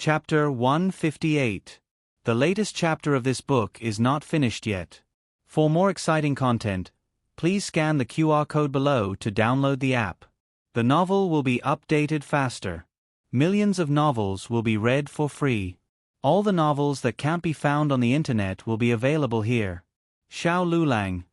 Chapter 158. The latest chapter of this book is not finished yet. For more exciting content, please scan the QR code below to download the app. The novel will be updated faster. Millions of novels will be read for free. All the novels that can't be found on the internet will be available here. Xiao Lulang.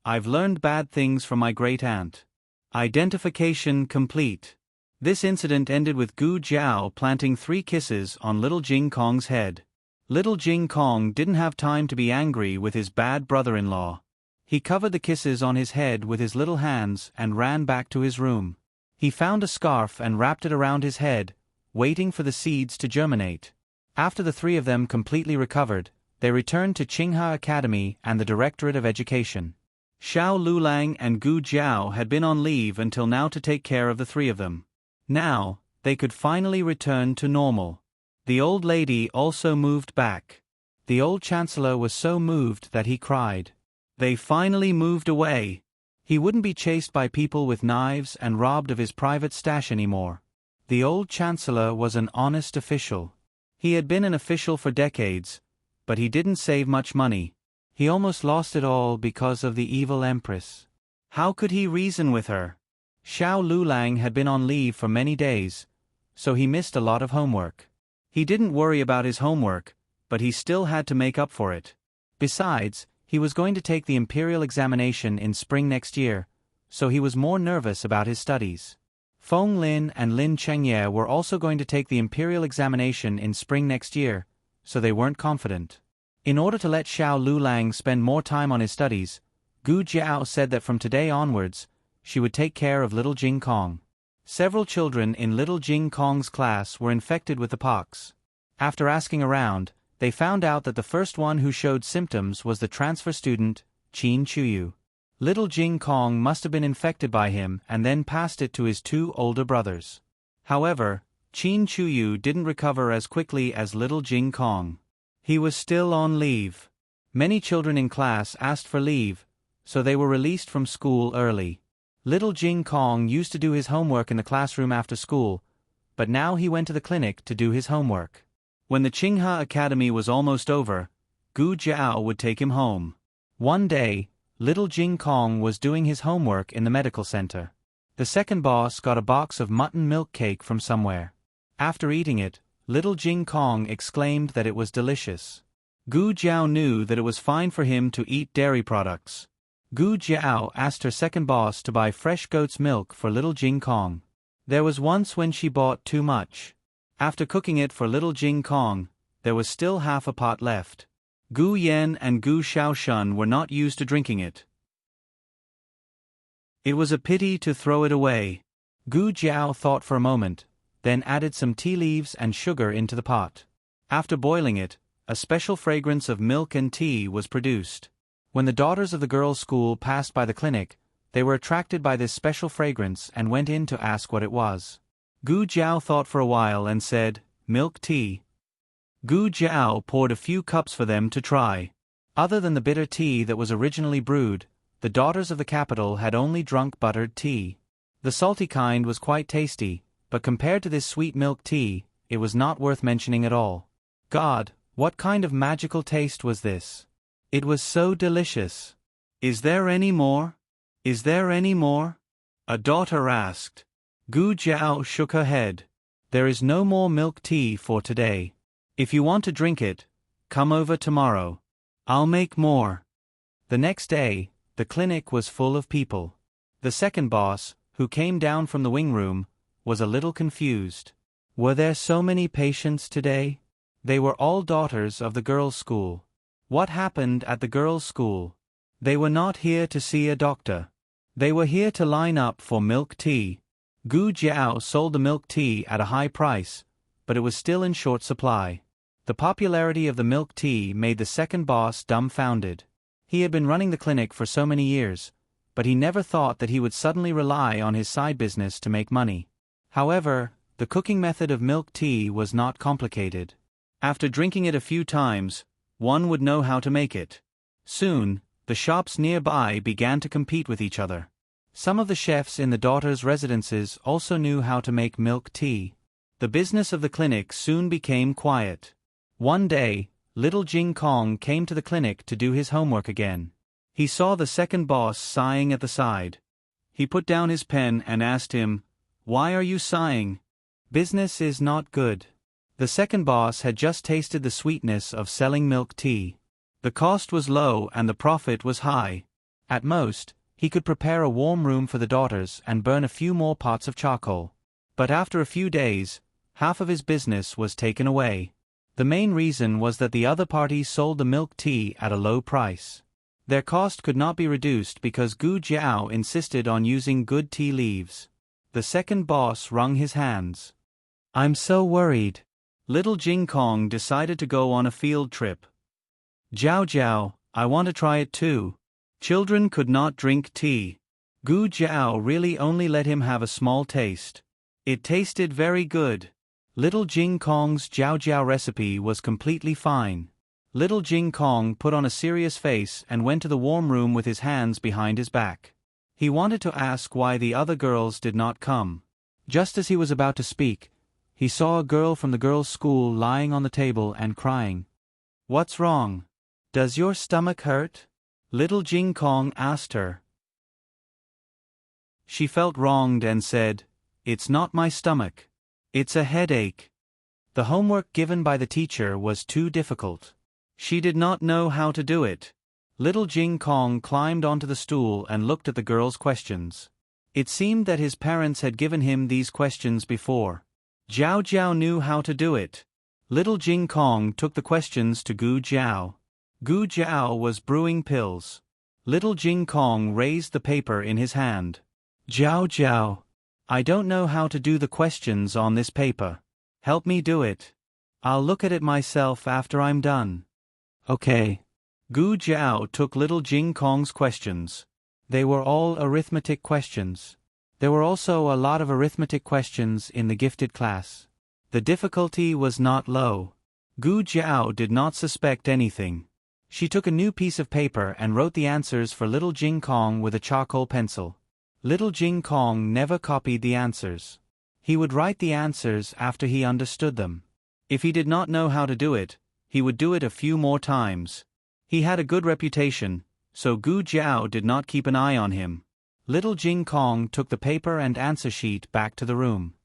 I've learned bad things from my great-aunt. Identification complete. This incident ended with Gu Jiao planting 3 kisses on little Jing Kong's head. Little Jing Kong didn't have time to be angry with his bad brother-in-law. He covered the kisses on his head with his little hands and ran back to his room. He found a scarf and wrapped it around his head, waiting for the seeds to germinate. After the 3 of them completely recovered, they returned to Qinghe Academy and the Directorate of Education. Xiao Lulang and Gu Jiao had been on leave until now to take care of the 3 of them. Now, they could finally return to normal. The old lady also moved back. The old chancellor was so moved that he cried. They finally moved away. He wouldn't be chased by people with knives and robbed of his private stash anymore. The old chancellor was an honest official. He had been an official for decades, but he didn't save much money. He almost lost it all because of the evil empress. How could he reason with her? Xiao Lulang had been on leave for many days, so he missed a lot of homework. He didn't worry about his homework, but he still had to make up for it. Besides, he was going to take the imperial examination in spring next year, so he was more nervous about his studies. Feng Lin and Lin Chengye were also going to take the imperial examination in spring next year, so they weren't confident. In order to let Xiao Lulang spend more time on his studies, Gu Jiao said that from today onwards, she would take care of little Jing Kong. Several children in little Jing Kong's class were infected with the pox. After asking around, they found out that the first one who showed symptoms was the transfer student, Qin Chuyu. Little Jing Kong must have been infected by him and then passed it to his 2 older brothers. However, Qin Chuyu didn't recover as quickly as little Jing Kong. He was still on leave. Many children in class asked for leave, so they were released from school early. Little Jing Kong used to do his homework in the classroom after school, but now he went to the clinic to do his homework. When the Qinghe Academy was almost over, Gu Jiao would take him home. One day, little Jing Kong was doing his homework in the medical center. The second boss got a box of mutton milk cake from somewhere. After eating it, little Jing Kong exclaimed that it was delicious. Gu Jiao knew that it was fine for him to eat dairy products. Gu Jiao asked her second boss to buy fresh goat's milk for little Jing Kong. There was once when she bought too much. After cooking it for little Jing Kong, there was still half a pot left. Gu Yan and Gu Shaoshun were not used to drinking it. It was a pity to throw it away. Gu Jiao thought for a moment, then added some tea leaves and sugar into the pot. After boiling it, a special fragrance of milk and tea was produced. When the daughters of the girls' school passed by the clinic, they were attracted by this special fragrance and went in to ask what it was. Gu Jiao thought for a while and said, "Milk tea." Gu Jiao poured a few cups for them to try. Other than the bitter tea that was originally brewed, the daughters of the capital had only drunk buttered tea. The salty kind was quite tasty, but compared to this sweet milk tea, it was not worth mentioning at all. God, what kind of magical taste was this? It was so delicious. "Is there any more? Is there any more?" a daughter asked. Gu Jiao shook her head. "There is no more milk tea for today. If you want to drink it, come over tomorrow. I'll make more." The next day, the clinic was full of people. The second boss, who came down from the wing room, was a little confused. Were there so many patients today? They were all daughters of the girls' school. What happened at the girls' school? They were not here to see a doctor. They were here to line up for milk tea. Gu Jiao sold the milk tea at a high price, but it was still in short supply. The popularity of the milk tea made the second boss dumbfounded. He had been running the clinic for so many years, but he never thought that he would suddenly rely on his side business to make money. However, the cooking method of milk tea was not complicated. After drinking it a few times, one would know how to make it. Soon, the shops nearby began to compete with each other. Some of the chefs in the daughters' residences also knew how to make milk tea. The business of the clinic soon became quiet. One day, little Jing Kong came to the clinic to do his homework again. He saw the second boss sighing at the side. He put down his pen and asked him, "Why are you sighing?" "Business is not good." The second boss had just tasted the sweetness of selling milk tea. The cost was low and the profit was high. At most, he could prepare a warm room for the daughters and burn a few more pots of charcoal. But after a few days, half of his business was taken away. The main reason was that the other party sold the milk tea at a low price. Their cost could not be reduced because Gu Jiao insisted on using good tea leaves. The second boss wrung his hands. "I'm so worried." Little Jing Kong decided to go on a field trip. "Jiao Jiao, I want to try it too." Children could not drink tea. Gu Jiao really only let him have a small taste. It tasted very good. Little Jing Kong's Jiao Jiao recipe was completely fine. Little Jing Kong put on a serious face and went to the warm room with his hands behind his back. He wanted to ask why the other girls did not come. Just as he was about to speak, he saw a girl from the girls' school lying on the table and crying. "What's wrong? Does your stomach hurt?" Little Jing Kong asked her. She felt wronged and said, "It's not my stomach. It's a headache." The homework given by the teacher was too difficult. She did not know how to do it. Little Jing Kong climbed onto the stool and looked at the girl's questions. It seemed that his parents had given him these questions before. Jiao Jiao knew how to do it. Little Jing Kong took the questions to Gu Jiao. Gu Jiao was brewing pills. Little Jing Kong raised the paper in his hand. "Jiao Jiao, I don't know how to do the questions on this paper. Help me do it. I'll look at it myself after I'm done." "Okay." Gu Jiao took little Jing Kong's questions. They were all arithmetic questions. There were also a lot of arithmetic questions in the gifted class. The difficulty was not low. Gu Jiao did not suspect anything. She took a new piece of paper and wrote the answers for little Jing Kong with a charcoal pencil. Little Jing Kong never copied the answers. He would write the answers after he understood them. If he did not know how to do it, he would do it a few more times. He had a good reputation, so Gu Jiao did not keep an eye on him. Little Jing Kong took the paper and answer sheet back to the room.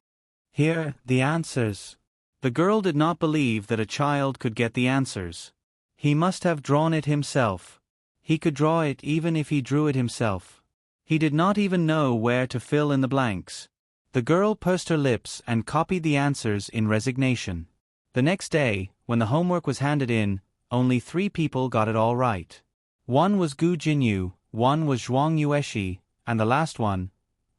"Here, the answers." The girl did not believe that a child could get the answers. He must have drawn it himself. He could draw it even if he drew it himself. He did not even know where to fill in the blanks. The girl pursed her lips and copied the answers in resignation. The next day, when the homework was handed in, only 3 people got it all right. One was Gu Jinyu, one was Zhuang Yueshi, and the last one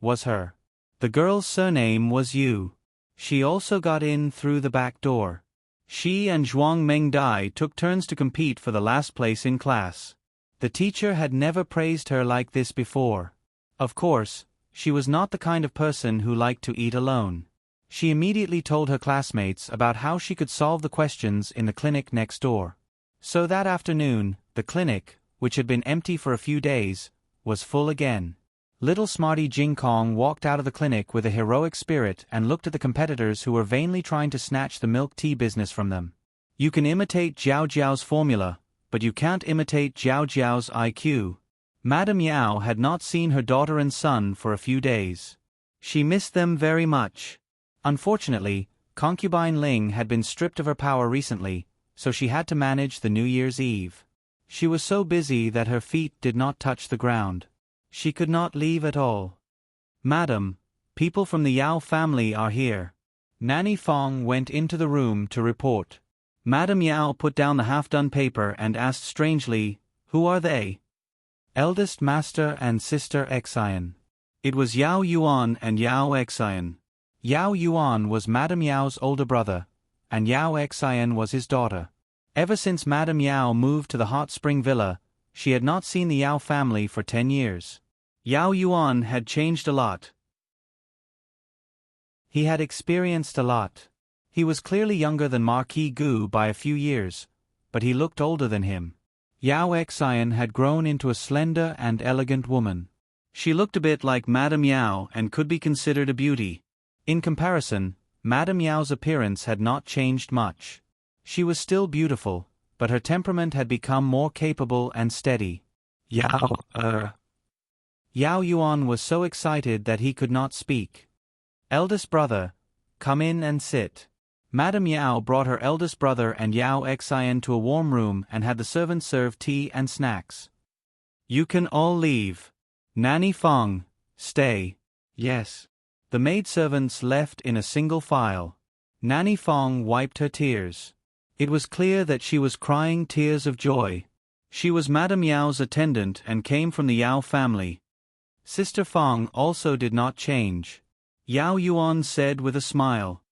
was her. The girl's surname was Yu. She also got in through the back door. She and Zhuang Mengdai took turns to compete for the last place in class. The teacher had never praised her like this before. Of course, she was not the kind of person who liked to eat alone. She immediately told her classmates about how she could solve the questions in the clinic next door. So that afternoon, the clinic, which had been empty for a few days, was full again. Little smarty Jing Kong walked out of the clinic with a heroic spirit and looked at the competitors who were vainly trying to snatch the milk tea business from them. You can imitate Jiao Jiao's formula, but you can't imitate Jiao Jiao's IQ. Madame Yao had not seen her daughter and son for a few days. She missed them very much. Unfortunately, concubine Ling had been stripped of her power recently, so she had to manage the New Year's Eve. She was so busy that her feet did not touch the ground. She could not leave at all. "Madam, people from the Yao family are here." Nanny Fong went into the room to report. Madame Yao put down the half-done paper and asked strangely, "Who are they?" "Eldest master and sister Xian." It was Yao Yuan and Yao Xian. Yao Yuan was Madame Yao's older brother, and Yao Xian was his daughter. Ever since Madame Yao moved to the hot spring villa, she had not seen the Yao family for 10 years. Yao Yuan had changed a lot. He had experienced a lot. He was clearly younger than Marquis Gu by a few years, but he looked older than him. Yao Xian had grown into a slender and elegant woman. She looked a bit like Madame Yao and could be considered a beauty. In comparison, Madame Yao's appearance had not changed much. She was still beautiful, but her temperament had become more capable and steady. Yao Yuan was so excited that he could not speak. Eldest brother, come in and sit. Madame Yao brought her eldest brother and Yao Xian to a warm room and had the servants serve tea and snacks. You can all leave. Nanny Fong, stay. Yes. The maidservants left in a single file. Nanny Fong wiped her tears. It was clear that she was crying tears of joy. She was Madame Yao's attendant and came from the Yao family. Sister Fong also did not change. Yao Yuan said with a smile.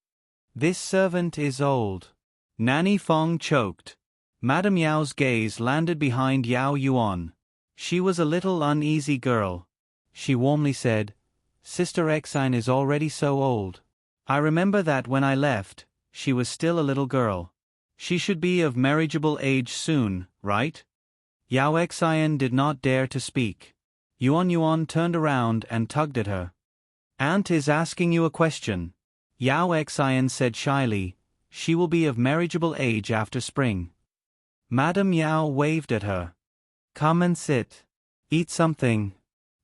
This servant is old. Nanny Fong choked. Madame Yao's gaze landed behind Yao Yuan. She was a little uneasy girl. She warmly said, Sister Xian is already so old. I remember that when I left, she was still a little girl. She should be of marriageable age soon, right? Yao Xian did not dare to speak. Yuan turned around and tugged at her. Aunt is asking you a question. Yao Xian said shyly, she will be of marriageable age after spring. Madame Yao waved at her. Come and sit. Eat something.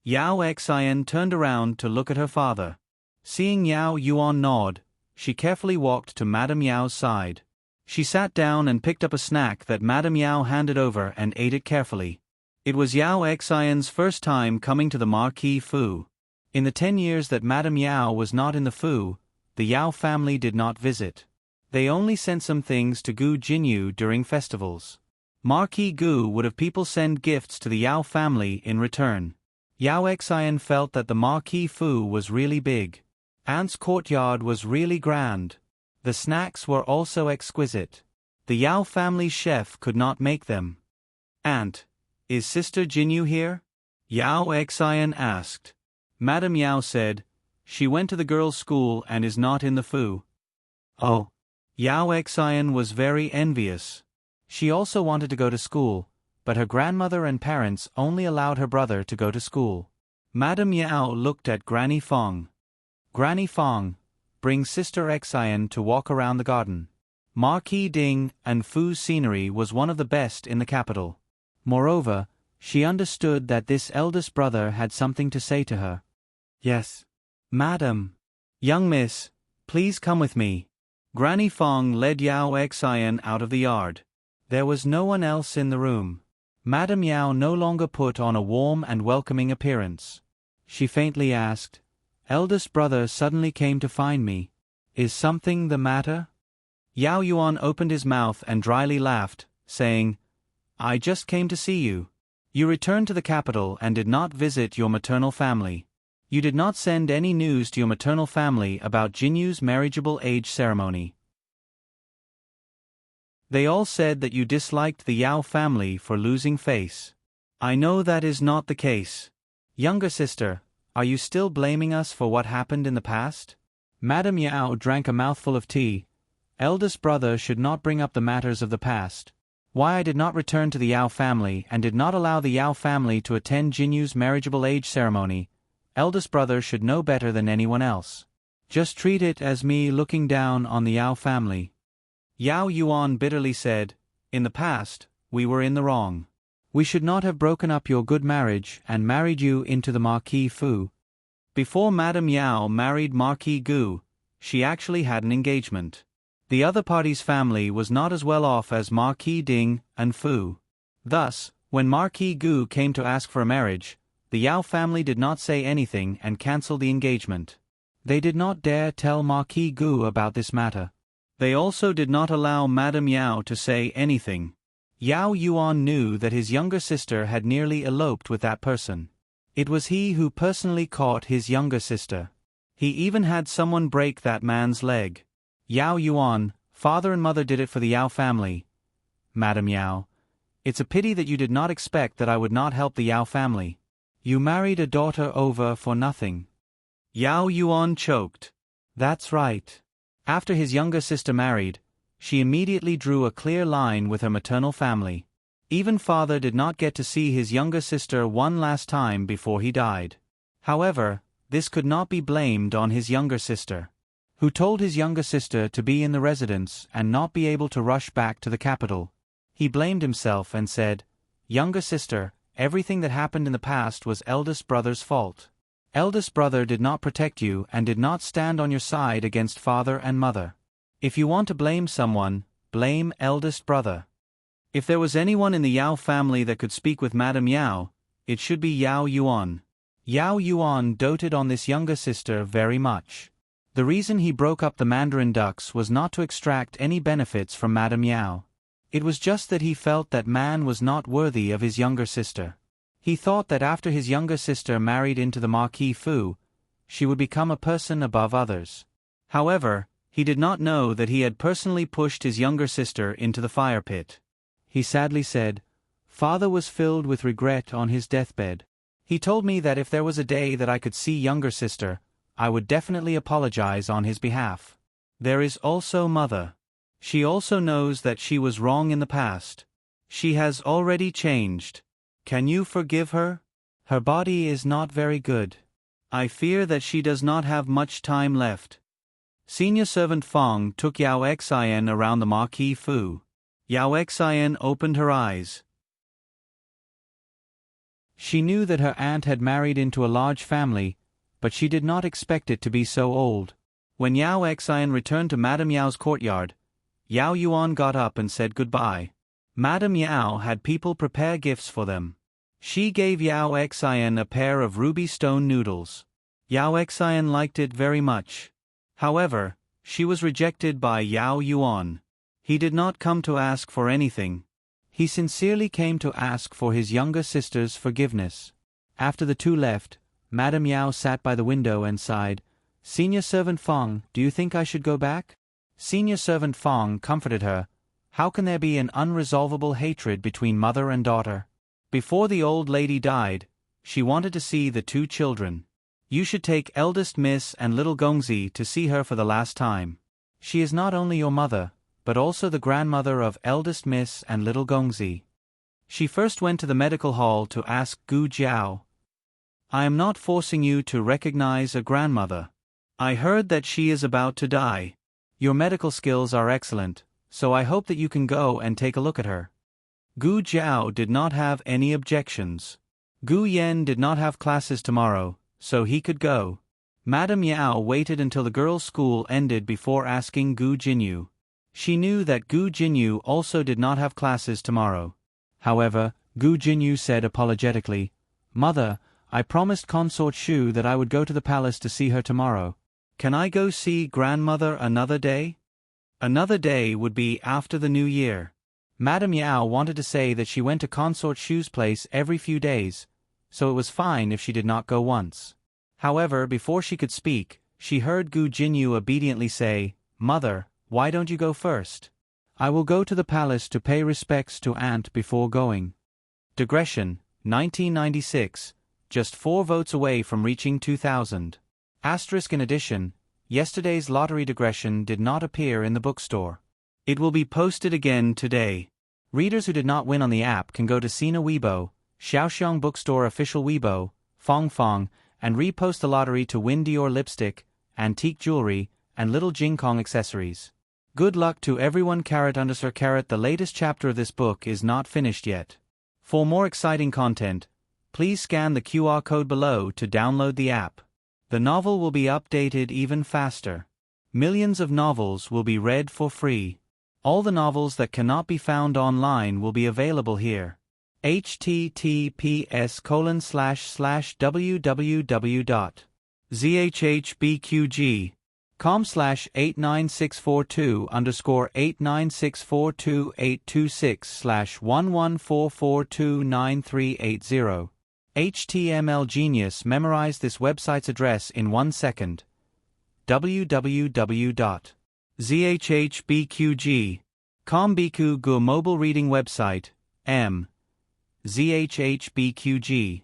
Yao Xian turned around to look at her father. Seeing Yao Yuan nod, she carefully walked to Madame Yao's side. She sat down and picked up a snack that Madame Yao handed over and ate it carefully. It was Yao Xian's first time coming to the Marquis Fu. In the 10 years that Madame Yao was not in the Fu, the Yao family did not visit. They only sent some things to Gu Jinyu during festivals. Marquis Gu would have people send gifts to the Yao family in return. Yao Xian felt that the Marquis Fu was really big. Aunt's courtyard was really grand. The snacks were also exquisite. The Yao family chef could not make them. Aunt, is Sister Jinyu here? Yao Xian asked. Madame Yao said, she went to the girls' school and is not in the Fu. Oh. Yao Xian was very envious. She also wanted to go to school, but her grandmother and parents only allowed her brother to go to school. Madame Yao looked at Granny Fong. Granny Fong, bring Sister Xian to walk around the garden. Marquis Ding and Fu's scenery was one of the best in the capital. Moreover, she understood that this eldest brother had something to say to her. Yes. Madam. Young miss, please come with me. Granny Fong led Yao Xian out of the yard. There was no one else in the room. Madame Yao no longer put on a warm and welcoming appearance. She faintly asked, Eldest brother suddenly came to find me. Is something the matter? Yao Yuan opened his mouth and dryly laughed, saying, I just came to see you. You returned to the capital and did not visit your maternal family. You did not send any news to your maternal family about Jinyu's marriageable age ceremony. They all said that you disliked the Yao family for losing face. I know that is not the case. Younger sister, are you still blaming us for what happened in the past? Madame Yao drank a mouthful of tea. Eldest brother should not bring up the matters of the past. Why I did not return to the Yao family and did not allow the Yao family to attend Jinyu's marriageable age ceremony. Eldest brother should know better than anyone else. Just treat it as me looking down on the Yao family. Yao Yuan bitterly said, in the past, we were in the wrong. We should not have broken up your good marriage and married you into the Marquis Fu. Before Madame Yao married Marquis Gu, she actually had an engagement. The other party's family was not as well off as Marquis Ding and Fu. Thus, when Marquis Gu came to ask for a marriage, the Yao family did not say anything and cancelled the engagement. They did not dare tell Marquis Gu about this matter. They also did not allow Madame Yao to say anything. Yao Yuan knew that his younger sister had nearly eloped with that person. It was he who personally caught his younger sister. He even had someone break that man's leg. Yao Yuan, father and mother did it for the Yao family. Madame Yao, it's a pity that you did not expect that I would not help the Yao family. You married a daughter over for nothing. Yao Yuan choked. That's right. After his younger sister married, she immediately drew a clear line with her maternal family. Even father did not get to see his younger sister one last time before he died. However, this could not be blamed on his younger sister. who told his younger sister to be in the residence and not be able to rush back to the capital. He blamed himself and said, "Younger sister, everything that happened in the past was eldest brother's fault. Eldest brother did not protect you and did not stand on your side against father and mother. If you want to blame someone, blame eldest brother." If there was anyone in the Yao family that could speak with Madame Yao, it should be Yao Yuan. Yao Yuan doted on this younger sister very much. The reason he broke up the Mandarin ducks was not to extract any benefits from Madame Yao. It was just that he felt that man was not worthy of his younger sister. He thought that after his younger sister married into the Marquis Fu, she would become a person above others. However, he did not know that he had personally pushed his younger sister into the fire pit. He sadly said, "Father was filled with regret on his deathbed. He told me that if there was a day that I could see younger sister, I would definitely apologize on his behalf. There is also mother. She also knows that she was wrong in the past. She has already changed. Can you forgive her? Her body is not very good. I fear that she does not have much time left." Senior servant Fong took Yao Xian around the Marquis Fu. Yao Xian opened her eyes. She knew that her aunt had married into a large family, but she did not expect it to be so old. When Yao Xian returned to Madame Yao's courtyard, Yao Yuan got up and said goodbye. Madame Yao had people prepare gifts for them. She gave Yao Xian a pair of ruby stone noodles. Yao Xian liked it very much. However, she was rejected by Yao Yuan. He did not come to ask for anything. He sincerely came to ask for his younger sister's forgiveness. After the two left, Madame Yao sat by the window and sighed, "Senior servant Fong, do you think I should go back?" Senior servant Fong comforted her. How can there be an unresolvable hatred between mother and daughter? Before the old lady died, she wanted to see the two children. You should take eldest miss and little Gongzi to see her for the last time. She is not only your mother, but also the grandmother of eldest miss and little Gongzi. She first went to the medical hall to ask Gu Jiao. "I am not forcing you to recognize a grandmother. I heard that she is about to die. Your medical skills are excellent, so I hope that you can go and take a look at her." Gu Jiao did not have any objections. Gu Yen did not have classes tomorrow, so he could go. Madame Yao waited until the girls' school ended before asking Gu Jinyu. She knew that Gu Jinyu also did not have classes tomorrow. However, Gu Jinyu said apologetically, "Mother, I promised Consort Shu that I would go to the palace to see her tomorrow. Can I go see grandmother another day?" Another day would be after the New Year. Madame Yao wanted to say that she went to Consort Shu's place every few days, so it was fine if she did not go once. However, before she could speak, she heard Gu Jinyu obediently say, "Mother, why don't you go first? I will go to the palace to pay respects to aunt before going." Digression, 1996, just 4 votes away from reaching 2000. Asterisk in addition, yesterday's lottery digression did not appear in the bookstore. It will be posted again today. Readers who did not win on the app can go to Sina Weibo, Xiaoxiang Bookstore official Weibo, Fong Fong, and repost the lottery to win Dior lipstick, antique jewelry, and little Jingkong accessories. Good luck to everyone. _. The latest chapter of this book is not finished yet. For more exciting content, please scan the QR code below to download the app. The novel will be updated even faster. Millions of novels will be read for free. All the novels that cannot be found online will be available here. https://www.zhbqg.com/89642_826/114429380. HTML Genius memorized this website's address in 1 second. www.zhbqg.com Biku Gu mobile reading website, zhbqg.com.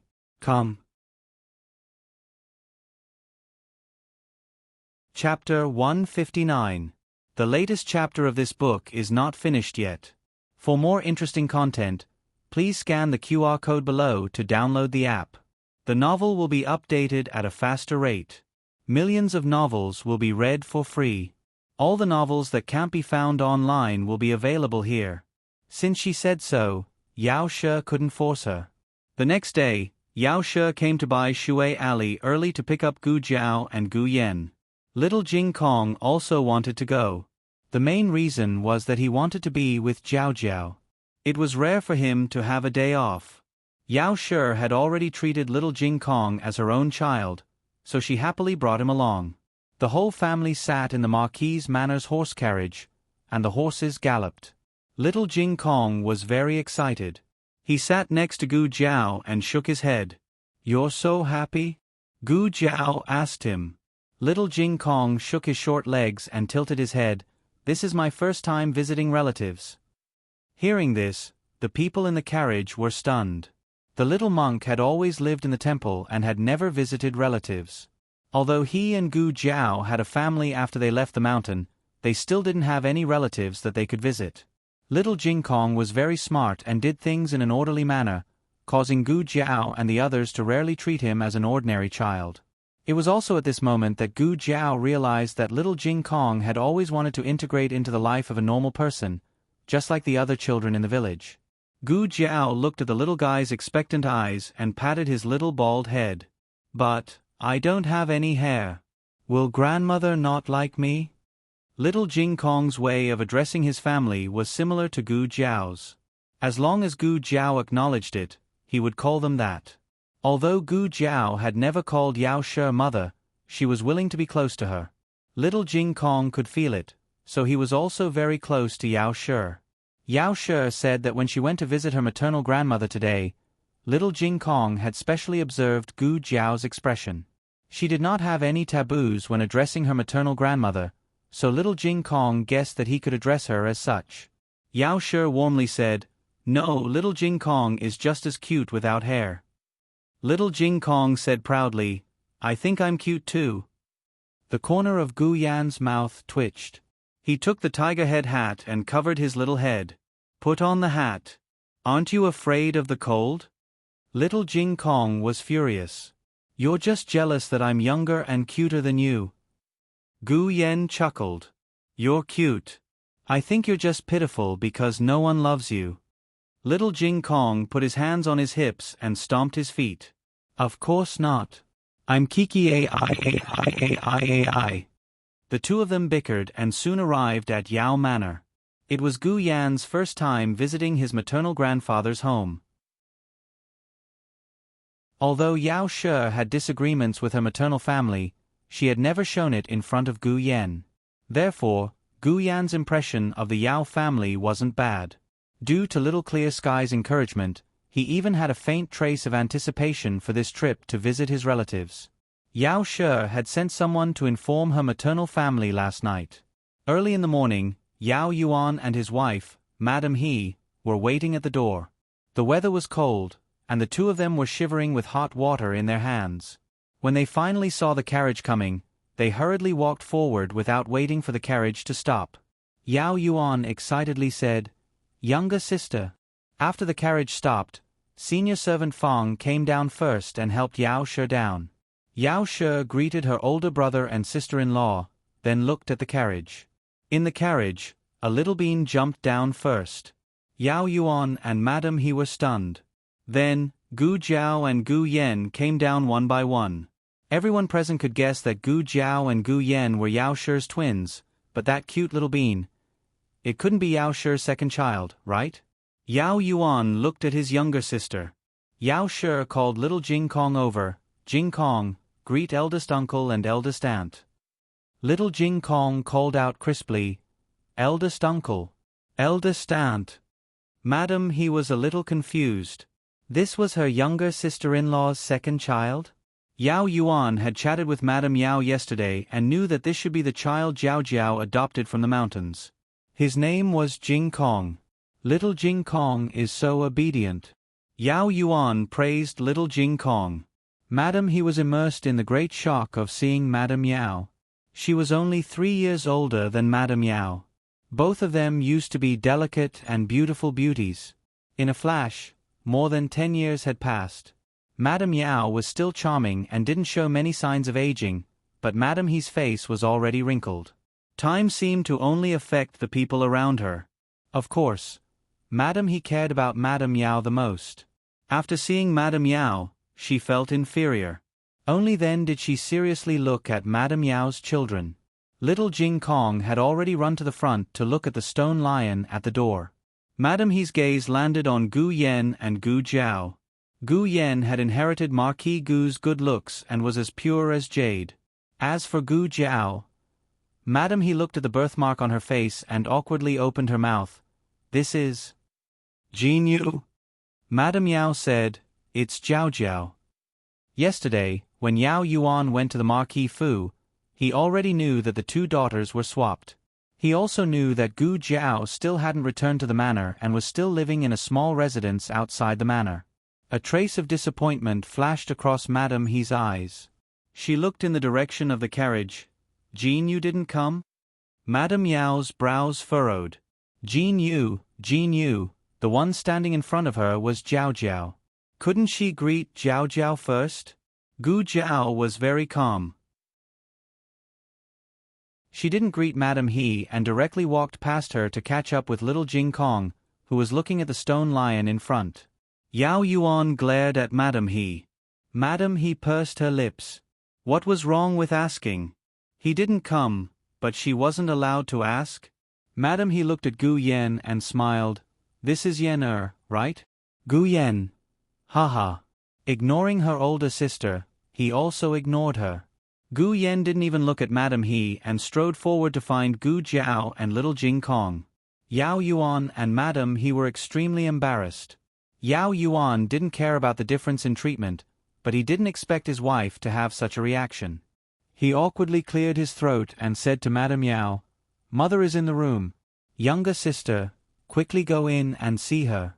Chapter 159. The latest chapter of this book is not finished yet. For more interesting content, please scan the QR code below to download the app. The novel will be updated at a faster rate. Millions of novels will be read for free. All the novels that can't be found online will be available here. Since she said so, Yao Shi couldn't force her. The next day, Yao Shi came to buy Shui Ali early to pick up Gu Jiao and Gu Yan. Little Jing Kong also wanted to go. The main reason was that he wanted to be with Jiao Jiao. It was rare for him to have a day off. Yao Shi had already treated little Jing Kong as her own child, so she happily brought him along. The whole family sat in the Marquis Manor's horse carriage, and the horses galloped. Little Jing Kong was very excited. He sat next to Gu Jiao and shook his head. "You're so happy?" Gu Jiao asked him. Little Jing Kong shook his short legs and tilted his head. "This is my first time visiting relatives." Hearing this, the people in the carriage were stunned. The little monk had always lived in the temple and had never visited relatives. Although he and Gu Jiao had a family after they left the mountain, they still didn't have any relatives that they could visit. Little Jing Kong was very smart and did things in an orderly manner, causing Gu Jiao and the others to rarely treat him as an ordinary child. It was also at this moment that Gu Jiao realized that little Jing Kong had always wanted to integrate into the life of a normal person, just like the other children in the village. Gu Jiao looked at the little guy's expectant eyes and patted his little bald head. "But I don't have any hair. Will grandmother not like me?" Little Jing Kong's way of addressing his family was similar to Gu Jiao's. As long as Gu Jiao acknowledged it, he would call them that. Although Gu Jiao had never called Yao Shi mother, she was willing to be close to her. Little Jing Kong could feel it, so he was also very close to Yao Shi. Yao Shi said that when she went to visit her maternal grandmother today, little Jing Kong had specially observed Gu Jiao's expression. She did not have any taboos when addressing her maternal grandmother, so little Jing Kong guessed that he could address her as such. Yao Shi warmly said, "No, little Jing Kong is just as cute without hair." Little Jing Kong said proudly, "I think I'm cute too." The corner of Gu Yan's mouth twitched. He took the tiger head hat and covered his little head. "Put on the hat. Aren't you afraid of the cold?" Little Jing Kong was furious. "You're just jealous that I'm younger and cuter than you." Gu Yan chuckled. "You're cute. I think you're just pitiful because no one loves you." Little Jing Kong put his hands on his hips and stomped his feet. "Of course not. I'm Kiki ai. The two of them bickered and soon arrived at Yao Manor. It was Gu Yan's first time visiting his maternal grandfather's home. Although Yao Shi had disagreements with her maternal family, she had never shown it in front of Gu Yan. Therefore, Gu Yan's impression of the Yao family wasn't bad. Due to Little Clear Sky's encouragement, he even had a faint trace of anticipation for this trip to visit his relatives. Yao Shi had sent someone to inform her maternal family last night. Early in the morning, Yao Yuan and his wife, Madam He, were waiting at the door. The weather was cold, and the two of them were shivering with hot water in their hands. When they finally saw the carriage coming, they hurriedly walked forward without waiting for the carriage to stop. Yao Yuan excitedly said, "Younger sister." After the carriage stopped, senior servant Fang came down first and helped Yao Shi down. Yao Shi greeted her older brother and sister-in-law, then looked at the carriage. In the carriage, a little bean jumped down first. Yao Yuan and Madam He were stunned. Then, Gu Jiao and Gu Yan came down one by one. Everyone present could guess that Gu Jiao and Gu Yan were Yao Shi's twins, but that cute little bean. It couldn't be Yao Shi's second child, right? Yao Yuan looked at his younger sister. Yao Shi called little Jing Kong over. "Jing Kong, greet eldest uncle and eldest aunt." Little Jing Kong called out crisply, "Eldest uncle, eldest aunt." Madam He was a little confused. This was her younger sister-in-law's second child? Yao Yuan had chatted with Madam Yao yesterday and knew that this should be the child Jiao Jiao adopted from the mountains. His name was Jing Kong. Little Jing Kong is so obedient. Yao Yuan praised little Jing Kong. Madam He was immersed in the great shock of seeing Madam Yao. She was only 3 years older than Madam Yao. Both of them used to be delicate and beautiful beauties. In a flash, more than 10 years had passed. Madam Yao was still charming and didn't show many signs of aging, but Madame He's face was already wrinkled. Time seemed to only affect the people around her. Of course, Madame He cared about Madame Yao the most. After seeing Madame Yao, she felt inferior. Only then did she seriously look at Madame Yao's children. Little Jing Kong had already run to the front to look at the stone lion at the door. Madame He's gaze landed on Gu Yen and Gu Jiao. Gu Yen had inherited Marquis Gu's good looks and was as pure as jade. As for Gu Jiao, Madame He looked at the birthmark on her face and awkwardly opened her mouth. This is Jin Yu. Madame Yao said, It's Jiao Jiao. Yesterday, when Yao Yuan went to the Marquis Fu, he already knew that the two daughters were swapped. He also knew that Gu Jiao still hadn't returned to the manor and was still living in a small residence outside the manor. A trace of disappointment flashed across Madame He's eyes. She looked in the direction of the carriage. Jin Yu didn't come? Madame Yao's brows furrowed. Jin Yu, the one standing in front of her was Jiao Jiao. Couldn't she greet Jiao Jiao first? Gu Jiao was very calm. She didn't greet Madame He and directly walked past her to catch up with little Jing Kong, who was looking at the stone lion in front. Yao Yuan glared at Madame He. Madame He pursed her lips. What was wrong with asking? He didn't come, but she wasn't allowed to ask? Madame He looked at Gu Yen and smiled. This is Yen right? Gu Yen. Haha. Ignoring her older sister, he also ignored her. Gu Yen didn't even look at Madame He and strode forward to find Gu Jiao and little Jing Kong. Yao Yuan and Madame He were extremely embarrassed. Yao Yuan didn't care about the difference in treatment, but he didn't expect his wife to have such a reaction. He awkwardly cleared his throat and said to Madame Yao, Mother is in the room. Younger sister, quickly go in and see her.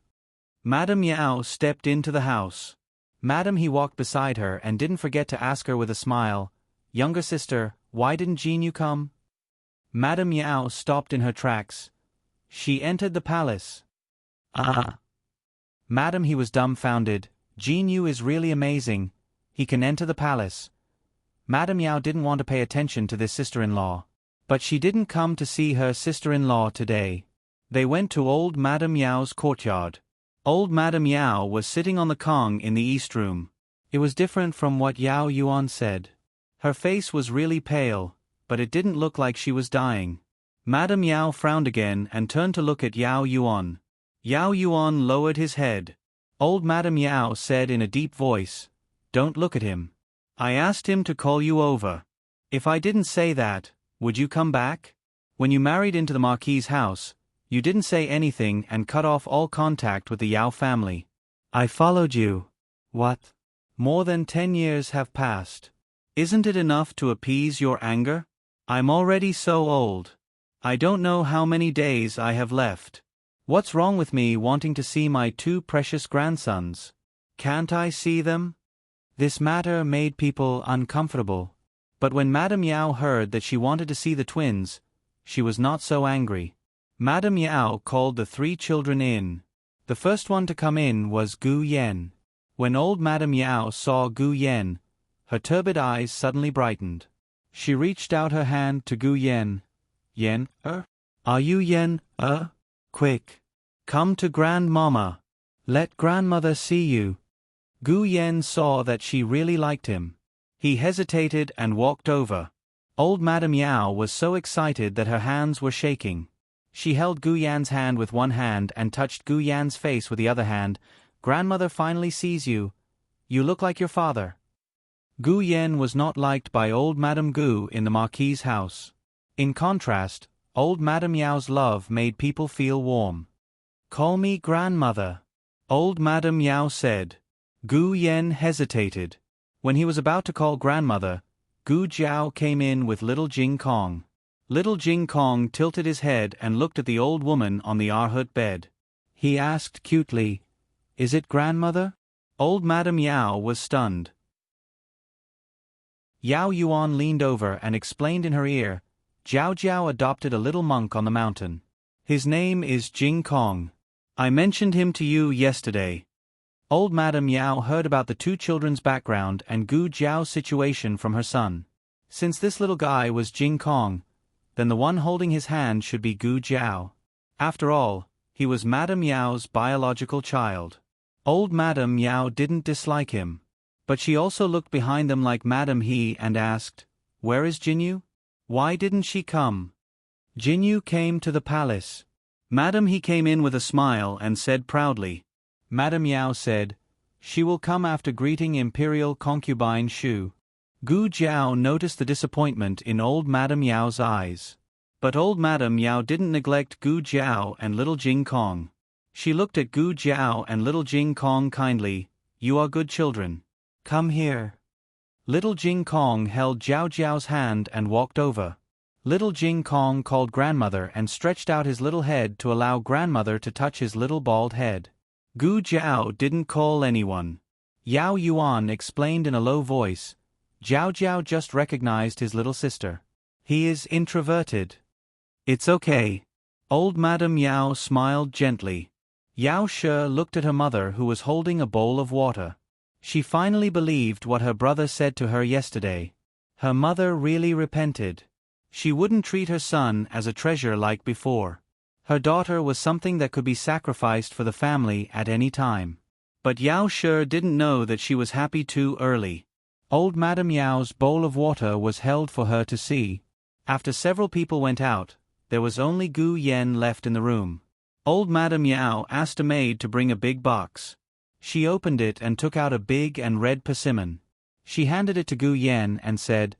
Madame Yao stepped into the house. Madame He walked beside her and didn't forget to ask her with a smile, Younger sister, why didn't Jin Yu come? Madame Yao stopped in her tracks. She entered the palace. Madame He was dumbfounded. Jin Yu is really amazing. He can enter the palace. Madame Yao didn't want to pay attention to this sister-in-law. But she didn't come to see her sister-in-law today. They went to old Madame Yao's courtyard. Old Madame Yao was sitting on the Kong in the east room. It was different from what Yao Yuan said. Her face was really pale, but it didn't look like she was dying. Madame Yao frowned again and turned to look at Yao Yuan. Yao Yuan lowered his head. Old Madame Yao said in a deep voice, Don't look at him. I asked him to call you over. If I didn't say that, would you come back? When you married into the Marquis's house, you didn't say anything and cut off all contact with the Yao family. I followed you. What? More than 10 years have passed. Isn't it enough to appease your anger? I'm already so old. I don't know how many days I have left. What's wrong with me wanting to see my two precious grandsons? Can't I see them? This matter made people uncomfortable. But when Madame Yao heard that she wanted to see the twins, she was not so angry. Madame Yao called the 3 children in. The first one to come in was Gu Yen. When old Madame Yao saw Gu Yen, her turbid eyes suddenly brightened. She reached out her hand to Gu Yen. Yen, are you Yen, Quick. Come to Grandmama. Let Grandmother see you. Gu Yen saw that she really liked him. He hesitated and walked over. Old Madame Yao was so excited that her hands were shaking. She held Gu Yan's hand with one hand and touched Gu Yan's face with the other hand. Grandmother finally sees you. You look like your father. Gu Yen was not liked by old Madame Gu in the Marquis's house. In contrast, old Madame Yao's love made people feel warm. Call me grandmother, old Madame Yao said. Gu Yen hesitated. When he was about to call grandmother, Gu Jiao came in with little Jing Kong. Little Jing Kong tilted his head and looked at the old woman on the Arhut bed. He asked cutely, Is it grandmother? Old Madame Yao was stunned. Yao Yuan leaned over and explained in her ear, Jiao Jiao adopted a little monk on the mountain. His name is Jing Kong. I mentioned him to you yesterday. Old Madame Yao heard about the 2 children's background and Gu Jiao's situation from her son. Since this little guy was Jing Kong, then the one holding his hand should be Gu Jiao. After all, he was Madame Yao's biological child. Old Madame Yao didn't dislike him. But she also looked behind them like Madame He and asked, "Where is Jinyu? Why didn't she come?" Jinyu came to the palace. Madame He came in with a smile and said proudly. Madame Yao said, "She will come after greeting Imperial concubine Shu." Gu Jiao noticed the disappointment in old Madame Yao's eyes. But old Madame Yao didn't neglect Gu Jiao and little Jing Kong. She looked at Gu Jiao and little Jing Kong kindly. "You are good children. Come here." Little Jing Kong held Jiao Jiao's hand and walked over. Little Jing Kong called grandmother and stretched out his little head to allow grandmother to touch his little bald head. Gu Jiao didn't call anyone. Yao Yuan explained in a low voice. Jiao Jiao just recognized his little sister. He is introverted. It's okay. Old Madame Yao smiled gently. Yao She looked at her mother who was holding a bowl of water. She finally believed what her brother said to her yesterday. Her mother really repented. She wouldn't treat her son as a treasure like before. Her daughter was something that could be sacrificed for the family at any time. But Yao She didn't know that she was happy too early. Old Madame Yao's bowl of water was held for her to see. After several people went out, there was only Gu Yen left in the room. Old Madame Yao asked a maid to bring a big box. She opened it and took out a big and red persimmon. She handed it to Gu Yen and said,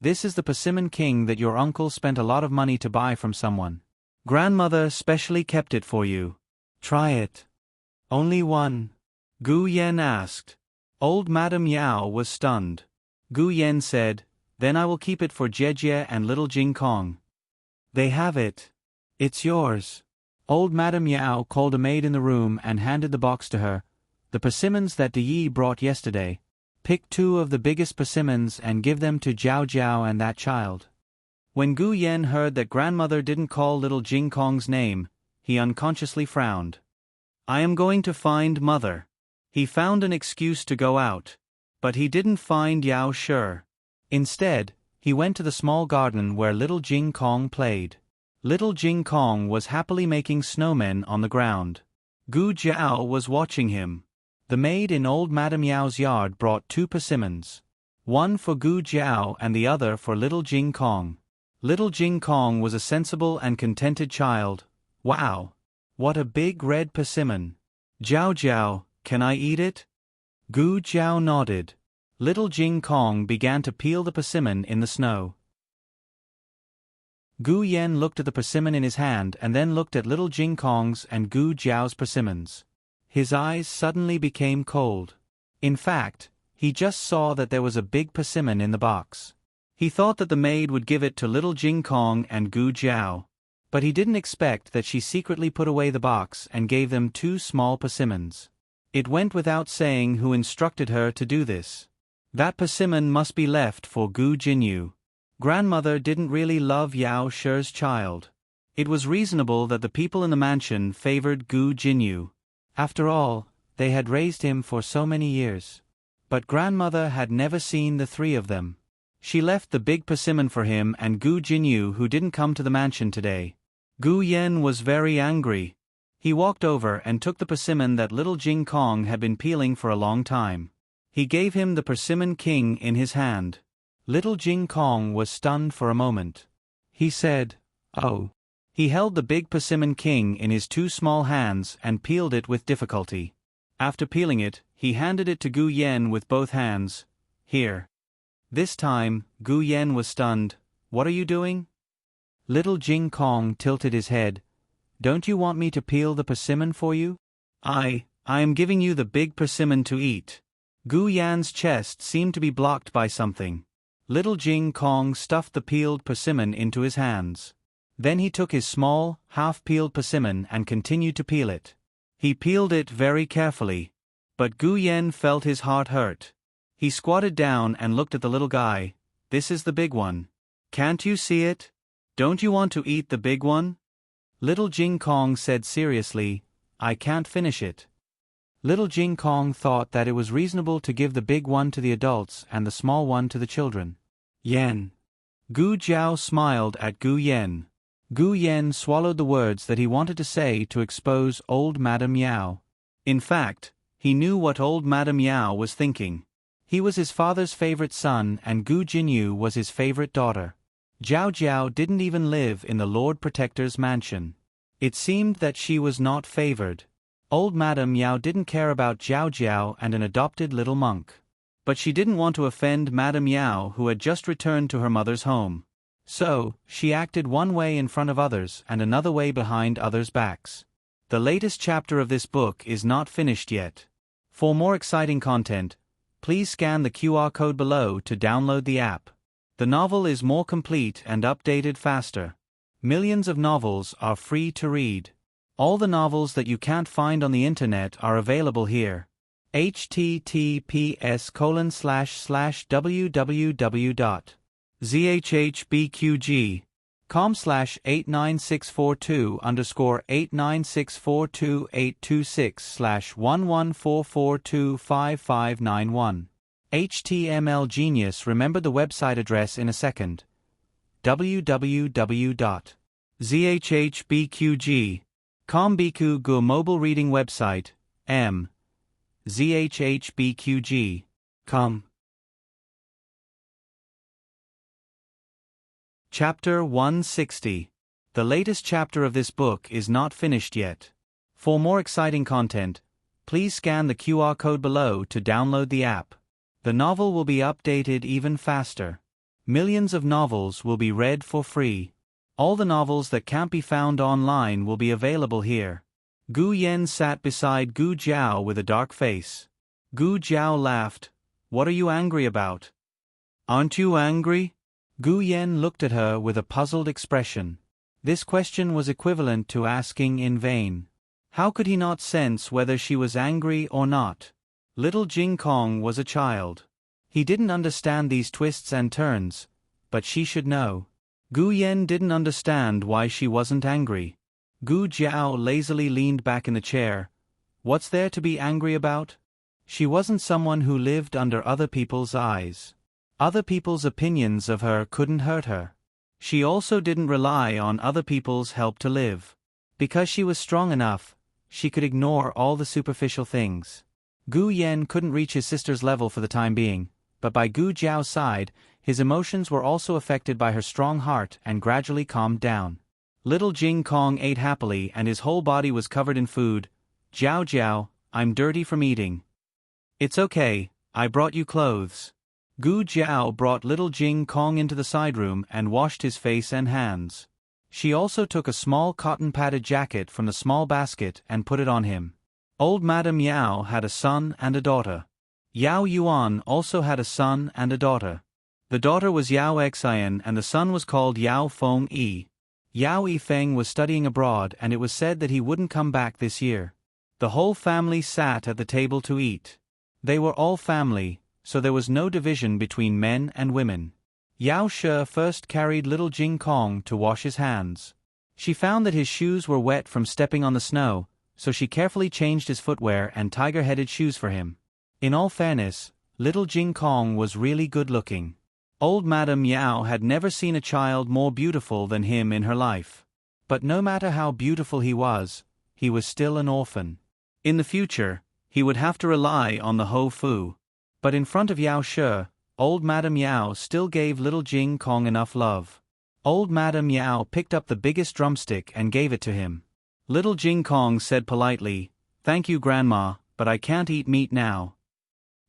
"This is the persimmon king that your uncle spent a lot of money to buy from someone. Grandmother specially kept it for you. Try it." "Only one?" Gu Yen asked. Old Madame Yao was stunned. Gu Yen said, "Then I will keep it for Jejie and little Jing Kong." "They have it. It's yours." Old Madame Yao called a maid in the room and handed the box to her. "The persimmons that Yi brought yesterday. Pick 2 of the biggest persimmons and give them to Jiao Jiao and that child." When Gu Yen heard that grandmother didn't call little Jing Kong's name, he unconsciously frowned. "I am going to find mother." He found an excuse to go out. But he didn't find Yao She. Instead, he went to the small garden where little Jing Kong played. Little Jing Kong was happily making snowmen on the ground. Gu Jiao was watching him. The maid in old Madame Yao's yard brought 2 persimmons. One for Gu Jiao and the other for little Jing Kong. Little Jing Kong was a sensible and contented child. "Wow! What a big red persimmon. Jiao Jiao, can I eat it?" Gu Jiao nodded. Little Jing Kong began to peel the persimmon in the snow. Gu Yen looked at the persimmon in his hand and then looked at little Jing Kong's and Gu Jiao's persimmons. His eyes suddenly became cold. In fact, he just saw that there was a big persimmon in the box. He thought that the maid would give it to little Jing Kong and Gu Jiao. But he didn't expect that she secretly put away the box and gave them 2 small persimmons. It went without saying who instructed her to do this. That persimmon must be left for Gu Jinyu. Grandmother didn't really love Yao She's child. It was reasonable that the people in the mansion favored Gu Jinyu. After all, they had raised him for so many years. But grandmother had never seen the 3 of them. She left the big persimmon for him and Gu Jinyu, who didn't come to the mansion today. Gu Yen was very angry. He walked over and took the persimmon that little Jing Kong had been peeling for a long time. He gave him the persimmon king in his hand. Little Jing Kong was stunned for a moment. He said, "Oh." He held the big persimmon king in his 2 small hands and peeled it with difficulty. After peeling it, he handed it to Gu Yen with both hands. "Here." This time, Gu Yen was stunned. "What are you doing?" Little Jing Kong tilted his head. "Don't you want me to peel the persimmon for you?" I am giving you the big persimmon to eat." Gu Yan's chest seemed to be blocked by something. Little Jing Kong stuffed the peeled persimmon into his hands. Then he took his small, half-peeled persimmon and continued to peel it. He peeled it very carefully. But Gu Yen felt his heart hurt. He squatted down and looked at the little guy. "This is the big one. Can't you see it? Don't you want to eat the big one?" Little Jing Kong said seriously, "I can't finish it." Little Jing Kong thought that it was reasonable to give the big one to the adults and the small one to the children. Yen. Gu Jiao smiled at Gu Yen. Gu Yen swallowed the words that he wanted to say to expose old Madame Yao. In fact, he knew what old Madame Yao was thinking. He was his father's favorite son and Gu Jinyu was his favorite daughter. Jiao Jiao didn't even live in the Lord Protector's mansion. It seemed that she was not favored. Old Madame Yao didn't care about Jiao Jiao and an adopted little monk. But she didn't want to offend Madame Yao, who had just returned to her mother's home. So, she acted one way in front of others and another way behind others' backs. The latest chapter of this book is not finished yet. For more exciting content, please scan the QR code below to download the app. The novel is more complete and updated faster. Millions of novels are free to read. All the novels that you can't find on the internet are available here. https://www.zhbqg.com/89642_89642855591. HTML Genius remembered the website address in a second. www.zhbqg.com Biku Gu mobile reading website, m. zhbqg.com. Chapter 160. The latest chapter of this book is not finished yet. For more exciting content, please scan the QR code below to download the app. The novel will be updated even faster. Millions of novels will be read for free. All the novels that can't be found online will be available here. Gu Yen sat beside Gu Jiao with a dark face. Gu Jiao laughed. "What are you angry about?" "Aren't you angry?" Gu Yen looked at her with a puzzled expression. This question was equivalent to asking in vain. How could he not sense whether she was angry or not? Little Jing Kong was a child. He didn't understand these twists and turns, but she should know. Gu Yen didn't understand why she wasn't angry. Gu Jiao lazily leaned back in the chair. What's there to be angry about? She wasn't someone who lived under other people's eyes. Other people's opinions of her couldn't hurt her. She also didn't rely on other people's help to live. Because she was strong enough, she could ignore all the superficial things. Gu Yen couldn't reach his sister's level for the time being, but by Gu Jiao's side, his emotions were also affected by her strong heart and gradually calmed down. Little Jing Kong ate happily and his whole body was covered in food. "Jiao Jiao, I'm dirty from eating." "It's okay, I brought you clothes." Gu Jiao brought little Jing Kong into the side room and washed his face and hands. She also took a small cotton-padded jacket from the small basket and put it on him. Old Madame Yao had a son and a daughter. Yao Yuan also had a son and a daughter. The daughter was Yao Xian and the son was called Yao Feng Yi. Yao Yifeng was studying abroad and it was said that he wouldn't come back this year. The whole family sat at the table to eat. They were all family, so there was no division between men and women. Yao She first carried little Jing Kong to wash his hands. She found that his shoes were wet from stepping on the snow, so she carefully changed his footwear and tiger-headed shoes for him. In all fairness, little Jing Kong was really good-looking. Old Madame Yao had never seen a child more beautiful than him in her life. But no matter how beautiful he was still an orphan. In the future, he would have to rely on the Ho Fu. But in front of Yao She, old Madame Yao still gave little Jing Kong enough love. Old Madame Yao picked up the biggest drumstick and gave it to him. Little Jing Kong said politely, "Thank you, Grandma, but I can't eat meat now."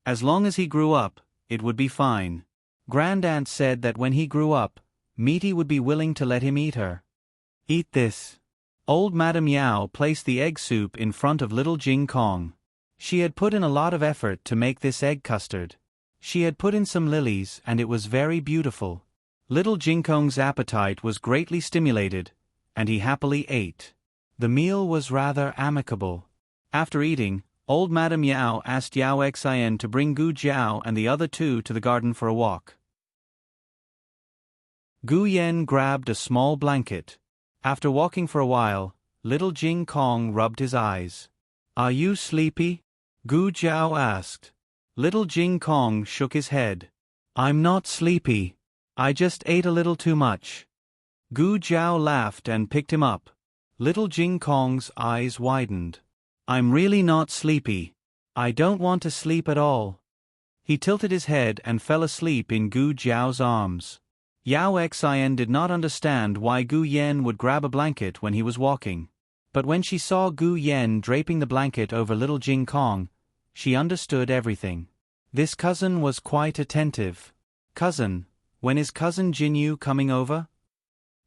As long as he grew up, it would be fine. Grandaunt said that when he grew up, Meaty would be willing to let him eat her. "Eat this." Old Madame Yao placed the egg soup in front of little Jing Kong. She had put in a lot of effort to make this egg custard. She had put in some lilies and it was very beautiful. Little Jing Kong's appetite was greatly stimulated, and he happily ate. The meal was rather amicable. After eating, old Madame Yao asked Yao Xian to bring Gu Jiao and the other two to the garden for a walk. Gu Yen grabbed a small blanket. After walking for a while, little Jing Kong rubbed his eyes. "Are you sleepy?" Gu Jiao asked. Little Jing Kong shook his head. "I'm not sleepy." I just ate a little too much. Gu Jiao laughed and picked him up. Little Jing Kong's eyes widened. I'm really not sleepy. I don't want to sleep at all. He tilted his head and fell asleep in Gu Jiao's arms. Yao Xian did not understand why Gu Yen would grab a blanket when he was walking. But when she saw Gu Yen draping the blanket over little Jing Kong, she understood everything. This cousin was quite attentive. Cousin, when is cousin Jinyu coming over?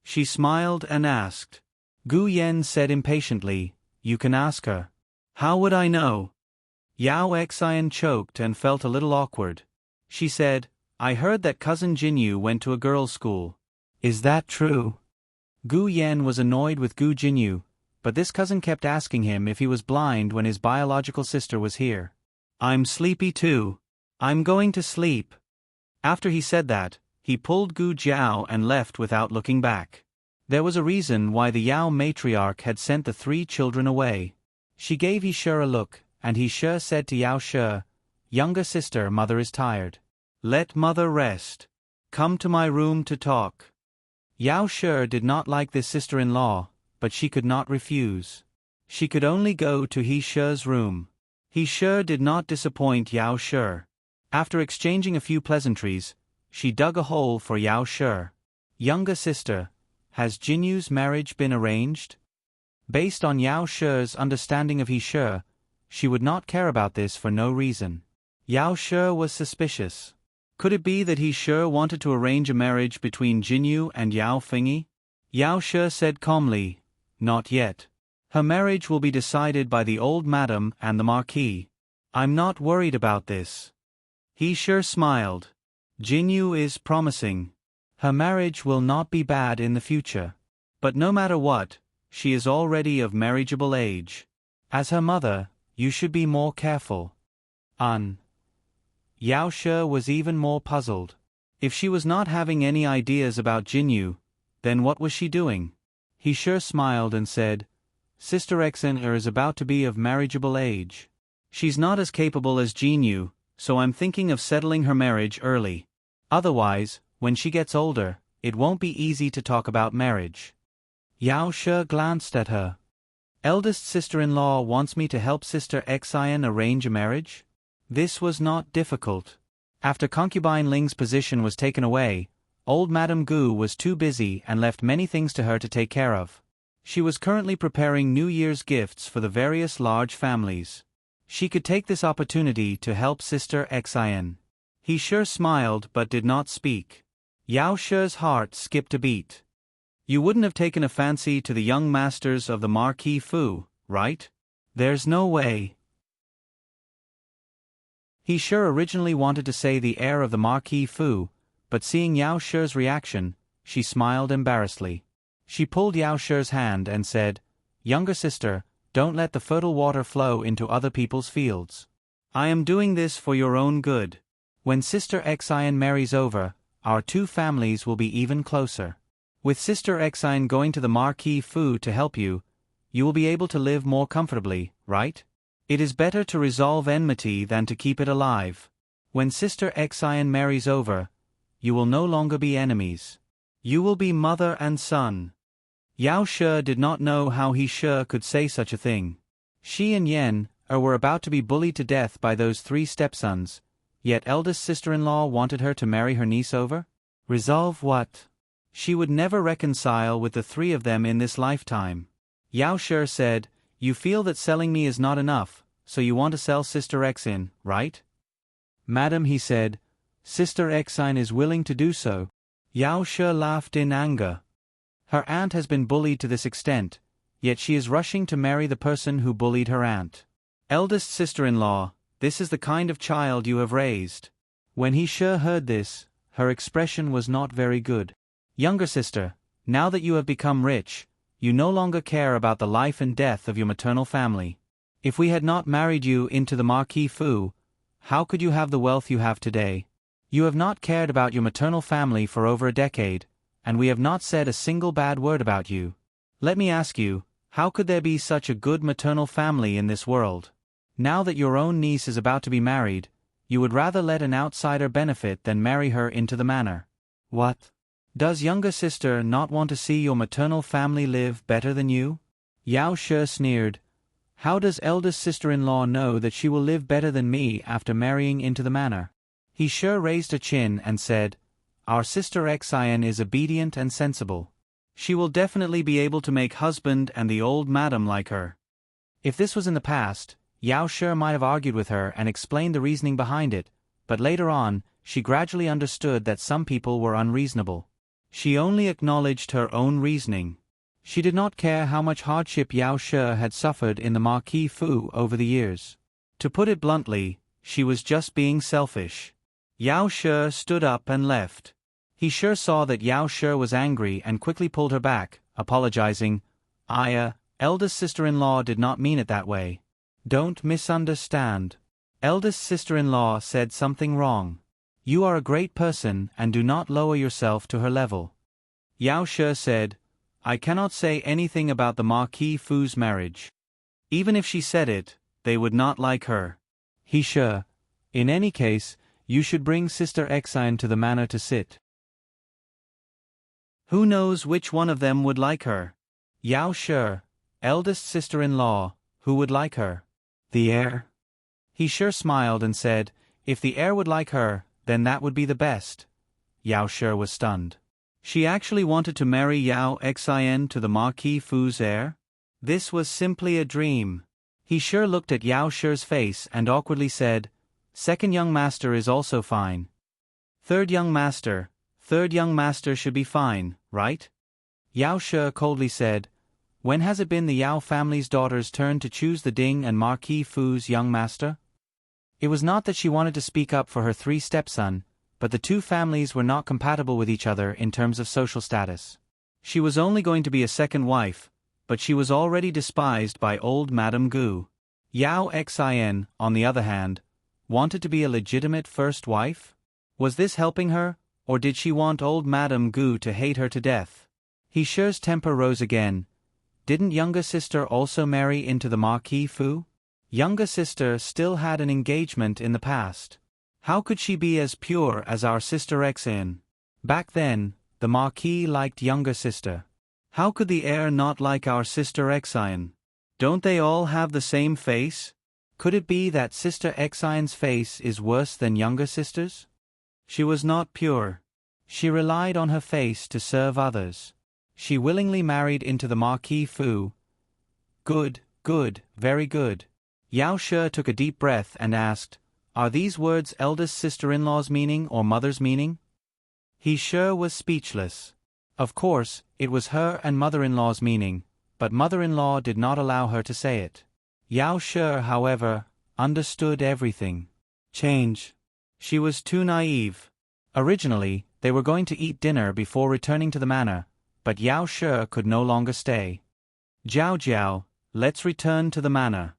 She smiled and asked. Gu Yen said impatiently, You can ask her. How would I know? Yao Xian choked and felt a little awkward. She said, I heard that cousin Jinyu went to a girls' school. Is that true? Gu Yen was annoyed with Gu Jinyu, but this cousin kept asking him if he was blind when his biological sister was here. I'm sleepy too. I'm going to sleep. After he said that, he pulled Gu Jiao and left without looking back. There was a reason why the Yao matriarch had sent the 3 children away. She gave He Shi a look, and He Shi said to Yao Shi, Younger sister, mother is tired. Let mother rest. Come to my room to talk. Yao Shi did not like this sister-in-law, but she could not refuse. She could only go to He Shi's room. He Shi did not disappoint Yao Shi. After exchanging a few pleasantries, she dug a hole for Yao Shi. Younger sister, has Jinyu's marriage been arranged? Based on Yao Shi's understanding of He Shi, she would not care about this for no reason. Yao Shi was suspicious. Could it be that He Shi wanted to arrange a marriage between Jinyu and Yao Fengyi? Yao Shi said calmly, Not yet. Her marriage will be decided by the old madam and the marquis. I'm not worried about this. He Shi smiled. Jinyu is promising. Her marriage will not be bad in the future. But no matter what, she is already of marriageable age. As her mother, you should be more careful. Yao Shi was even more puzzled. If she was not having any ideas about Jinyu, then what was she doing? He Shi smiled and said, Sister Xen is about to be of marriageable age. She's not as capable as Jinyu, so I'm thinking of settling her marriage early. Otherwise, when she gets older, it won't be easy to talk about marriage. Yao Shi glanced at her. Eldest sister-in-law wants me to help Sister Xen arrange a marriage? This was not difficult. After concubine Ling's position was taken away, old Madame Gu was too busy and left many things to her to take care of. She was currently preparing New Year's gifts for the various large families. She could take this opportunity to help Sister Xen. He Shi smiled but did not speak. Yao Shi's heart skipped a beat. You wouldn't have taken a fancy to the young masters of the Marquis Fu, right? There's no way. He Shi originally wanted to say the heir of the Marquis Fu, but seeing Yao Shi's reaction, she smiled embarrassedly. She pulled Yao Shi's hand and said, Younger sister, don't let the fertile water flow into other people's fields. I am doing this for your own good. When Sister Xen marries over, our 2 families will be even closer. With Sister Xen going to the Marquis Fu to help you, you will be able to live more comfortably, right? It is better to resolve enmity than to keep it alive. When Sister Xen marries over, you will no longer be enemies. You will be mother and son. Yao Shi did not know how He Shi could say such a thing. She and Yen were about to be bullied to death by those 3 stepsons, yet eldest sister-in-law wanted her to marry her niece over? Resolve what? She would never reconcile with the 3 of them in this lifetime. Yao Shi said, You feel that selling me is not enough, so you want to sell Sister Xen, right? Madam, he said, Sister Xen is willing to do so. Yao Shi laughed in anger. Her aunt has been bullied to this extent, yet she is rushing to marry the person who bullied her aunt. Eldest sister-in-law, this is the kind of child you have raised. When He Shi heard this, her expression was not very good. Younger sister, now that you have become rich, you no longer care about the life and death of your maternal family. If we had not married you into the Marquis Fu, how could you have the wealth you have today? You have not cared about your maternal family for over a decade, and we have not said a single bad word about you. Let me ask you, how could there be such a good maternal family in this world? Now that your own niece is about to be married, you would rather let an outsider benefit than marry her into the manor. What? Does younger sister not want to see your maternal family live better than you? Yao She sneered. How does eldest sister-in-law know that she will live better than me after marrying into the manor? He sure raised a chin and said, Our sister Xian is obedient and sensible. She will definitely be able to make husband and the old madam like her. If this was in the past, Yao She might have argued with her and explained the reasoning behind it, but later on, she gradually understood that some people were unreasonable. She only acknowledged her own reasoning. She did not care how much hardship Yao She had suffered in the Marquis Fu over the years. To put it bluntly, she was just being selfish. Yao She stood up and left. He sure saw that Yao She was angry and quickly pulled her back, apologizing. Eldest sister-in-law did not mean it that way. Don't misunderstand. Eldest sister-in-law said something wrong. You are a great person and do not lower yourself to her level. Yao She said, I cannot say anything about the Marquis Fu's marriage. Even if she said it, they would not like her. He sure. In any case, you should bring Sister Xian to the manor to sit. Who knows which one of them would like her? Yao She, eldest sister-in-law, who would like her? The heir? He sure smiled and said, if the heir would like her, then that would be the best. Yao She was stunned. She actually wanted to marry Yao Xian to the Marquis Fu's heir? This was simply a dream. He sure looked at Yao She's face and awkwardly said, Second young master is also fine. Third young master should be fine, right? Yao She coldly said, When has it been the Yao family's daughter's turn to choose the Ding and Marquis Fu's young master? It was not that she wanted to speak up for her three stepson, but the two families were not compatible with each other in terms of social status. She was only going to be a second wife, but she was already despised by old Madame Gu. Yao Xian, on the other hand, wanted to be a legitimate first wife? Was this helping her, or did she want old Madame Gu to hate her to death? He sure's temper rose again. Didn't younger sister also marry into the Marquis Fu? Younger sister still had an engagement in the past. How could she be as pure as our sister Xian? Back then, the Marquis liked younger sister. How could the heir not like our sister Xian? Don't they all have the same face? Could it be that sister Xian's face is worse than younger sister's? She was not pure. She relied on her face to serve others. She willingly married into the Marquis Fu. Good, very good. Yao She took a deep breath and asked, Are these words eldest sister-in-law's meaning or mother's meaning? He sure was speechless. Of course, it was her and mother-in-law's meaning, but mother-in-law did not allow her to say it. Yao She, however, understood everything. Change. She was too naive. Originally, they were going to eat dinner before returning to the manor, but Yao She could no longer stay. Jiao, let's return to the manor.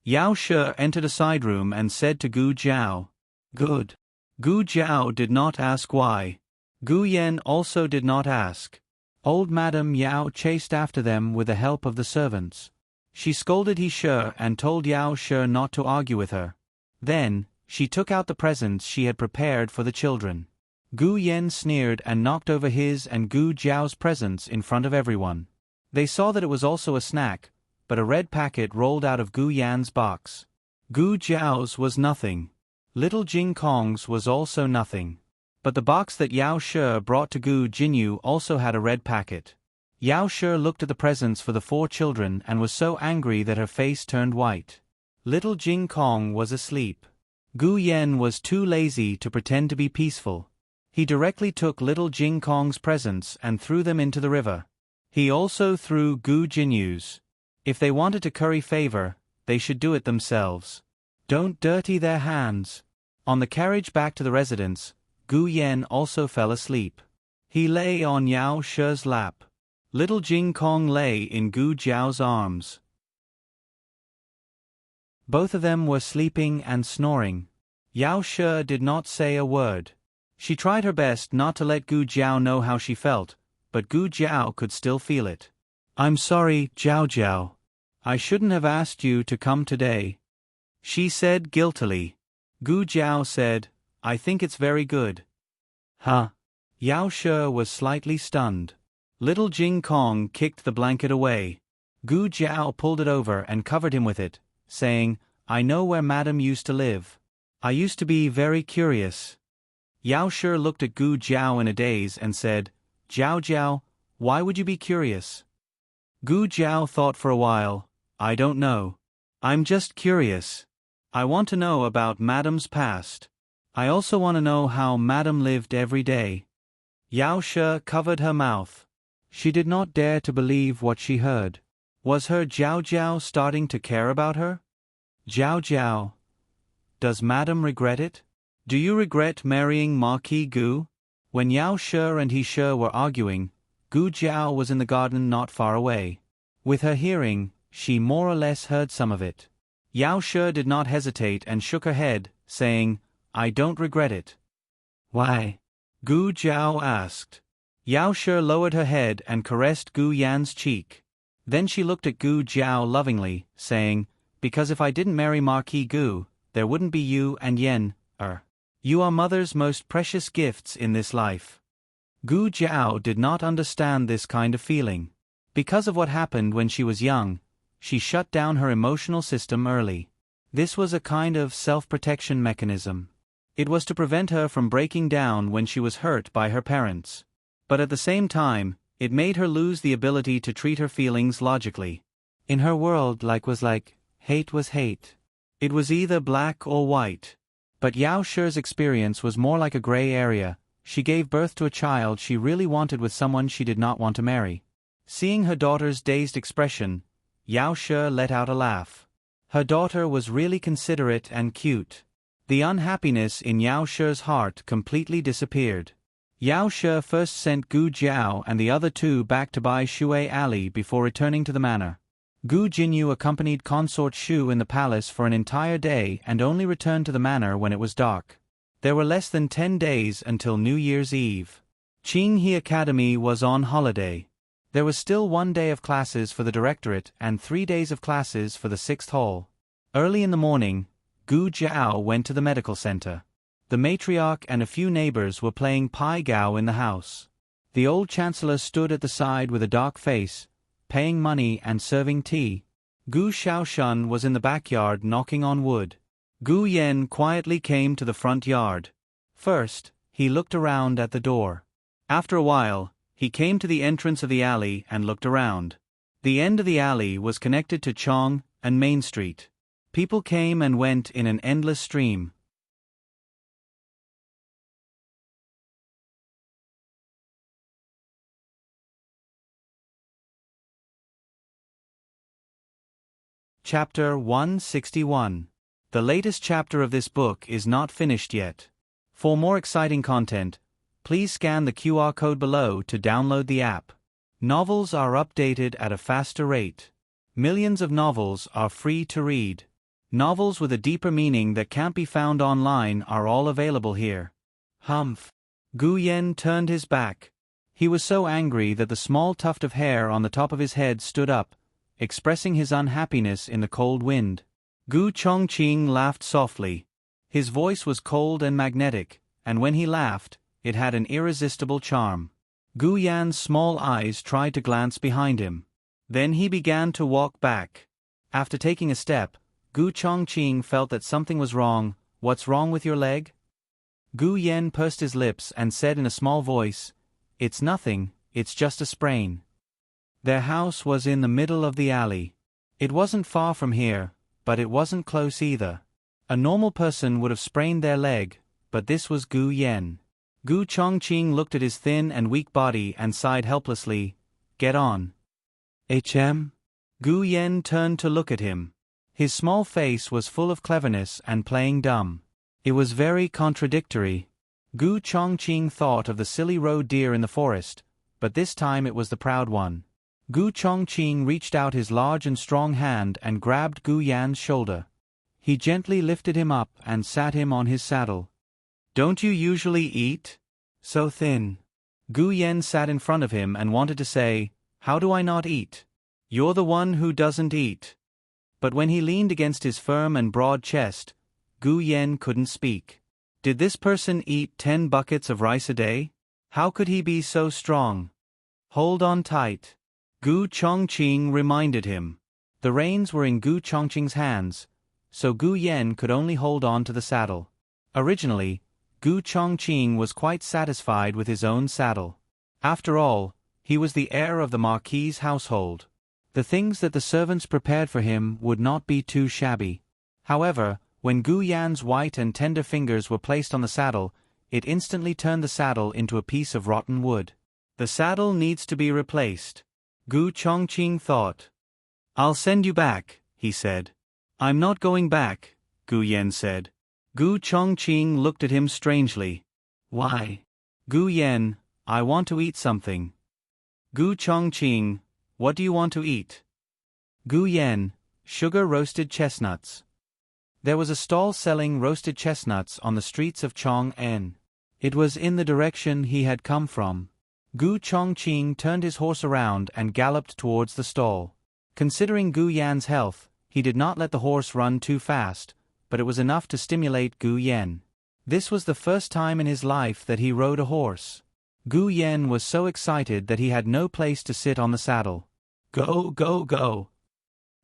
Yao She entered a side room and said to Gu Jiao, Good. Gu Jiao did not ask why. Gu Yan also did not ask. Old Madame Yao chased after them with the help of the servants. She scolded He She and told Yao She not to argue with her. Then, she took out the presents she had prepared for the children. Gu Yan sneered and knocked over his and Gu Jiao's presents in front of everyone. They saw that it was also a snack, but a red packet rolled out of Gu Yan's box. Gu Jiao's was nothing. Little Jing Kong's was also nothing. But the box that Yao She brought to Gu Jinyu also had a red packet. Yao She looked at the presents for the 4 children and was so angry that her face turned white. Little Jing Kong was asleep. Gu Yan was too lazy to pretend to be peaceful. He directly took little Jing Kong's presents and threw them into the river. He also threw Gu Jinyu's. If they wanted to curry favor, they should do it themselves. Don't dirty their hands. On the carriage back to the residence, Gu Yan also fell asleep. He lay on Yao She's lap. Little Jing Kong lay in Gu Jiao's arms. Both of them were sleeping and snoring. Yao She did not say a word. She tried her best not to let Gu Jiao know how she felt, but Gu Jiao could still feel it. I'm sorry, Jiao. I shouldn't have asked you to come today, she said guiltily. Gu Jiao said, I think it's very good. Huh? Yao She was slightly stunned. Little Jing Kong kicked the blanket away. Gu Jiao pulled it over and covered him with it, saying, "I know where Madam used to live. I used to be very curious." Yao She looked at Gu Jiao in a daze and said, "Jiao Jiao, why would you be curious?" Gu Jiao thought for a while. "I don't know. I'm just curious. I want to know about Madam's past. I also want to know how Madam lived every day." Yao She covered her mouth. She did not dare to believe what she heard. Was her Jiao Jiao starting to care about her? "Jiao Jiao, does Madam regret it? Do you regret marrying Marquis Gu?" When Yao She and He She were arguing, Gu Jiao was in the garden not far away. With her hearing, she more or less heard some of it. Yao She did not hesitate and shook her head, saying, "I don't regret it." "Why?" Gu Jiao asked. Yao She lowered her head and caressed Gu Yan's cheek. Then she looked at Gu Jiao lovingly, saying, "Because if I didn't marry Marquis Gu, there wouldn't be you and Yen. You are Mother's most precious gifts in this life." Gu Jiao did not understand this kind of feeling. Because of what happened when she was young, she shut down her emotional system early. This was a kind of self-protection mechanism. It was to prevent her from breaking down when she was hurt by her parents. But at the same time, it made her lose the ability to treat her feelings logically. In her world, hate was hate. It was either black or white. But Yao She's experience was more like a gray area. She gave birth to a child she really wanted with someone she did not want to marry. Seeing her daughter's dazed expression, Yao She let out a laugh. Her daughter was really considerate and cute. The unhappiness in Yao She's heart completely disappeared. Yao She first sent Gu Jiao and the other two back to buy Shui Alley before returning to the manor. Gu Jinyu accompanied Consort Shu in the palace for an entire day and only returned to the manor when it was dark. There were less than 10 days until New Year's Eve. Qinghe Academy was on holiday. There was still 1 day of classes for the directorate and 3 days of classes for the 6th hall. Early in the morning, Gu Jiao went to the medical center. The matriarch and a few neighbors were playing Pai Gao in the house. The old chancellor stood at the side with a dark face, paying money and serving tea. Gu Shaoshan was in the backyard knocking on wood. Gu Yen quietly came to the front yard. First, he looked around at the door. After a while, he came to the entrance of the alley and looked around. The end of the alley was connected to Chong and Main Street. People came and went in an endless stream. Chapter 161. The latest chapter of this book is not finished yet. For more exciting content, please scan the QR code below to download the app. Novels are updated at a faster rate. Millions of novels are free to read. Novels with a deeper meaning that can't be found online are all available here. Humph. Gu Yen turned his back. He was so angry that the small tuft of hair on the top of his head stood up, expressing his unhappiness in the cold wind. Gu Chongqing laughed softly. His voice was cold and magnetic, and when he laughed, it had an irresistible charm. Gu Yan's small eyes tried to glance behind him. Then he began to walk back. After taking a step, Gu Chongqing felt that something was wrong. "What's wrong with your leg?" Gu Yen pursed his lips and said in a small voice, "It's nothing, it's just a sprain." Their house was in the middle of the alley. It wasn't far from here, but it wasn't close either. A normal person would have sprained their leg, but this was Gu Yen. Gu Chongqing looked at his thin and weak body and sighed helplessly. "Get on." "HM?" Gu Yen turned to look at him. His small face was full of cleverness and playing dumb. It was very contradictory. Gu Chongqing thought of the silly roe deer in the forest, but this time it was the proud one. Gu Chongqing reached out his large and strong hand and grabbed Gu Yan's shoulder. He gently lifted him up and sat him on his saddle. "Don't you usually eat? So thin." Gu Yen sat in front of him and wanted to say, "How do I not eat? You're the one who doesn't eat." But when he leaned against his firm and broad chest, Gu Yen couldn't speak. Did this person eat 10 buckets of rice a day? How could he be so strong? Hold on tight. Gu Chongqing reminded him. The reins were in Gu Chongqing's hands, so Gu Yen could only hold on to the saddle. Originally, Gu Chongqing was quite satisfied with his own saddle. After all, he was the heir of the Marquis's household. The things that the servants prepared for him would not be too shabby. However, when Gu Yan's white and tender fingers were placed on the saddle, it instantly turned the saddle into a piece of rotten wood. The saddle needs to be replaced, Gu Chongqing thought. I'll send you back, he said. I'm not going back, Gu Yen said. Gu Chongqing looked at him strangely. Why? Gu Yen, I want to eat something. Gu Chongqing, what do you want to eat? Gu Yen, sugar-roasted chestnuts. There was a stall selling roasted chestnuts on the streets of Chong'an. It was in the direction he had come from. Gu Chongqing turned his horse around and galloped towards the stall. Considering Gu Yan's health, he did not let the horse run too fast, but it was enough to stimulate Gu Yen. This was the first time in his life that he rode a horse. Gu Yen was so excited that he had no place to sit on the saddle. Go, go, go.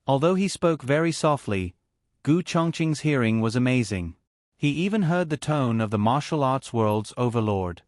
Although he spoke very softly, Gu Chongqing's hearing was amazing. He even heard the tone of the martial arts world's overlord.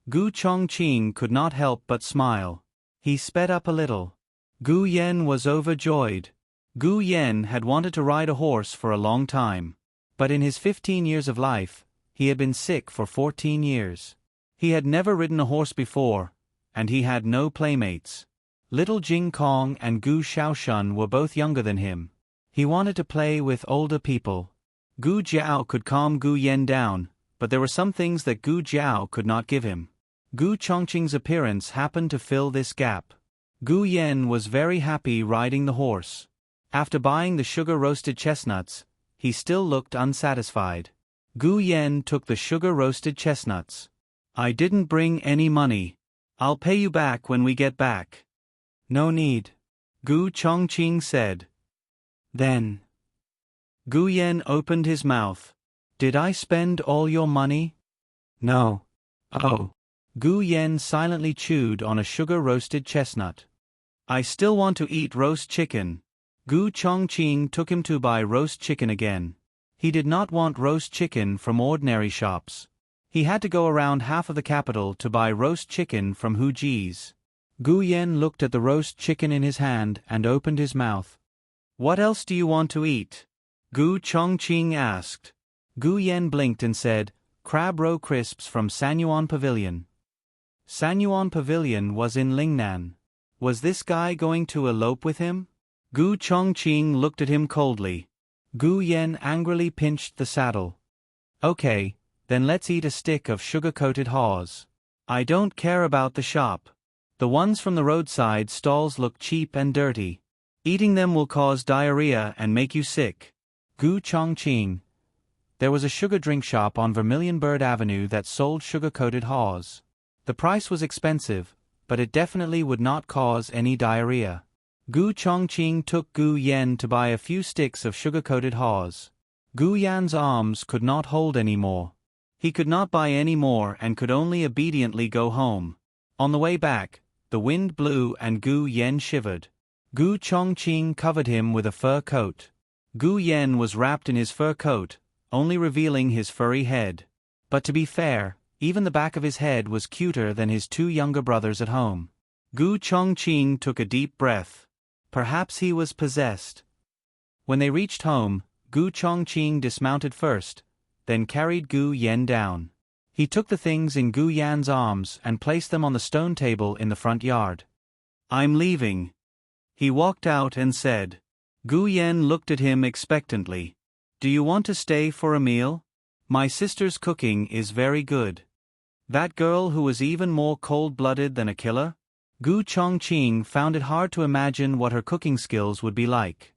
Gu Chongqing could not help but smile. He sped up a little. Gu Yen was overjoyed. Gu Yen had wanted to ride a horse for a long time. But in his 15 years of life, he had been sick for 14 years. He had never ridden a horse before, and he had no playmates. Little Jing Kong and Gu Shaoshun were both younger than him. He wanted to play with older people. Gu Jiao could calm Gu Yen down, but there were some things that Gu Jiao could not give him. Gu Chongqing's appearance happened to fill this gap. Gu Yen was very happy riding the horse. After buying the sugar-roasted chestnuts, he still looked unsatisfied. Gu Yen took the sugar-roasted chestnuts. I didn't bring any money. I'll pay you back when we get back. No need, Gu Chongqing said. Then Gu Yen opened his mouth. Did I spend all your money? No. Oh. Gu Yen silently chewed on a sugar-roasted chestnut. I still want to eat roast chicken. Gu Chongqing took him to buy roast chicken again. He did not want roast chicken from ordinary shops. He had to go around half of the capital to buy roast chicken from Huji's. Gu Yen looked at the roast chicken in his hand and opened his mouth. What else do you want to eat? Gu Chongqing asked. Gu Yen blinked and said, Crab roe crisps from Sanyuan Pavilion. Sanyuan Pavilion was in Lingnan. Was this guy going to elope with him? Gu Chongqing looked at him coldly. Gu Yen angrily pinched the saddle. Okay, then let's eat a stick of sugar-coated haws. I don't care about the shop. The ones from the roadside stalls look cheap and dirty. Eating them will cause diarrhea and make you sick. Gu Chongqing. There was a sugar drink shop on Vermilion Bird Avenue that sold sugar-coated haws. The price was expensive, but it definitely would not cause any diarrhea. Gu Chongqing took Gu Yen to buy a few sticks of sugar-coated haws. Gu Yan's arms could not hold any more. He could not buy any more and could only obediently go home. On the way back, the wind blew and Gu Yen shivered. Gu Chongqing covered him with a fur coat. Gu Yen was wrapped in his fur coat, only revealing his furry head. But to be fair, even the back of his head was cuter than his two younger brothers at home. Gu Chongqing took a deep breath. Perhaps he was possessed. When they reached home, Gu Chongqing dismounted first, then carried Gu Yen down. He took the things in Gu Yan's arms and placed them on the stone table in the front yard. I'm leaving. He walked out and said. Gu Yen looked at him expectantly. Do you want to stay for a meal? My sister's cooking is very good. That girl who was even more cold-blooded than a killer? Gu Chongqing found it hard to imagine what her cooking skills would be like.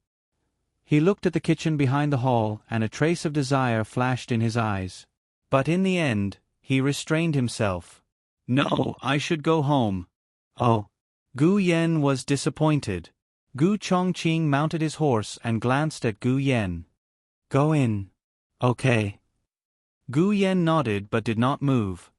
He looked at the kitchen behind the hall and a trace of desire flashed in his eyes. But in the end, he restrained himself. No, I should go home. Oh. Gu Yen was disappointed. Gu Chongqing mounted his horse and glanced at Gu Yen. Go in. Okay. Gu Yen nodded but did not move.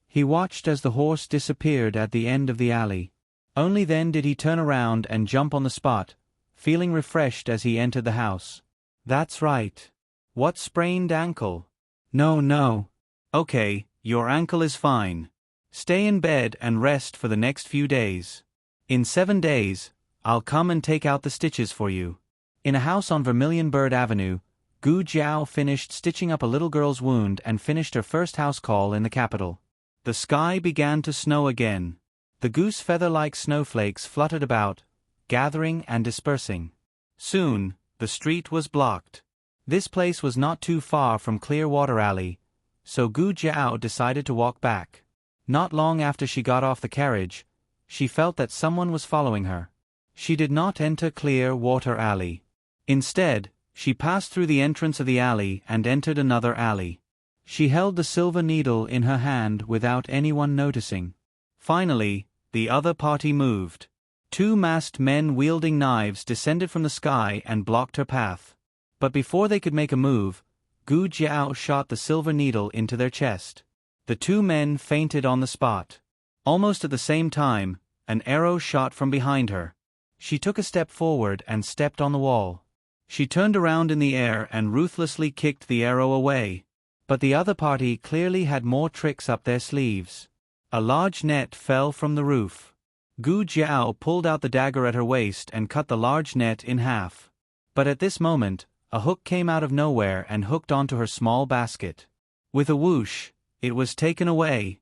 He watched as the horse disappeared at the end of the alley. Only then did he turn around and jump on the spot, feeling refreshed as he entered the house. That's right. What sprained ankle? No. Okay, your ankle is fine. Stay in bed and rest for the next few days. In 7 days, I'll come and take out the stitches for you. In a house on Vermilion Bird Avenue, Gu Jiao finished stitching up a little girl's wound and finished her first house call in the capital. The sky began to snow again. The goose feather-like snowflakes fluttered about, gathering and dispersing. Soon, the street was blocked. This place was not too far from Clearwater Alley, so Gu Jiao decided to walk back. Not long after she got off the carriage, she felt that someone was following her. She did not enter Clearwater Alley. Instead, she passed through the entrance of the alley and entered another alley. She held the silver needle in her hand without anyone noticing. Finally, the other party moved. 2 masked men wielding knives descended from the sky and blocked her path. But before they could make a move, Gu Jiao shot the silver needle into their chest. The 2 men fainted on the spot. Almost at the same time, an arrow shot from behind her. She took a step forward and stepped on the wall. She turned around in the air and ruthlessly kicked the arrow away. But the other party clearly had more tricks up their sleeves. A large net fell from the roof. Gu Jiao pulled out the dagger at her waist and cut the large net in half. But at this moment, a hook came out of nowhere and hooked onto her small basket. With a whoosh, it was taken away.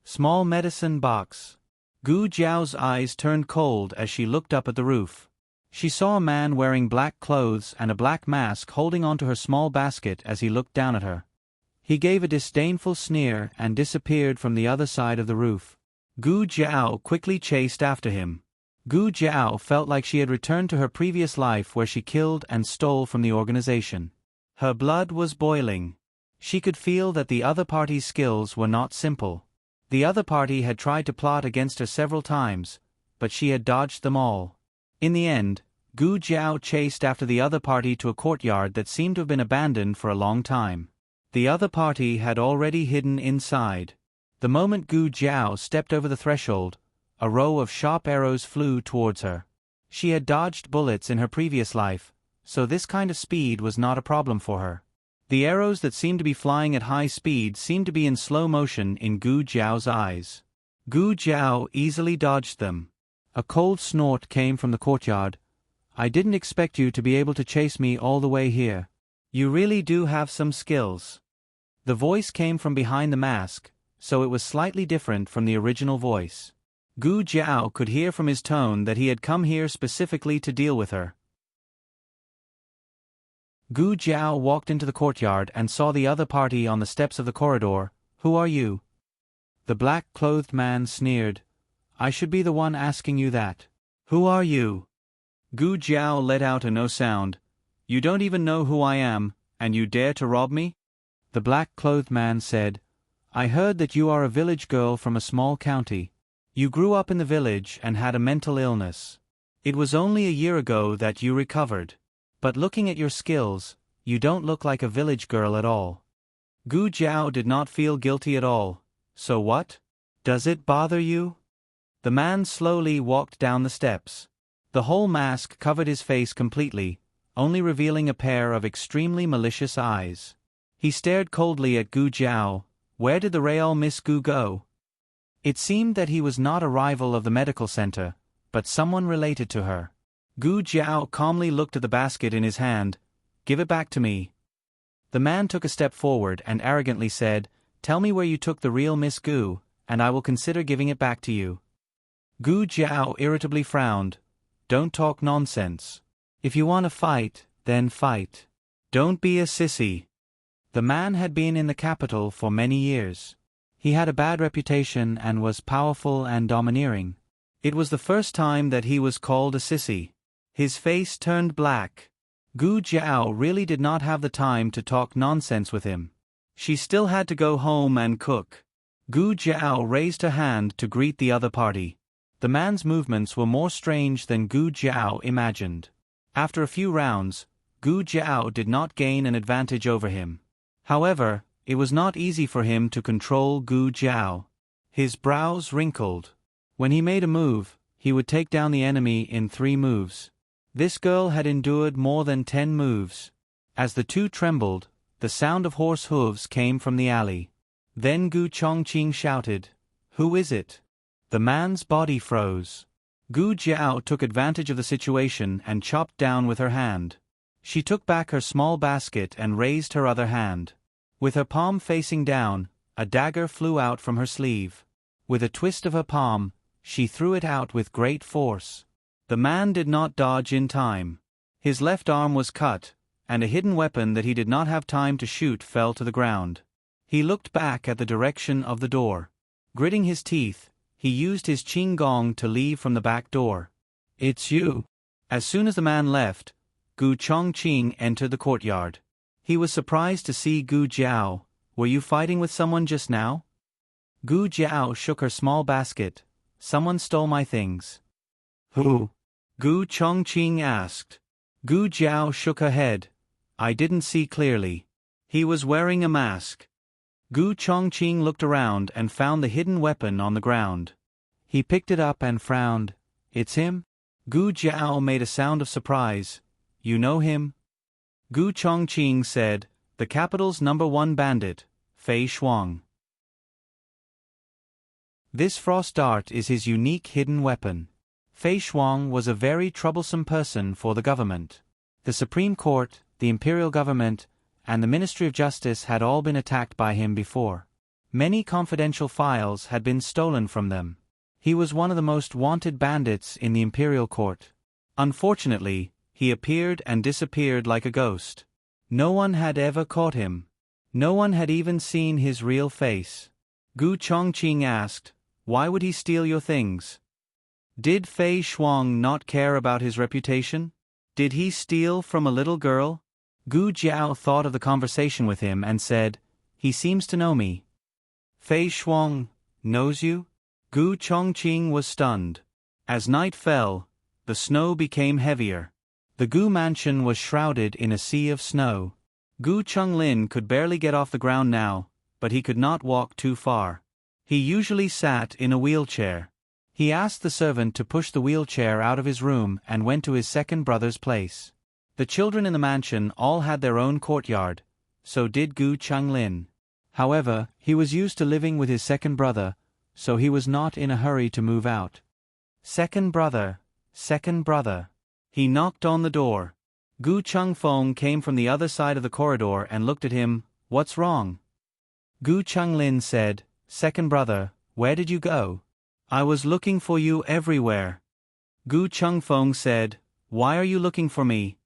Small medicine box. Gu Jiao's eyes turned cold as she looked up at the roof. She saw a man wearing black clothes and a black mask holding onto her small basket as he looked down at her. He gave a disdainful sneer and disappeared from the other side of the roof. Gu Jiao quickly chased after him. Gu Jiao felt like she had returned to her previous life where she killed and stole from the organization. Her blood was boiling. She could feel that the other party's skills were not simple. The other party had tried to plot against her several times, but she had dodged them all. In the end, Gu Jiao chased after the other party to a courtyard that seemed to have been abandoned for a long time. The other party had already hidden inside. The moment Gu Jiao stepped over the threshold, a row of sharp arrows flew towards her. She had dodged bullets in her previous life, so this kind of speed was not a problem for her. The arrows that seemed to be flying at high speed seemed to be in slow motion in Gu Jiao's eyes. Gu Jiao easily dodged them. A cold snort came from the courtyard. I didn't expect you to be able to chase me all the way here. You really do have some skills. The voice came from behind the mask, so it was slightly different from the original voice. Gu Jiao could hear from his tone that he had come here specifically to deal with her. Gu Jiao walked into the courtyard and saw the other party on the steps of the corridor. Who are you? The black-clothed man sneered. I should be the one asking you that. Who are you? Gu Jiao let out a no sound. You don't even know who I am, and you dare to rob me? The black-clothed man said, I heard that you are a village girl from a small county. You grew up in the village and had a mental illness. It was only a year ago that you recovered. But looking at your skills, you don't look like a village girl at all. Gu Jiao did not feel guilty at all. So what? Does it bother you? The man slowly walked down the steps. The whole mask covered his face completely, only revealing a pair of extremely malicious eyes. He stared coldly at Gu Jiao. Where did the Real Miss Gu go? It seemed that he was not a rival of the medical center, but someone related to her. Gu Jiao calmly looked at the basket in his hand. Give it back to me. The man took a step forward and arrogantly said, Tell me where you took the real Miss Gu, and I will consider giving it back to you. Gu Jiao irritably frowned. Don't talk nonsense. If you want to fight, then fight. Don't be a sissy. The man had been in the capital for many years. He had a bad reputation and was powerful and domineering. It was the first time that he was called a sissy. His face turned black. Gu Jiao really did not have the time to talk nonsense with him. She still had to go home and cook. Gu Jiao raised her hand to greet the other party. The man's movements were more strange than Gu Jiao imagined. After a few rounds, Gu Jiao did not gain an advantage over him. However, it was not easy for him to control Gu Jiao. His brows wrinkled. When he made a move, he would take down the enemy in 3 moves. This girl had endured more than 10 moves. As the two trembled, the sound of horse hooves came from the alley. Then Gu Chongqing shouted, "Who is it?" The man's body froze. Gu Jiao took advantage of the situation and chopped down with her hand. She took back her small basket and raised her other hand. With her palm facing down, a dagger flew out from her sleeve. With a twist of her palm, she threw it out with great force. The man did not dodge in time. His left arm was cut, and a hidden weapon that he did not have time to shoot fell to the ground. He looked back at the direction of the door. Gritting his teeth, he used his qing gong to leave from the back door. "It's you." As soon as the man left, Gu Chongqing entered the courtyard. He was surprised to see Gu Jiao. "Were you fighting with someone just now?" Gu Jiao shook her small basket. "Someone stole my things." "Who?" Gu Chongqing asked. Gu Jiao shook her head. "I didn't see clearly. He was wearing a mask." Gu Chongqing looked around and found the hidden weapon on the ground. He picked it up and frowned. "It's him?" Gu Jiao made a sound of surprise. "You know him?" Gu Chongqing said, "The capital's #1 bandit, Fei Shuang. This frost dart is his unique hidden weapon." Fei Shuang was a very troublesome person for the government. The Supreme Court, the imperial government, and the Ministry of Justice had all been attacked by him before. Many confidential files had been stolen from them. He was one of the most wanted bandits in the imperial court. Unfortunately, he appeared and disappeared like a ghost. No one had ever caught him. No one had even seen his real face. Gu Chongqing asked, "Why would he steal your things?" Did Fei Shuang not care about his reputation? Did he steal from a little girl? Gu Jiao thought of the conversation with him and said, "He seems to know me." "Fei Shuang knows you?" Gu Chongqing was stunned. As night fell, the snow became heavier. The Gu mansion was shrouded in a sea of snow. Gu Chunglin could barely get off the ground now, but he could not walk too far. He usually sat in a wheelchair. He asked the servant to push the wheelchair out of his room and went to his second brother's place. The children in the mansion all had their own courtyard, so did Gu Chunglin. However, he was used to living with his second brother, so he was not in a hurry to move out. "Second brother, second brother." He knocked on the door. Gu Chungfeng came from the other side of the corridor and looked at him. "What's wrong?" Gu Chunglin said, "Second brother, where did you go? I was looking for you everywhere." Gu Chungfeng said, "Why are you looking for me?"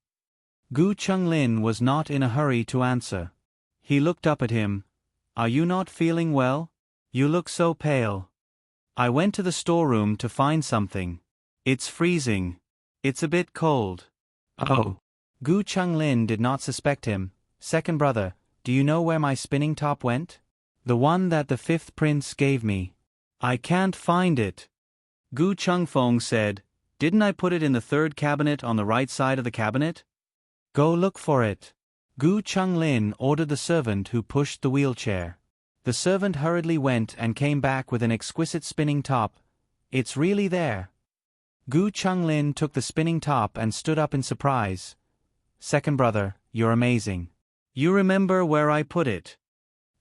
Gu Chunglin was not in a hurry to answer. He looked up at him. "Are you not feeling well? You look so pale." "I went to the storeroom to find something. It's freezing. It's a bit cold." "Oh." Gu Chunglin did not suspect him. "Second brother, do you know where my spinning top went? The one that the 5th prince gave me. I can't find it." Gu Chungfeng said, "Didn't I put it in the 3rd cabinet on the right side of the cabinet? Go look for it." Gu Chunglin ordered the servant who pushed the wheelchair. The servant hurriedly went and came back with an exquisite spinning top. "It's really there." Gu Chunglin took the spinning top and stood up in surprise. "Second brother, you're amazing. You remember where I put it."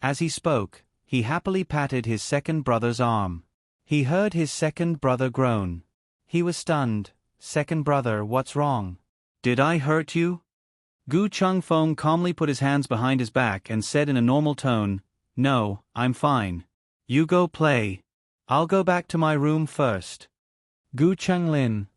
As he spoke, he happily patted his second brother's arm. He heard his second brother groan. He was stunned. "Second brother, what's wrong? Did I hurt you?" Gu Chungfeng calmly put his hands behind his back and said in a normal tone, "No, I'm fine. You go play. I'll go back to my room first." Gu Chunglin.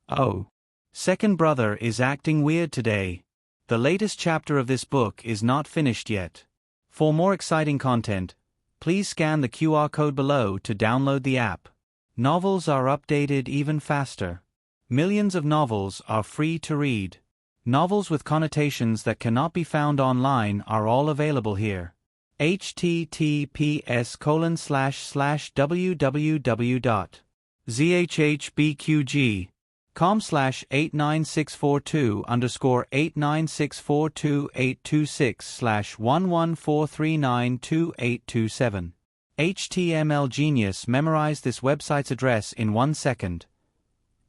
"Oh. Second brother is acting weird today." The latest chapter of this book is not finished yet. For more exciting content, please scan the QR code below to download the app. Novels are updated even faster. Millions of novels are free to read. Novels with connotations that cannot be found online are all available here. https://www.zhhbqg com/89642_826/114392827. HTML Genius memorized this website's address in 1 second.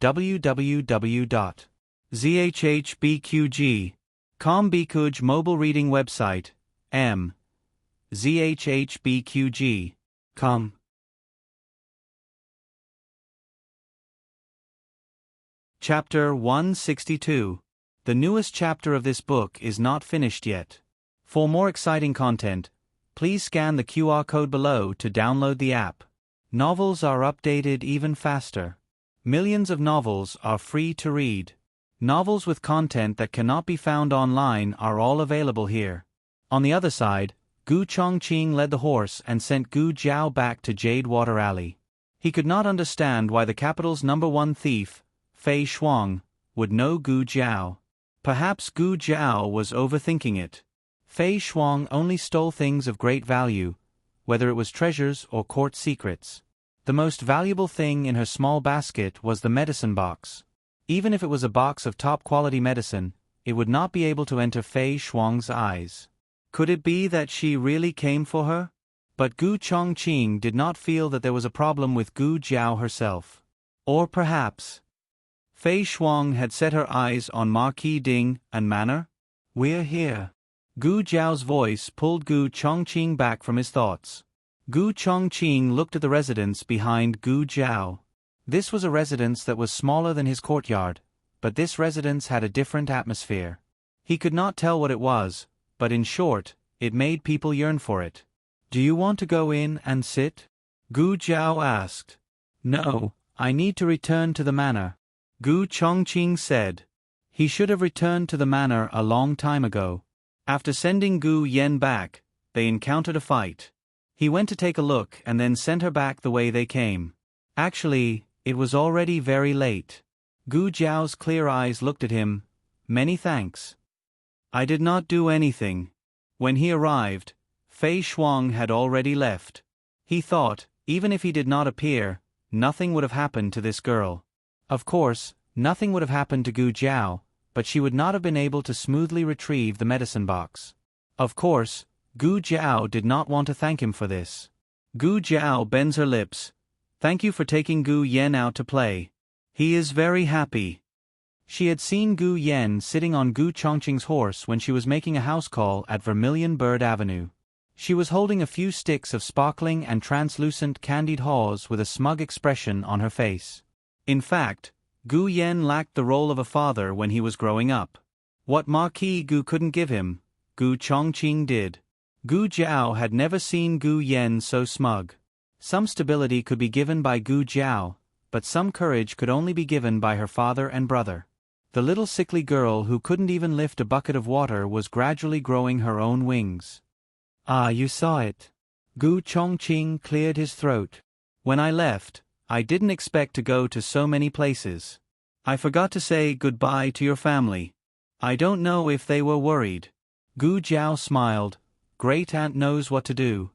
www.zhhbqg.com Bikuj mobile reading website. zhhbqg.com. Chapter 162. The newest chapter of this book is not finished yet. For more exciting content, please scan the QR code below to download the app. Novels are updated even faster. Millions of novels are free to read. Novels with content that cannot be found online are all available here. On the other side, Gu Chongqing led the horse and sent Gu Jiao back to Jade Water Alley. He could not understand why the capital's #1 thief, Fei Shuang, would know Gu Jiao. Perhaps Gu Jiao was overthinking it. Fei Shuang only stole things of great value, whether it was treasures or court secrets. The most valuable thing in her small basket was the medicine box. Even if it was a box of top-quality medicine, it would not be able to enter Fei Shuang's eyes. Could it be that she really came for her? But Gu Chongqing did not feel that there was a problem with Gu Jiao herself. Or perhaps Fei Shuang had set her eyes on Marquis Ding and Manor? We're here. Gu Jiao's voice pulled Gu Chongqing back from his thoughts. Gu Chongqing looked at the residence behind Gu Jiao. This was a residence that was smaller than his courtyard, but this residence had a different atmosphere. He could not tell what it was, but in short, it made people yearn for it. Do you want to go in and sit? Gu Jiao asked. No, I need to return to the manor. Gu Chongqing said. He should have returned to the manor a long time ago. After sending Gu Yen back, they encountered a fight. He went to take a look and then sent her back the way they came. Actually, it was already very late. Gu Jiao's clear eyes looked at him. Many thanks. I did not do anything. When he arrived, Fei Shuang had already left. He thought, even if he did not appear, nothing would have happened to this girl. Of course, nothing would have happened to Gu Jiao, but she would not have been able to smoothly retrieve the medicine box. Of course, Gu Jiao did not want to thank him for this. Gu Jiao bends her lips. Thank you for taking Gu Yen out to play. He is very happy. She had seen Gu Yen sitting on Gu Chongqing's horse when she was making a house call at Vermilion Bird Avenue. She was holding a few sticks of sparkling and translucent candied haws with a smug expression on her face. In fact, Gu Yen lacked the role of a father when he was growing up. What Marquis Gu couldn't give him, Gu Chongqing did. Gu Jiao had never seen Gu Yen so smug. Some stability could be given by Gu Jiao, but some courage could only be given by her father and brother. The little sickly girl who couldn't even lift a bucket of water was gradually growing her own wings. Ah, you saw it. Gu Chongqing cleared his throat. When I left, I didn't expect to go to so many places. I forgot to say goodbye to your family. I don't know if they were worried. Gu Jiao smiled. Great aunt knows what to do.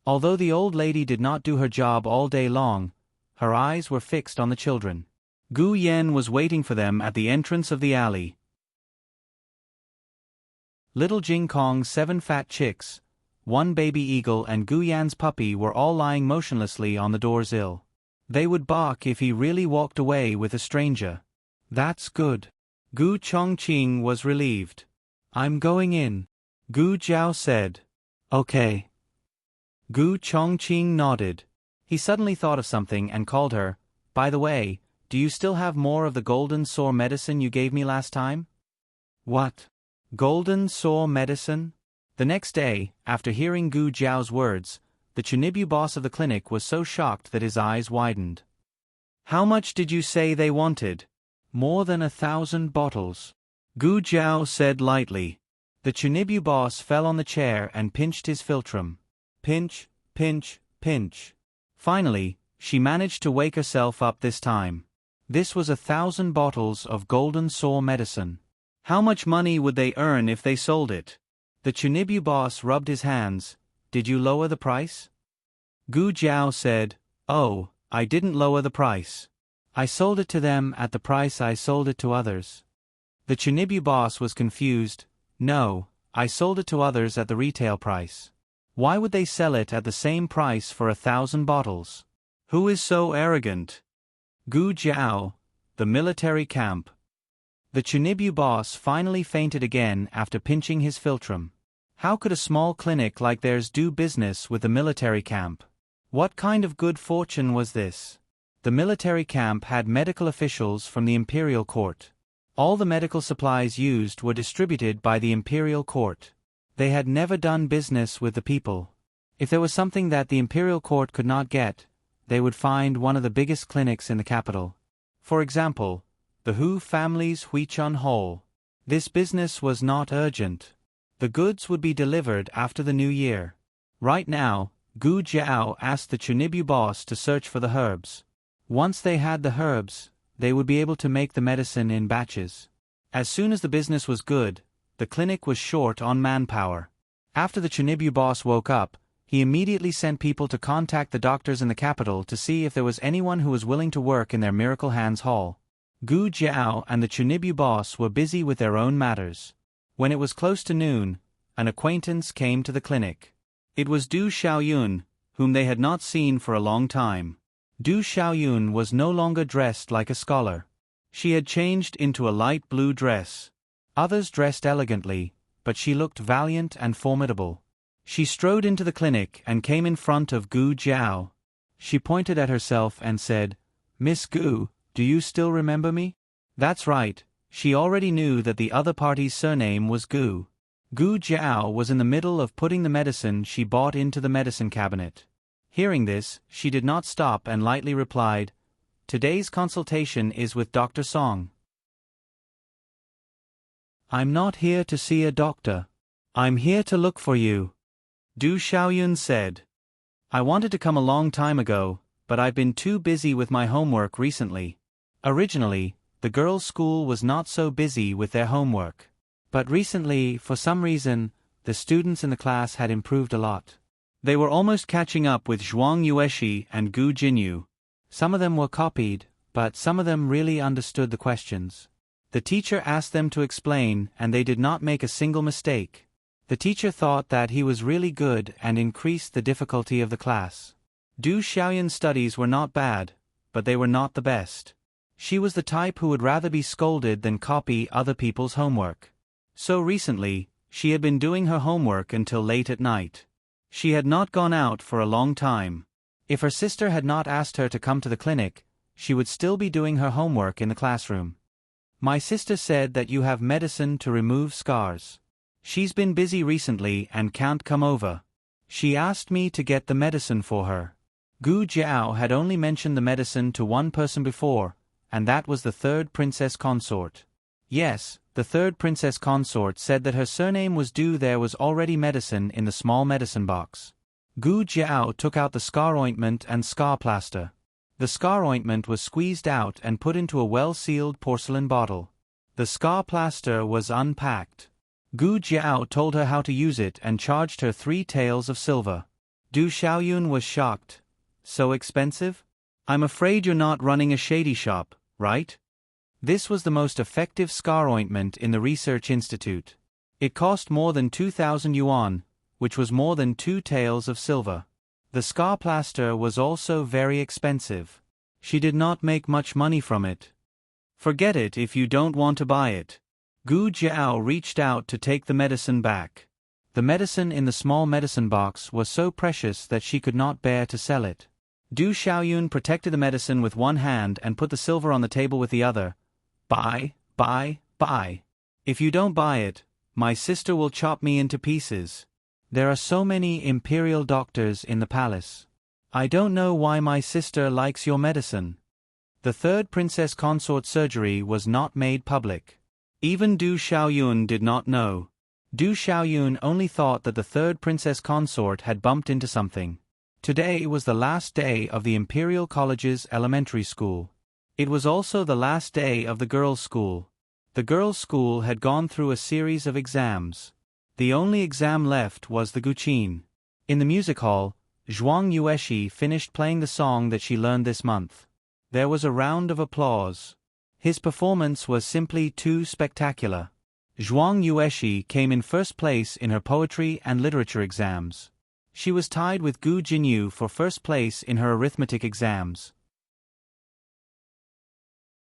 Although the old lady did not do her job all day long, her eyes were fixed on the children. Gu Yen was waiting for them at the entrance of the alley. Little Jing Kong's 7 fat chicks, 1 baby eagle and Gu Yan's puppy were all lying motionlessly on the door's sill. They would bark if he really walked away with a stranger. That's good. Gu Chongqing was relieved. I'm going in. Gu Jiao said. Okay. Gu Chongqing nodded. He suddenly thought of something and called her. By the way, do you still have more of the golden sore medicine you gave me last time? What? Golden sore medicine? The next day, after hearing Gu Jiao's words, the Chunibu boss of the clinic was so shocked that his eyes widened. How much did you say they wanted? More than 1,000 bottles. Gu Jiao said lightly. The Chunibu boss fell on the chair and pinched his philtrum. Pinch, pinch, pinch. Finally, she managed to wake herself up this time. This was 1,000 bottles of golden sore medicine. How much money would they earn if they sold it? The Chunibu boss rubbed his hands. Did you lower the price? Gu Jiao said, Oh, I didn't lower the price. I sold it to them at the price I sold it to others. The Chunibu boss was confused. No, I sold it to others at the retail price. Why would they sell it at the same price for 1,000 bottles? Who is so arrogant? Gu Jiao, the military camp. The Chunibu boss finally fainted again after pinching his philtrum. How could a small clinic like theirs do business with the military camp? What kind of good fortune was this? The military camp had medical officials from the imperial court. All the medical supplies used were distributed by the imperial court. They had never done business with the people. If there was something that the imperial court could not get, they would find one of the biggest clinics in the capital. For example, the Hu family's Huichun Hall. This business was not urgent. The goods would be delivered after the new year. Right now, Gu Jiao asked the Chunibu boss to search for the herbs. Once they had the herbs, they would be able to make the medicine in batches. As soon as the business was good, the clinic was short on manpower. After the Chunibu boss woke up, he immediately sent people to contact the doctors in the capital to see if there was anyone who was willing to work in their Miracle Hands Hall. Gu Jiao and the Chunibu boss were busy with their own matters. When it was close to noon, an acquaintance came to the clinic. It was Du Xiaoyun, whom they had not seen for a long time. Du Xiaoyun was no longer dressed like a scholar. She had changed into a light blue dress. Others dressed elegantly, but she looked valiant and formidable. She strode into the clinic and came in front of Gu Jiao. She pointed at herself and said, "Miss Gu, do you still remember me?" That's right, she already knew that the other party's surname was Gu. Gu Jiao was in the middle of putting the medicine she bought into the medicine cabinet. Hearing this, she did not stop and lightly replied, "Today's consultation is with Dr. Song." "I'm not here to see a doctor. I'm here to look for you," Du Xiaoyun said. "I wanted to come a long time ago, but I've been too busy with my homework recently." Originally, the girls' school was not so busy with their homework. But recently, for some reason, the students in the class had improved a lot. They were almost catching up with Zhuang Yueshi and Gu Jinyu. Some of them were copied, but some of them really understood the questions. The teacher asked them to explain, and they did not make a single mistake. The teacher thought that he was really good and increased the difficulty of the class. Du Xiaoyun's studies were not bad, but they were not the best. She was the type who would rather be scolded than copy other people's homework. So recently, she had been doing her homework until late at night. She had not gone out for a long time. If her sister had not asked her to come to the clinic, she would still be doing her homework in the classroom. "My sister said that you have medicine to remove scars. She's been busy recently and can't come over. She asked me to get the medicine for her." Gu Jiao had only mentioned the medicine to one person before, and that was the third princess consort. Yes, the third princess consort said that her surname was Du. There was already medicine in the small medicine box. Gu Jiao took out the scar ointment and scar plaster. The scar ointment was squeezed out and put into a well-sealed porcelain bottle. The scar plaster was unpacked. Gu Jiao told her how to use it and charged her 3 taels of silver. Du Xiaoyun was shocked. "So expensive? I'm afraid you're not running a shady shop, right?" This was the most effective scar ointment in the research institute. It cost more than 2,000 yuan, which was more than 2 taels of silver. The scar plaster was also very expensive. She did not make much money from it. "Forget it if you don't want to buy it." Gu Jiao reached out to take the medicine back. The medicine in the small medicine box was so precious that she could not bear to sell it. Du Xiaoyun protected the medicine with one hand and put the silver on the table with the other. "Buy, buy, buy. If you don't buy it, my sister will chop me into pieces. There are so many imperial doctors in the palace. I don't know why my sister likes your medicine." The third princess consort surgery was not made public. Even Du Xiaoyun did not know. Du Xiaoyun only thought that the third princess consort had bumped into something. Today was the last day of the Imperial College's elementary school. It was also the last day of the girls' school. The girls' school had gone through a series of exams. The only exam left was the Guqin. In the music hall, Zhuang Yueshi finished playing the song that she learned this month. There was a round of applause. His performance was simply too spectacular. Zhuang Yueshi came in first place in her poetry and literature exams. She was tied with Gu Jinyu for first place in her arithmetic exams.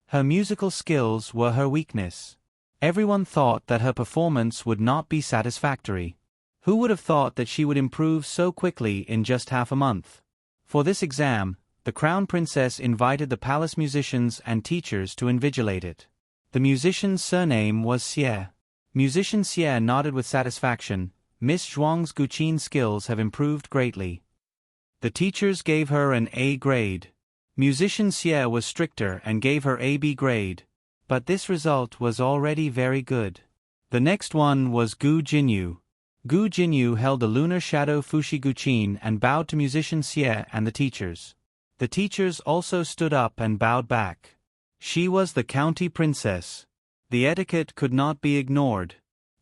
Her musical skills were her weakness. Everyone thought that her performance would not be satisfactory. Who would have thought that she would improve so quickly in just half a month? For this exam, the Crown Princess invited the palace musicians and teachers to invigilate it. The musician's surname was Xie. Musician Xie nodded with satisfaction. Miss Zhuang's guqin skills have improved greatly. The teachers gave her an A grade. Musician Xie was stricter and gave her AB grade. But this result was already very good. The next one was Gu Jinyu. Gu Jinyu held the lunar shadow Fushi guqin and bowed to musician Xie and the teachers. The teachers also stood up and bowed back. She was the county princess. The etiquette could not be ignored.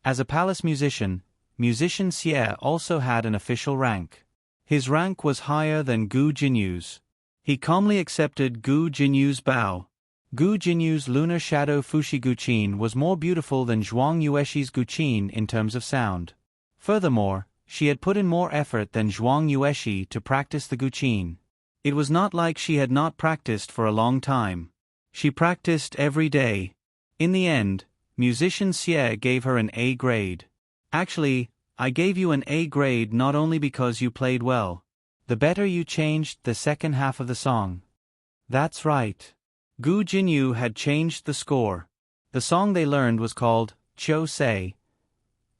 As a palace musician, musician Xie also had an official rank. His rank was higher than Gu Jinyu's. He calmly accepted Gu Jinyu's bow. Gu Jinyu's lunar shadow Fushi guqin was more beautiful than Zhuang Yueshi's guqin in terms of sound. Furthermore, she had put in more effort than Zhuang Yueshi to practice the guqin. It was not like she had not practiced for a long time. She practiced every day. In the end, musician Xie gave her an A grade. Actually, I gave you an A grade not only because you played well. The better you changed the second half of the song. That's right. Gu Jinyu had changed the score. The song they learned was called Qiu Sei.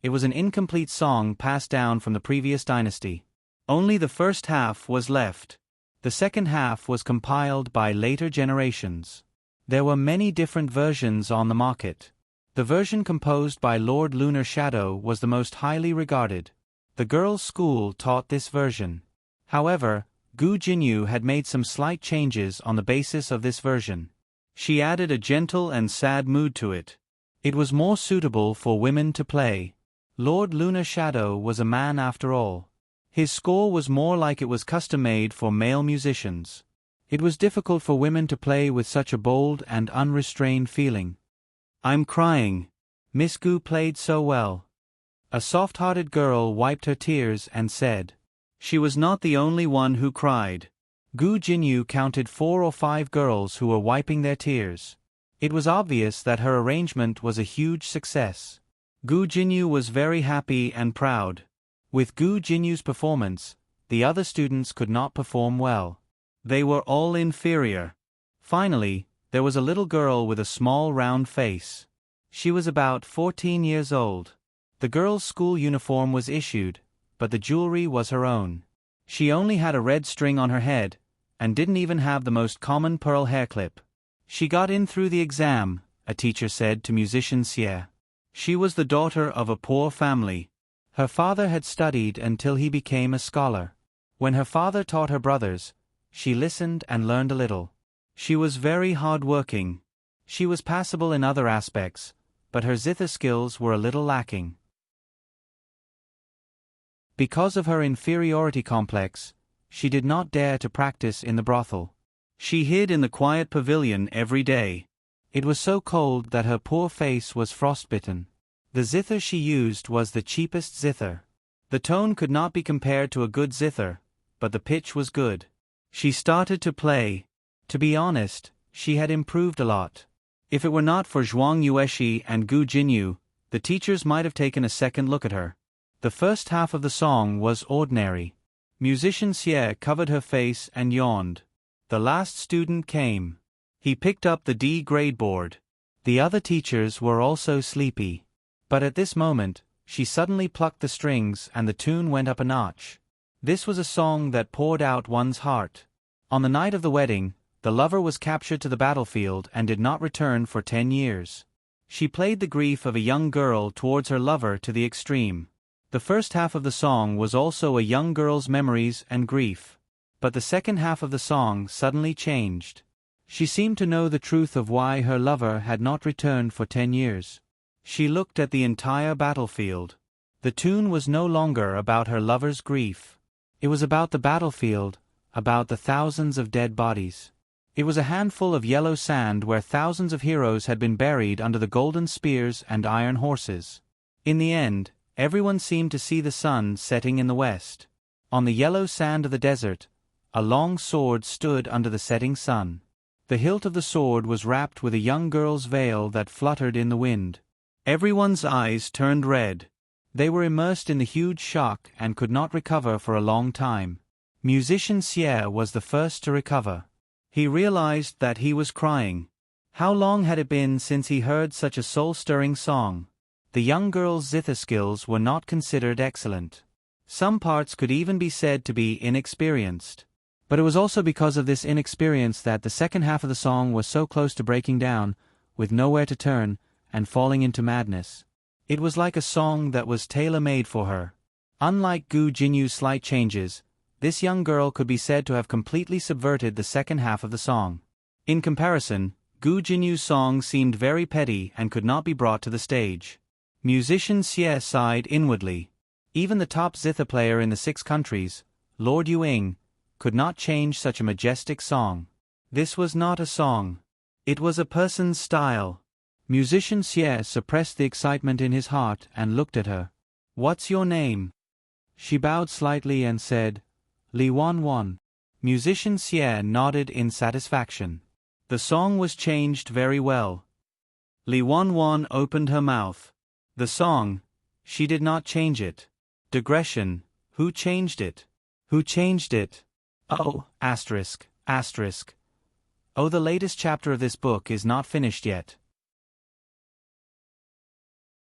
It was an incomplete song passed down from the previous dynasty. Only the first half was left. The second half was compiled by later generations. There were many different versions on the market. The version composed by Lord Lunar Shadow was the most highly regarded. The girls' school taught this version. However, Gu Jinyu had made some slight changes on the basis of this version. She added a gentle and sad mood to it. It was more suitable for women to play. Lord Lunar Shadow was a man after all. His score was more like it was custom-made for male musicians. It was difficult for women to play with such a bold and unrestrained feeling. I'm crying. Miss Gu played so well. A soft-hearted girl wiped her tears and said. She was not the only one who cried. Gu Jinyu counted 4 or 5 girls who were wiping their tears. It was obvious that her arrangement was a huge success. Gu Jinyu was very happy and proud. With Gu Jinyu's performance, the other students could not perform well. They were all inferior. Finally, there was a little girl with a small round face. She was about 14 years old. The girl's school uniform was issued, but the jewelry was her own. She only had a red string on her head, and didn't even have the most common pearl hair clip. She got in through the exam, a teacher said to musician Xie. She was the daughter of a poor family. Her father had studied until he became a scholar. When her father taught her brothers, she listened and learned a little. She was very hard-working. She was passable in other aspects, but her zither skills were a little lacking. Because of her inferiority complex, she did not dare to practice in the brothel. She hid in the quiet pavilion every day. It was so cold that her poor face was frostbitten. The zither she used was the cheapest zither. The tone could not be compared to a good zither, but the pitch was good. She started to play. To be honest, she had improved a lot. If it were not for Zhuang Yueshi and Gu Jinyu, the teachers might have taken a second look at her. The first half of the song was ordinary. Musician Xie covered her face and yawned. The last student came. He picked up the D grade board. The other teachers were also sleepy. But at this moment, she suddenly plucked the strings and the tune went up a notch. This was a song that poured out one's heart. On the night of the wedding, the lover was captured to the battlefield and did not return for 10 years. She played the grief of a young girl towards her lover to the extreme. The first half of the song was also a young girl's memories and grief. But the second half of the song suddenly changed. She seemed to know the truth of why her lover had not returned for 10 years. She looked at the entire battlefield. The tune was no longer about her lover's grief. It was about the battlefield, about the thousands of dead bodies. It was a handful of yellow sand where thousands of heroes had been buried under the golden spears and iron horses. In the end, everyone seemed to see the sun setting in the west. On the yellow sand of the desert, a long sword stood under the setting sun. The hilt of the sword was wrapped with a young girl's veil that fluttered in the wind. Everyone's eyes turned red. They were immersed in the huge shock and could not recover for a long time. Musician Xie was the first to recover. He realized that he was crying. How long had it been since he heard such a soul-stirring song? The young girl's zither skills were not considered excellent. Some parts could even be said to be inexperienced. But it was also because of this inexperience that the second half of the song was so close to breaking down, with nowhere to turn, and falling into madness. It was like a song that was tailor-made for her. Unlike Gu Jinyu's slight changes, this young girl could be said to have completely subverted the second half of the song. In comparison, Gu Jinyu's song seemed very petty and could not be brought to the stage. Musician Xie sighed inwardly. Even the top zither player in the 6 countries, Lord Yuing, could not change such a majestic song. This was not a song. It was a person's style. Musician Xie suppressed the excitement in his heart and looked at her. "What's your name?" She bowed slightly and said, "Li Wanwan." Musician Xie nodded in satisfaction. The song was changed very well. Li Wanwan opened her mouth. The song, she did not change it. Digression, who changed it? Who changed it? Oh, asterisk, asterisk. Oh, the latest chapter of this book is not finished yet.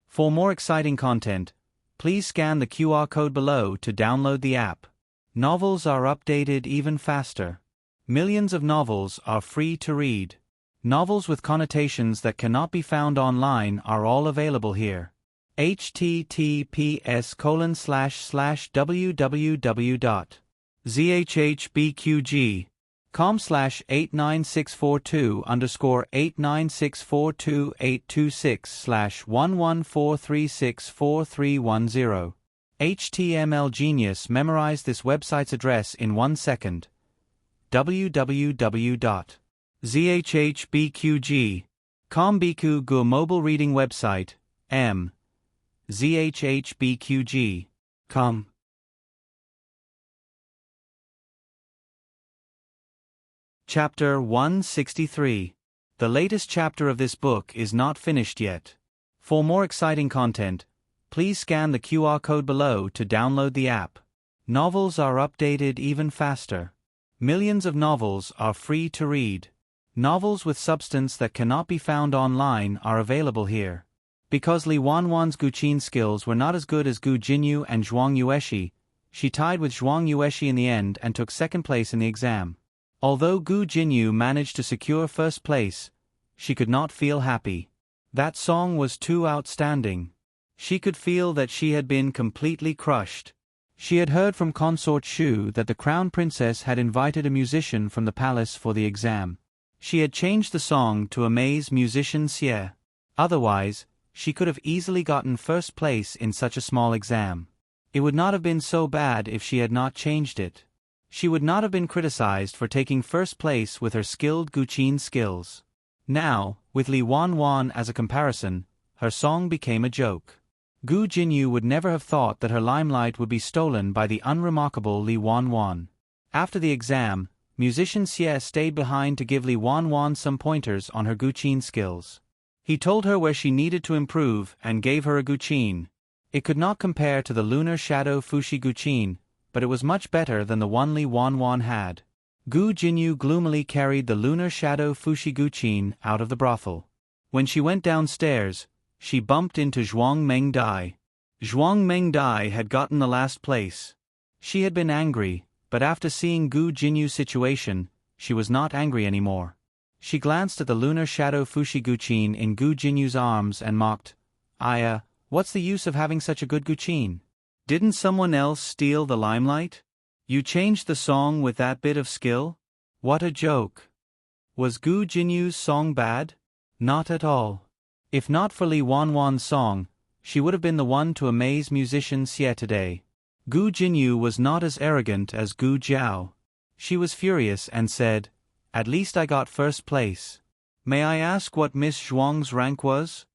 For more exciting content, please scan the QR code below to download the app. Novels are updated even faster. Millions of novels are free to read. Novels with connotations that cannot be found online are all available here. https://www.zhbqg.com/89642/8264286/114364310. HTML Genius memorized this website's address in 1 second. www.zhbqg.com Biku Gu mobile reading website, m. zhbqg.com. Chapter 163. The latest chapter of this book is not finished yet. For more exciting content, please scan the QR code below to download the app. Novels are updated even faster. Millions of novels are free to read. Novels with substance that cannot be found online are available here. Because Li Wanwan's Guqin skills were not as good as Gu Jinyu and Zhuang Yueshi, she tied with Zhuang Yueshi in the end and took second place in the exam. Although Gu Jinyu managed to secure first place, she could not feel happy. That song was too outstanding. She could feel that she had been completely crushed. She had heard from Consort Shu that the Crown Princess had invited a musician from the palace for the exam. She had changed the song to amaze musician Xie. Otherwise, she could have easily gotten first place in such a small exam. It would not have been so bad if she had not changed it. She would not have been criticized for taking first place with her skilled Guqin skills. Now, with Li Wanwan as a comparison, her song became a joke. Gu Jinyu would never have thought that her limelight would be stolen by the unremarkable Li Wanwan. After the exam, musician Xie stayed behind to give Li Wanwan some pointers on her Guqin skills. He told her where she needed to improve and gave her a Guqin. It could not compare to the Lunar Shadow Fushi Guqin, but it was much better than the one Li Wanwan had. Gu Jinyu gloomily carried the Lunar Shadow Fushi Guqin out of the brothel. When she went downstairs, she bumped into Zhuang Mengdai. Zhuang Mengdai had gotten the last place. She had been angry, but after seeing Gu Jinyu's situation, she was not angry anymore. She glanced at the Lunar Shadow Fushi Guqin in Gu Jinyu's arms and mocked, "Aya, what's the use of having such a good Guqin? Didn't someone else steal the limelight? You changed the song with that bit of skill? What a joke." Was Gu Jinyu's song bad? Not at all. If not for Li Wanwan's song, she would have been the one to amaze musician Xie today. Gu Jinyu was not as arrogant as Gu Jiao. She was furious and said, At least I got first place. May I ask what Miss Zhuang's rank was?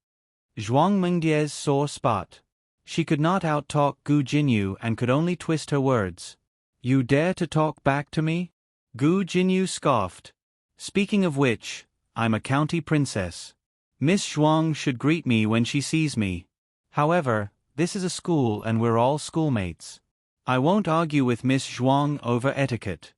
Zhuang Mengdie's sore spot. She could not out-talk Gu Jinyu and could only twist her words. You dare to talk back to me? Gu Jinyu scoffed. Speaking of which, I'm a county princess. Miss Zhuang should greet me when she sees me. However, this is a school and we're all schoolmates. I won't argue with Miss Zhuang over etiquette.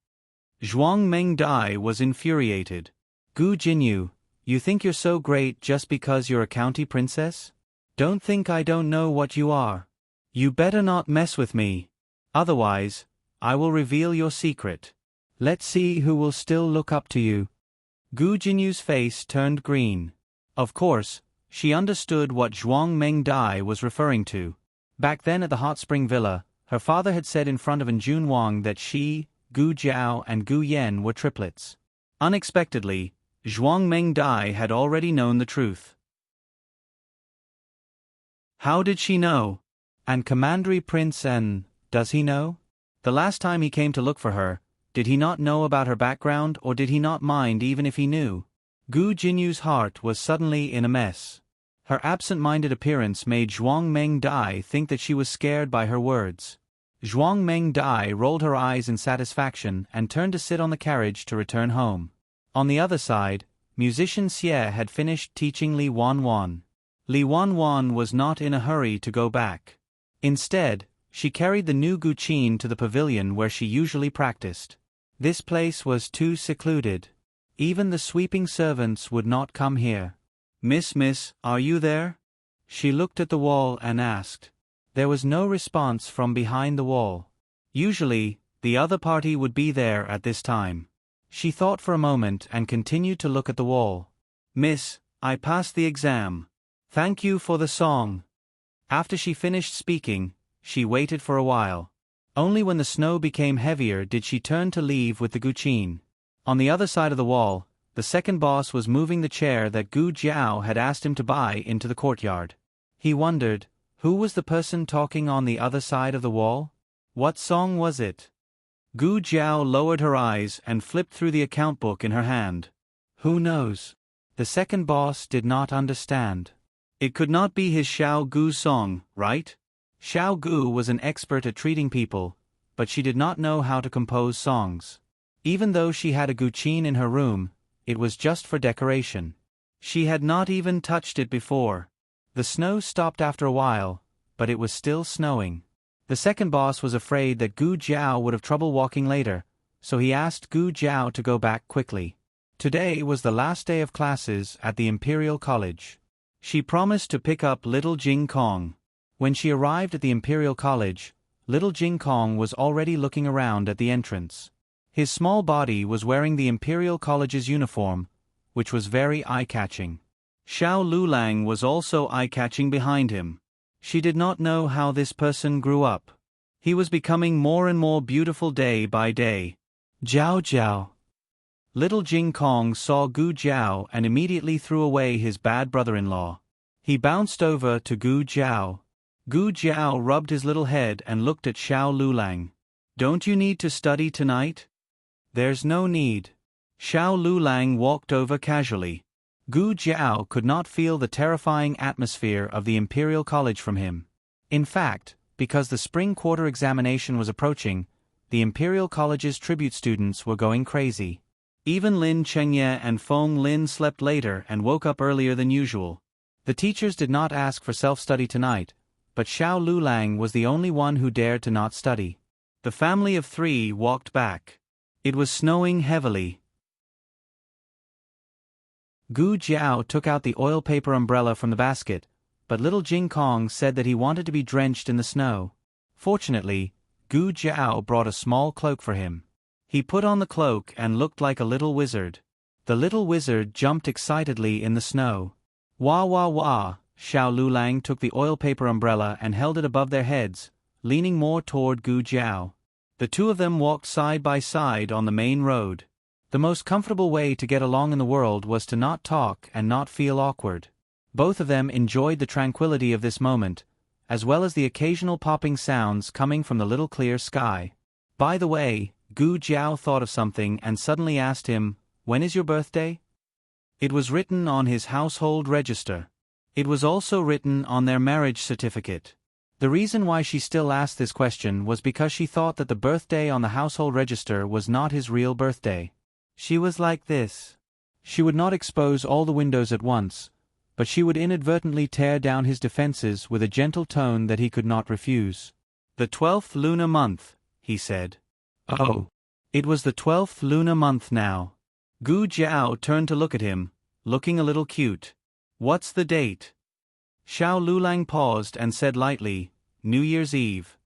Zhuang Mengdai was infuriated. Gu Jinyu, you think you're so great just because you're a county princess? Don't think I don't know what you are. You better not mess with me. Otherwise, I will reveal your secret. Let's see who will still look up to you. Gu Jinyu's face turned green. Of course, she understood what Zhuang Mengdai was referring to. Back then at the hot spring villa, her father had said in front of Njun Wang that she, Gu Jiao and Gu Yen were triplets. Unexpectedly, Zhuang Mengdai had already known the truth. How did she know? And Commandery Prince N, does he know? The last time he came to look for her, did he not know about her background or did he not mind even if he knew? Gu Jinyu's heart was suddenly in a mess. Her absent-minded appearance made Zhuang Mengdai think that she was scared by her words. Zhuang Mengdai rolled her eyes in satisfaction and turned to sit on the carriage to return home. On the other side, musician Xie had finished teaching Li Wanwan. Li Wanwan was not in a hurry to go back. Instead, she carried the new guqin to the pavilion where she usually practiced. This place was too secluded. Even the sweeping servants would not come here. Miss, are you there? She looked at the wall and asked. There was no response from behind the wall. Usually, the other party would be there at this time. She thought for a moment and continued to look at the wall. Miss, I passed the exam. Thank you for the song. After she finished speaking, she waited for a while. Only when the snow became heavier did she turn to leave with the guqin. On the other side of the wall, the second boss was moving the chair that Gu Jiao had asked him to buy into the courtyard. He wondered, who was the person talking on the other side of the wall? What song was it? Gu Jiao lowered her eyes and flipped through the account book in her hand. Who knows? The second boss did not understand. It could not be his Xiao Gu song, right? Xiao Gu was an expert at treating people, but she did not know how to compose songs. Even though she had a guqin in her room, it was just for decoration. She had not even touched it before. The snow stopped after a while, but it was still snowing. The second boss was afraid that Gu Jiao would have trouble walking later, so he asked Gu Jiao to go back quickly. Today was the last day of classes at the Imperial College. She promised to pick up little Jing Kong. When she arrived at the Imperial College, little Jing Kong was already looking around at the entrance. His small body was wearing the Imperial College's uniform, which was very eye-catching. Xiao Lulang was also eye-catching behind him. She did not know how this person grew up. He was becoming more and more beautiful day by day. Jiao Jiao. Little Jing Kong saw Gu Jiao and immediately threw away his bad brother-in-law. He bounced over to Gu Jiao. Gu Jiao rubbed his little head and looked at Xiao Lulang. Don't you need to study tonight? There's no need. Xiao Lulang walked over casually. Gu Jiao could not feel the terrifying atmosphere of the Imperial College from him. In fact, because the spring quarter examination was approaching, the Imperial College's tribute students were going crazy. Even Lin Chengye and Feng Lin slept later and woke up earlier than usual. The teachers did not ask for self-study tonight, but Xiao Lulang was the only one who dared to not study. The family of three walked back. It was snowing heavily. Gu Jiao took out the oil paper umbrella from the basket, but little Jing Kong said that he wanted to be drenched in the snow. Fortunately, Gu Jiao brought a small cloak for him. He put on the cloak and looked like a little wizard. The little wizard jumped excitedly in the snow. Wah wah wah, Xiao Lulang took the oil paper umbrella and held it above their heads, leaning more toward Gu Jiao. The two of them walked side by side on the main road. The most comfortable way to get along in the world was to not talk and not feel awkward. Both of them enjoyed the tranquility of this moment, as well as the occasional popping sounds coming from the little clear sky. By the way, Gu Jiao thought of something and suddenly asked him, when is your birthday? It was written on his household register. It was also written on their marriage certificate. The reason why she still asked this question was because she thought that the birthday on the household register was not his real birthday. She was like this. She would not expose all the windows at once, but she would inadvertently tear down his defenses with a gentle tone that he could not refuse. The 12th lunar month, he said. Oh. It was the 12th lunar month now. Gu Jiao turned to look at him, looking a little cute. What's the date? Xiao Lulang paused and said lightly, New Year's Eve.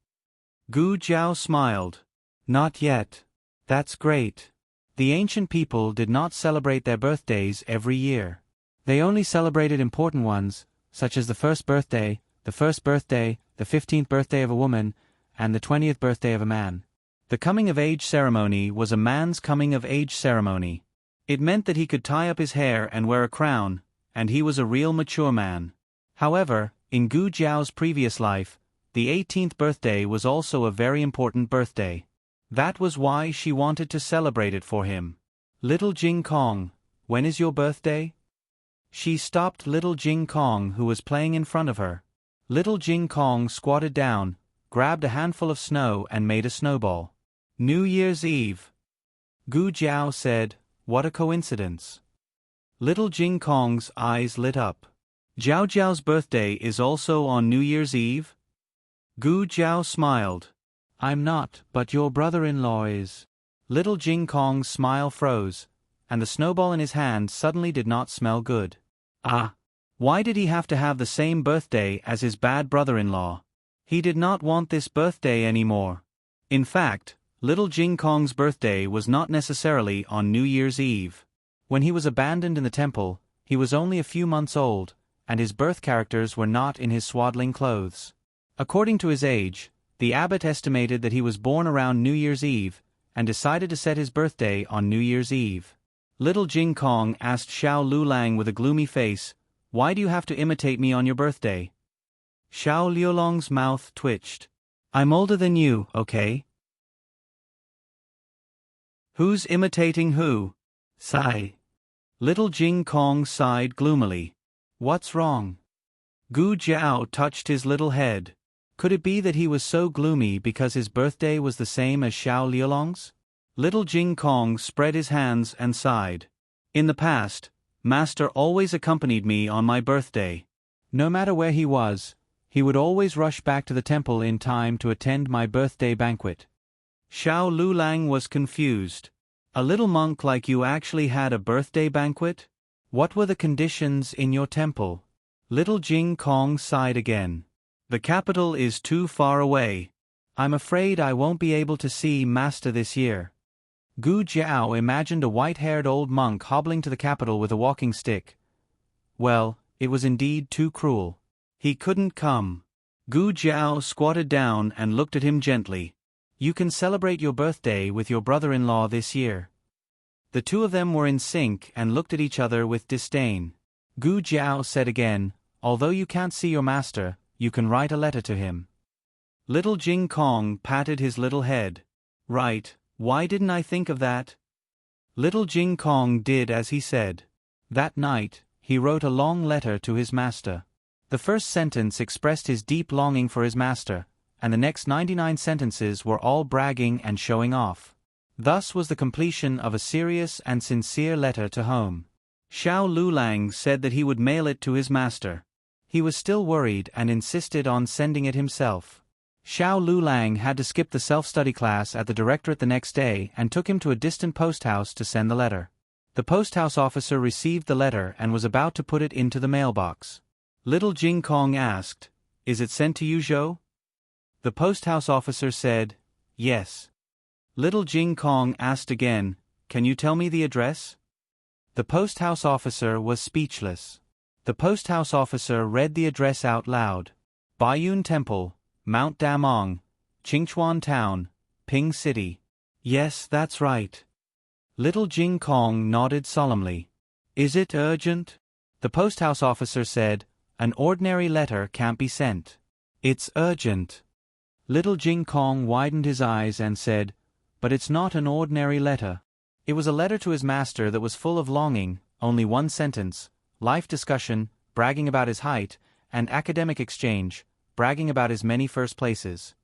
Gu Jiao smiled. Not yet. That's great. The ancient people did not celebrate their birthdays every year. They only celebrated important ones, such as the first birthday, the 15th birthday of a woman, and the 20th birthday of a man. The coming-of-age ceremony was a man's coming-of-age ceremony. It meant that he could tie up his hair and wear a crown, and he was a real mature man. However, in Gu Jiao's previous life, the 18th birthday was also a very important birthday. That was why she wanted to celebrate it for him. Little Jing Kong, when is your birthday? She stopped little Jing Kong who was playing in front of her. Little Jing Kong squatted down, grabbed a handful of snow and made a snowball. New Year's Eve. Gu Jiao said, what a coincidence. Little Jing Kong's eyes lit up. Jiao Jiao's birthday is also on New Year's Eve? Gu Jiao smiled. I'm not, but your brother-in-law is. Little Jing Kong's smile froze, and the snowball in his hand suddenly did not smell good. Ah! Why did he have to have the same birthday as his bad brother-in-law? He did not want this birthday anymore. In fact, little Jing Kong's birthday was not necessarily on New Year's Eve. When he was abandoned in the temple, he was only a few months old, and his birth characters were not in his swaddling clothes. According to his age, the abbot estimated that he was born around New Year's Eve, and decided to set his birthday on New Year's Eve. Little Jing Kong asked Xiao Lulang with a gloomy face, why do you have to imitate me on your birthday? Xiao Liulong's mouth twitched. I'm older than you, okay? Who's imitating who? Sigh. Little Jing Kong sighed gloomily. What's wrong? Gu Jiao touched his little head. Could it be that he was so gloomy because his birthday was the same as Xiao Liulong's? Little Jing Kong spread his hands and sighed. In the past, Master always accompanied me on my birthday. No matter where he was, he would always rush back to the temple in time to attend my birthday banquet. Xiao Lulang was confused. A little monk like you actually had a birthday banquet? What were the conditions in your temple? Little Jing Kong sighed again. The capital is too far away. I'm afraid I won't be able to see Master this year. Gu Jiao imagined a white-haired old monk hobbling to the capital with a walking stick. Well, it was indeed too cruel. He couldn't come. Gu Jiao squatted down and looked at him gently. You can celebrate your birthday with your brother-in-law this year. The two of them were in sync and looked at each other with disdain. Gu Jiao said again, although you can't see your master, you can write a letter to him. Little Jing Kong patted his little head. Right, why didn't I think of that? Little Jing Kong did as he said. That night, he wrote a long letter to his master. The first sentence expressed his deep longing for his master, and the next 99 sentences were all bragging and showing off. Thus was the completion of a serious and sincere letter to home. Xiao Lulang said that he would mail it to his master. He was still worried and insisted on sending it himself. Xiao Lulang had to skip the self-study class at the directorate the next day and took him to a distant post house to send the letter. The post house officer received the letter and was about to put it into the mailbox. Little Jing Kong asked, Is it sent to you, Zhou? The post house officer said, Yes. Little Jing Kong asked again, Can you tell me the address? The post house officer was speechless. The post house officer read the address out loud. Baiyun Temple, Mount Damong, Qingchuan Town, Ping City. Yes, that's right. Little Jing Kong nodded solemnly. Is it urgent? The post house officer said, An ordinary letter can't be sent. It's urgent. Little Jing Kong widened his eyes and said, But it's not an ordinary letter. It was a letter to his master that was full of longing, only one sentence, life discussion, bragging about his height, and academic exchange, bragging about his many first places.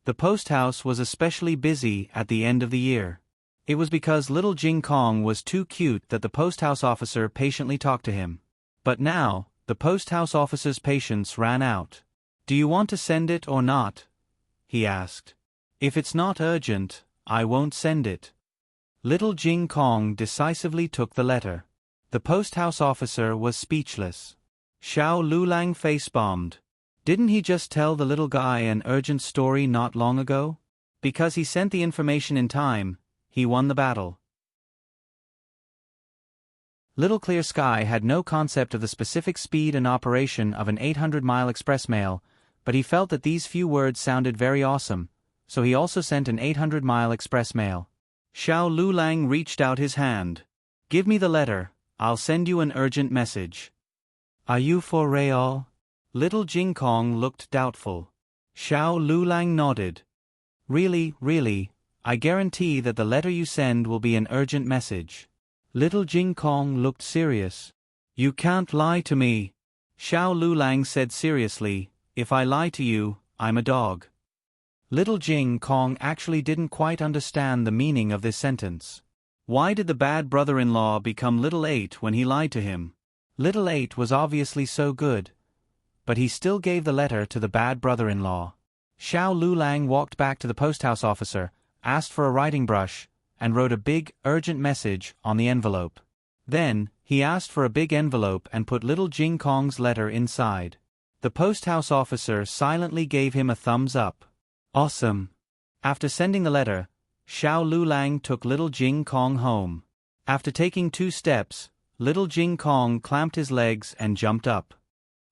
The post house was especially busy at the end of the year. It was because little Jing Kong was too cute that the post house officer patiently talked to him. But now, the post house officer's patience ran out. "Do you want to send it or not?" he asked. "If it's not urgent, I won't send it." Little Jing Kong decisively took the letter. The post house officer was speechless. Xiao Lulang face-bombed. Didn't he just tell the little guy an urgent story not long ago? Because he sent the information in time, he won the battle. Little Clear Sky had no concept of the specific speed and operation of an 800-mile express mail, but he felt that these few words sounded very awesome, so he also sent an 800-mile express mail. Xiao Lulang reached out his hand. "Give me the letter, I'll send you an urgent message." "Are you for real?" Little Jing Kong looked doubtful. Xiao Lulang nodded. Really, I guarantee that the letter you send will be an urgent message." Little Jing Kong looked serious. "You can't lie to me," Xiao Lulang said seriously. "If I lie to you, I'm a dog." Little Jing Kong actually didn't quite understand the meaning of this sentence. Why did the bad brother-in-law become Little 8 when he lied to him? Little 8 was obviously so good. But he still gave the letter to the bad brother-in-law. Xiao Lulang walked back to the post house officer, asked for a writing brush, and wrote a big, urgent message on the envelope. Then, he asked for a big envelope and put little Jing Kong's letter inside. The post house officer silently gave him a thumbs up. Awesome. After sending the letter, Xiao Lulang took little Jing Kong home. After taking 2 steps, little Jing Kong clamped his legs and jumped up.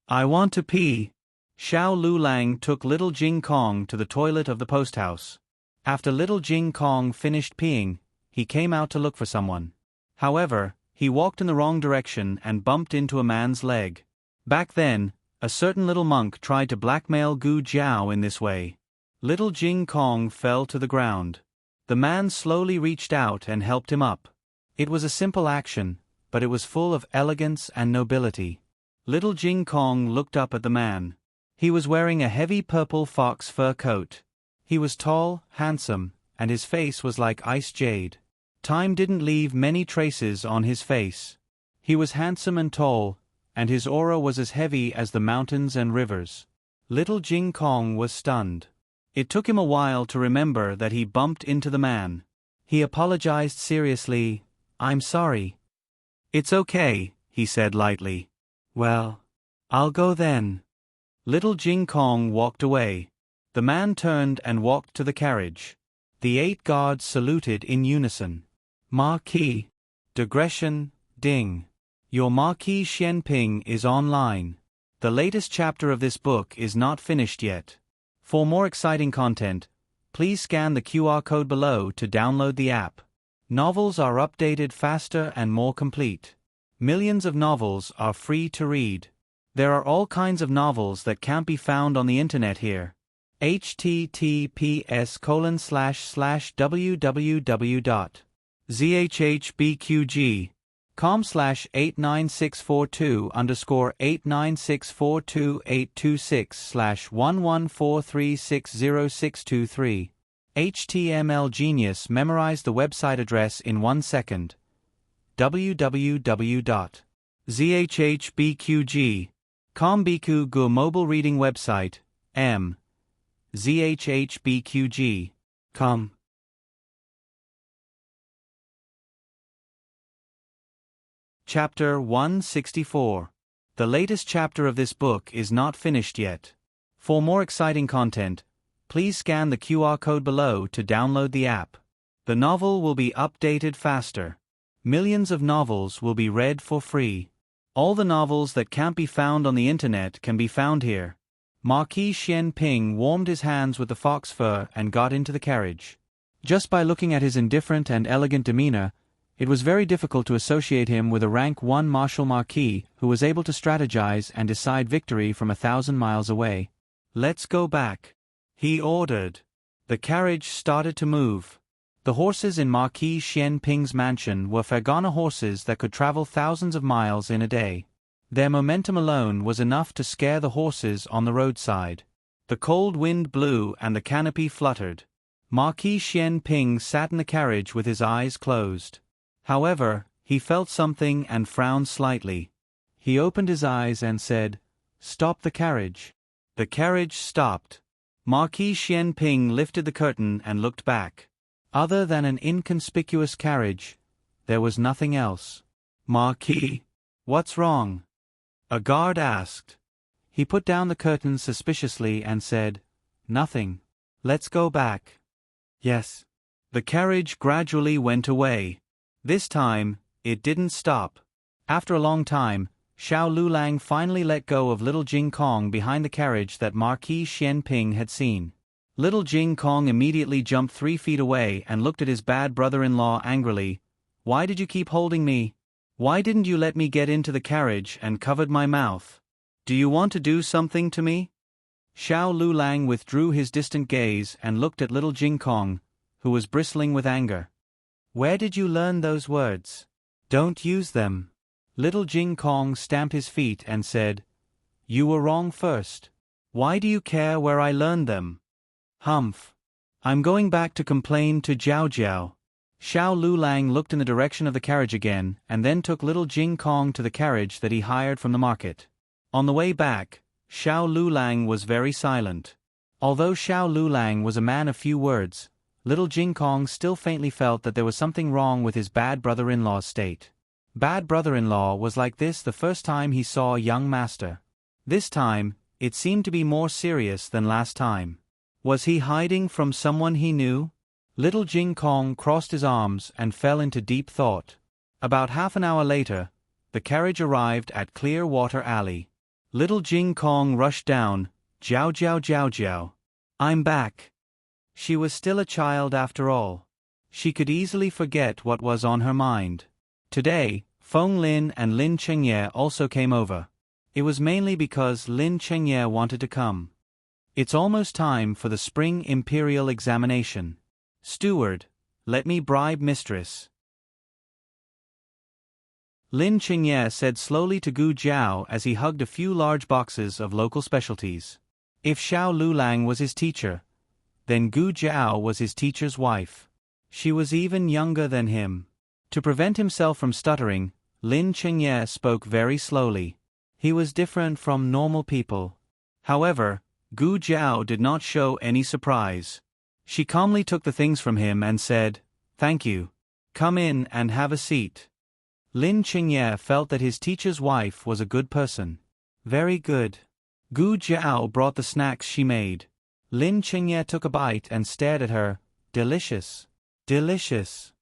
"I want to pee." Xiao Lulang took little Jing Kong to the toilet of the post house. After little Jing Kong finished peeing, he came out to look for someone. However, he walked in the wrong direction and bumped into a man's leg. Back then, a certain little monk tried to blackmail Gu Jiao in this way. Little Jing Kong fell to the ground. The man slowly reached out and helped him up. It was a simple action, but it was full of elegance and nobility. Little Jing Kong looked up at the man. He was wearing a heavy purple fox fur coat. He was tall, handsome, and his face was like ice jade. Time didn't leave many traces on his face. He was handsome and tall, and his aura was as heavy as the mountains and rivers. Little Jing Kong was stunned. It took him a while to remember that he bumped into the man. He apologized seriously. "I'm sorry." "It's okay," he said lightly. "Well, I'll go then." Little Jing Kong walked away. The man turned and walked to the carriage. The 8 guards saluted in unison. "Marquis." Digression, ding. Your Marquis Xianping is online. The latest chapter of this book is not finished yet. For more exciting content, please scan the QR code below to download the app. Novels are updated faster and more complete. Millions of novels are free to read. There are all kinds of novels that can't be found on the internet here. https://www.zhbqg.com/89642-8264286/114360623. HTML Genius memorized the website address in 1 second. www.zhbqg.com Biku Gu mobile reading website, zhbqg.com. Chapter 164. The latest chapter of this book is not finished yet. For more exciting content, please scan the QR code below to download the app. The novel will be updated faster. Millions of novels will be read for free. All the novels that can't be found on the internet can be found here. Marquis Xianping warmed his hands with the fox fur and got into the carriage. Just by looking at his indifferent and elegant demeanor, it was very difficult to associate him with a rank 1 Marshal Marquis who was able to strategize and decide victory from 1,000 miles away. "Let's go back," he ordered. The carriage started to move. The horses in Marquis Xian Ping's mansion were Fergana horses that could travel thousands of miles in a day. Their momentum alone was enough to scare the horses on the roadside. The cold wind blew and the canopy fluttered. Marquis Xian Ping sat in the carriage with his eyes closed. However, he felt something and frowned slightly. He opened his eyes and said, "Stop the carriage." The carriage stopped. Marquis Xian Ping lifted the curtain and looked back. Other than an inconspicuous carriage, there was nothing else. "Marquis, what's wrong?" a guard asked. He put down the curtain suspiciously and said, "Nothing. Let's go back." "Yes." The carriage gradually went away. This time, it didn't stop. After a long time, Xiao Lulang finally let go of little Jing Kong behind the carriage that Marquis Xian Ping had seen. Little Jing Kong immediately jumped 3 feet away and looked at his bad brother-in-law angrily. "Why did you keep holding me? Why didn't you let me get into the carriage and covered my mouth? Do you want to do something to me?" Xiao Lulang withdrew his distant gaze and looked at little Jing Kong, who was bristling with anger. "Where did you learn those words? Don't use them." Little Jing Kong stamped his feet and said, "You were wrong first. Why do you care where I learned them?" "Humph. I'm going back to complain to Jiao Jiao." Xiao Lulang looked in the direction of the carriage again and then took little Jing Kong to the carriage that he hired from the market. On the way back, Xiao Lulang was very silent. Although Xiao Lulang was a man of few words, little Jing Kong still faintly felt that there was something wrong with his bad brother-in-law's state. Bad brother-in-law was like this the first time he saw young master. This time, it seemed to be more serious than last time. Was he hiding from someone he knew? Little Jing Kong crossed his arms and fell into deep thought. About half an hour later, the carriage arrived at Clearwater Alley. Little Jing Kong rushed down. "Jiao Jiao Jiao Jiao. I'm back." She was still a child after all. She could easily forget what was on her mind. Today, Feng Lin and Lin Chengye also came over. It was mainly because Lin Chengye wanted to come. It's almost time for the spring imperial examination. Steward, let me bribe mistress. Lin Chengye said slowly to Gu Jiao as he hugged a few large boxes of local specialties. If Xiao Lulang was his teacher, then Gu Jiao was his teacher's wife. She was even younger than him. To prevent himself from stuttering, Lin Chengye spoke very slowly. He was different from normal people. However, Gu Jiao did not show any surprise. She calmly took the things from him and said, "Thank you. Come in and have a seat." Lin Chengye felt that his teacher's wife was a good person. Very good. Gu Jiao brought the snacks she made. Lin Chengye took a bite and stared at her. "Delicious. Delicious."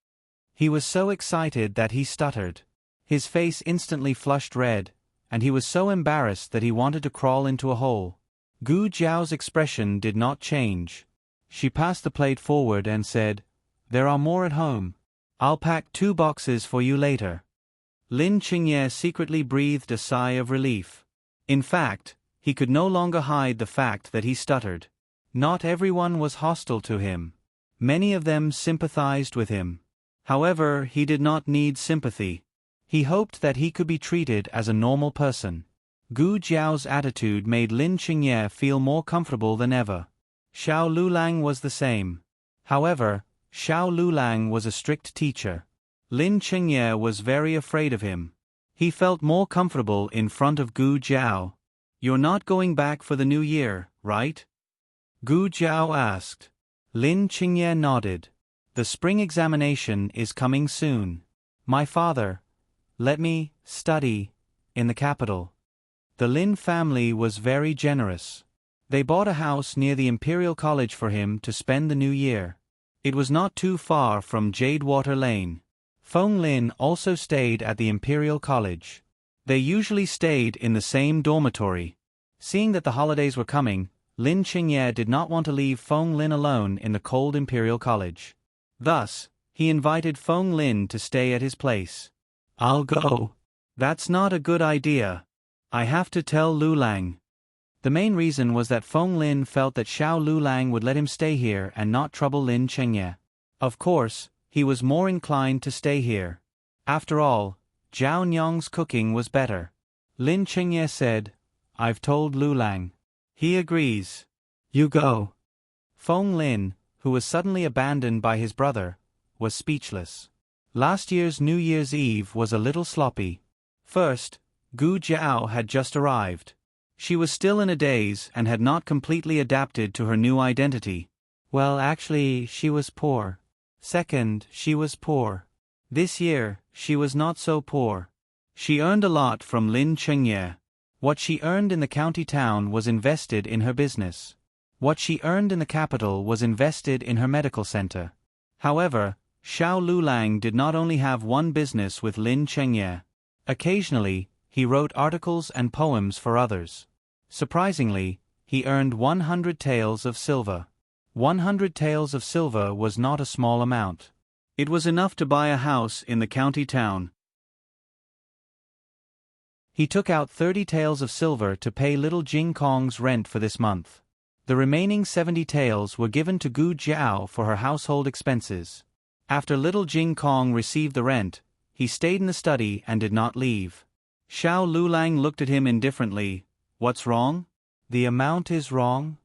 He was so excited that he stuttered. His face instantly flushed red, and he was so embarrassed that he wanted to crawl into a hole. Gu Jiao's expression did not change. She passed the plate forward and said, "There are more at home. I'll pack 2 boxes for you later." Lin Chengye secretly breathed a sigh of relief. In fact, he could no longer hide the fact that he stuttered. Not everyone was hostile to him. Many of them sympathized with him. However, he did not need sympathy. He hoped that he could be treated as a normal person. Gu Jiao's attitude made Lin Chengye feel more comfortable than ever. Xiao Lulang was the same. However, Xiao Lulang was a strict teacher. Lin Chengye was very afraid of him. He felt more comfortable in front of Gu Jiao. "You're not going back for the new year, right?" Gu Jiao asked. Lin Chengye nodded. "The spring examination is coming soon. My father, let me study in the capital." The Lin family was very generous. They bought a house near the Imperial College for him to spend the new year. It was not too far from Jadewater Lane. Feng Lin also stayed at the Imperial College. They usually stayed in the same dormitory. Seeing that the holidays were coming, Lin Chengye did not want to leave Feng Lin alone in the cold Imperial College. Thus, he invited Feng Lin to stay at his place. "I'll go." "That's not a good idea. I have to tell Lulang." The main reason was that Feng Lin felt that Xiao Lulang would let him stay here and not trouble Lin Chengye. Of course, he was more inclined to stay here. After all, Zhao Nyong's cooking was better. Lin Chengye said, "I've told Lu Lang." He agrees. You go. Feng Lin, who was suddenly abandoned by his brother, was speechless. Last year's New Year's Eve was a little sloppy. First, Gu Jiao had just arrived. She was still in a daze and had not completely adapted to her new identity. Well, actually, she was poor. Second, she was poor. This year, she was not so poor. She earned a lot from Lin Chengye. What she earned in the county town was invested in her business. What she earned in the capital was invested in her medical center. However, Xiao Lulang did not only have one business with Lin Chengye. Occasionally, he wrote articles and poems for others. Surprisingly, he earned 100 taels of silver. 100 taels of silver was not a small amount. It was enough to buy a house in the county town. He took out 30 taels of silver to pay little Jing Kong's rent for this month. The remaining 70 taels were given to Gu Jiao for her household expenses. After little Jing Kong received the rent, he stayed in the study and did not leave. Xiao Lulang looked at him indifferently. What's wrong? The amount is wrong?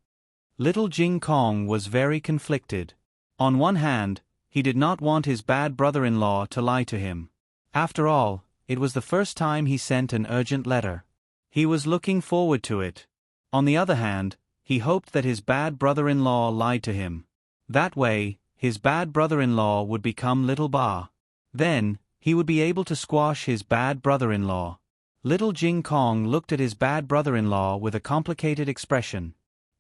Little Jing Kong was very conflicted. On one hand, he did not want his bad brother-in-law to lie to him. After all, it was the first time he sent an urgent letter. He was looking forward to it. On the other hand, he hoped that his bad brother-in-law lied to him. That way, his bad brother-in-law would become Little Ba. Then, he would be able to squash his bad brother-in-law. Little Jing Kong looked at his bad brother-in-law with a complicated expression.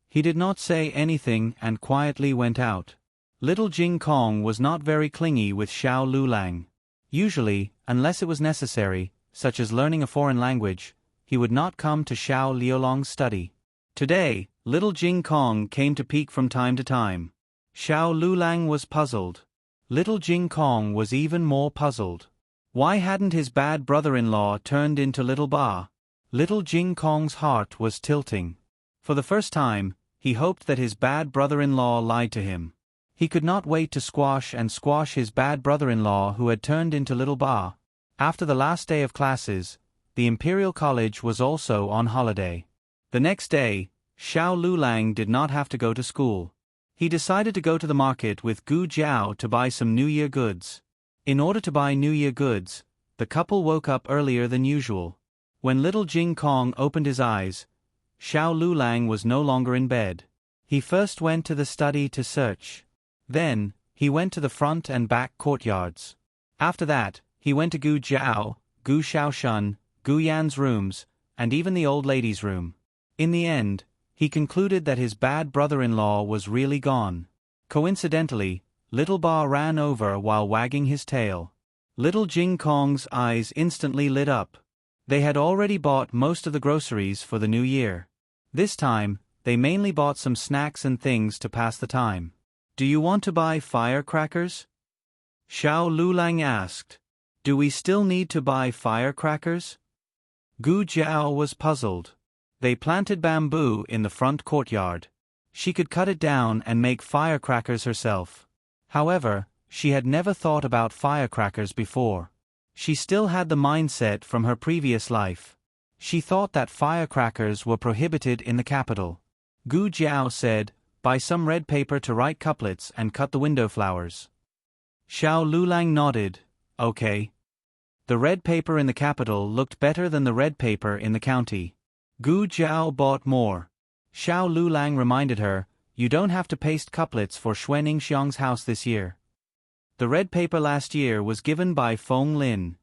He did not say anything and quietly went out. Little Jing Kong was not very clingy with Xiao Lulang. Usually, unless it was necessary, such as learning a foreign language, he would not come to Xiao Liulong's study. Today, little Jing Kong came to peek from time to time. Xiao Lulang was puzzled. Little Jing Kong was even more puzzled. Why hadn't his bad brother-in-law turned into Little Ba? Little Jing Kong's heart was tilting. For the first time, he hoped that his bad brother-in-law lied to him. He could not wait to squash his bad brother-in-law who had turned into Little Ba. After the last day of classes, the Imperial College was also on holiday. The next day, Xiao Lulang did not have to go to school. He decided to go to the market with Gu Jiao to buy some New Year goods. In order to buy New Year goods, the couple woke up earlier than usual. When little Jing Kong opened his eyes, Xiao Lulang was no longer in bed. He first went to the study to search. Then, he went to the front and back courtyards. After that, he went to Gu Jiao, Gu Xiaoshun, Gu Yan's rooms, and even the old lady's room. In the end, he concluded that his bad brother-in-law was really gone. Coincidentally, Little Ba ran over while wagging his tail. Little Jing Kong's eyes instantly lit up. They had already bought most of the groceries for the new year. This time, they mainly bought some snacks and things to pass the time. Do you want to buy firecrackers? Xiao Lulang asked. Do we still need to buy firecrackers? Gu Jiao was puzzled. They planted bamboo in the front courtyard. She could cut it down and make firecrackers herself. However, she had never thought about firecrackers before. She still had the mindset from her previous life. She thought that firecrackers were prohibited in the capital. Gu Jiao said, buy some red paper to write couplets and cut the window flowers. Xiao Lulang nodded, okay. The red paper in the capital looked better than the red paper in the county. Gu Jiao bought more. Xiao Lulang reminded her, you don't have to paste couplets for Xuening Xiong's house this year. The red paper last year was given by Feng Lin.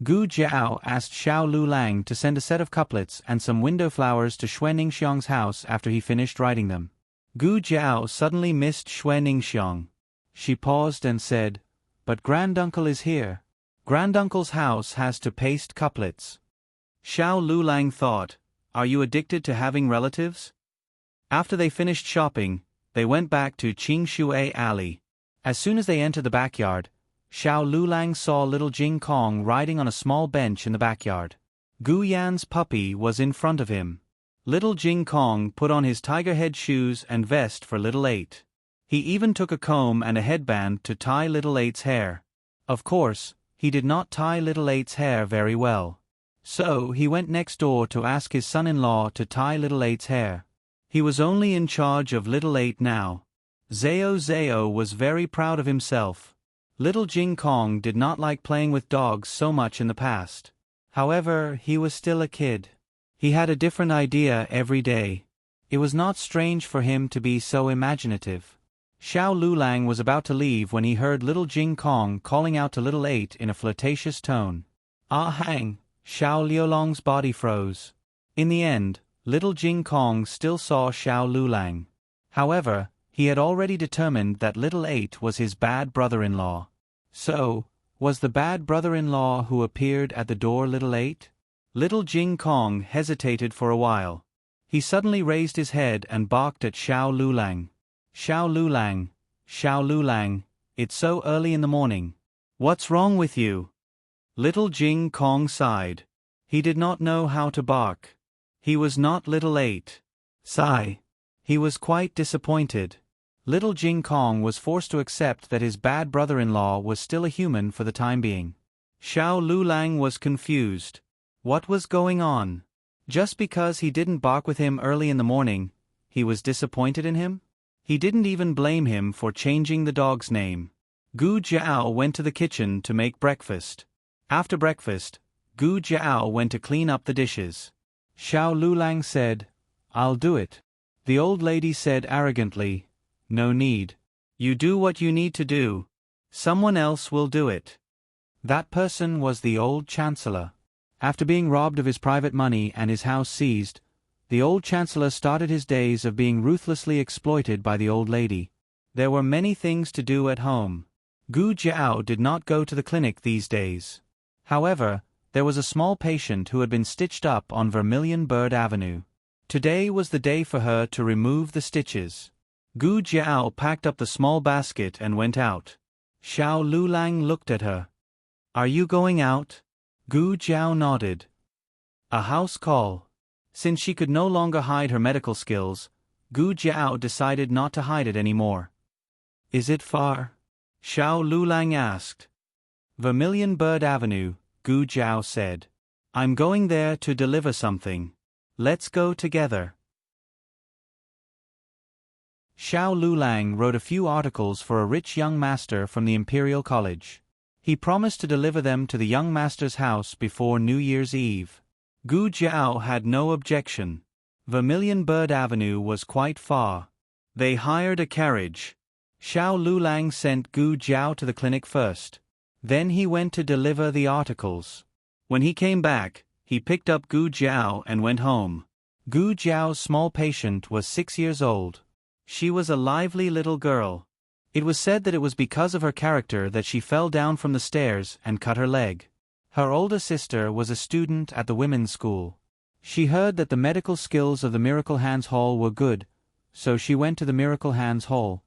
Gu Jiao asked Xiao Lulang to send a set of couplets and some window flowers to Xuening Xiong's house after he finished writing them. Gu Jiao suddenly missed Xuening Xiong. She paused and said, but granduncle is here. Granduncle's house has to paste couplets. Xiao Lulang thought, are you addicted to having relatives? After they finished shopping, they went back to Qingshui Alley. As soon as they entered the backyard, Xiao Lulang saw little Jing Kong riding on a small bench in the backyard. Gu Yan's puppy was in front of him. Little Jing Kong put on his tiger head shoes and vest for little 8. He even took a comb and a headband to tie Little Eight's hair. Of course, he did not tie Little Eight's hair very well. So he went next door to ask his son-in-law to tie Little Eight's hair. He was only in charge of Little Eight now. Zao was very proud of himself. Little Jing Kong did not like playing with dogs so much in the past. However, he was still a kid. He had a different idea every day. It was not strange for him to be so imaginative. Xiao Lulang was about to leave when he heard Little Jing Kong calling out to Little Eight in a flirtatious tone. "Ah hang!" Xiao Liulong's body froze. In the end, Little Jing Kong still saw Xiao Lulang. However, he had already determined that Little Eight was his bad brother-in-law. So, was the bad brother-in-law who appeared at the door Little Eight? Little Jing Kong hesitated for a while. He suddenly raised his head and barked at Xiao Lulang. "Xiao Lulang, Xiao Lulang, it's so early in the morning. What's wrong with you?" Little Jing Kong sighed. He did not know how to bark. He was not Little Eight. Sigh. He was quite disappointed. Little Jing Kong was forced to accept that his bad brother-in-law was still a human for the time being. Xiao Lulang was confused. What was going on? Just because he didn't bark with him early in the morning, he was disappointed in him? He didn't even blame him for changing the dog's name. Gu Jiao went to the kitchen to make breakfast. After breakfast, Gu Jiao went to clean up the dishes. Xiao Lulang said, "I'll do it." The old lady said arrogantly, "No need. You do what you need to do. Someone else will do it." That person was the old chancellor. After being robbed of his private money and his house seized, the old chancellor started his days of being ruthlessly exploited by the old lady. There were many things to do at home. Gu Jiao did not go to the clinic these days. However, there was a small patient who had been stitched up on Vermilion Bird Avenue. Today was the day for her to remove the stitches. Gu Jiao packed up the small basket and went out. Xiao Lulang looked at her. "Are you going out?" Gu Jiao nodded. A house call. Since she could no longer hide her medical skills, Gu Jiao decided not to hide it anymore. "Is it far?" Xiao Lulang asked. "Vermilion Bird Avenue," Gu Jiao said. "I'm going there to deliver something. Let's go together." Xiao Lulang wrote a few articles for a rich young master from the Imperial College. He promised to deliver them to the young master's house before New Year's Eve. Gu Jiao had no objection. Vermilion Bird Avenue was quite far. They hired a carriage. Xiao Lulang sent Gu Jiao to the clinic first. Then he went to deliver the articles. When he came back, he picked up Gu Jiao and went home. Gu Jiao's small patient was 6 years old. She was a lively little girl. It was said that it was because of her character that she fell down from the stairs and cut her leg. Her older sister was a student at the women's school. She heard that the medical skills of the Miracle Hands Hall were good, so she went to the Miracle Hands Hall.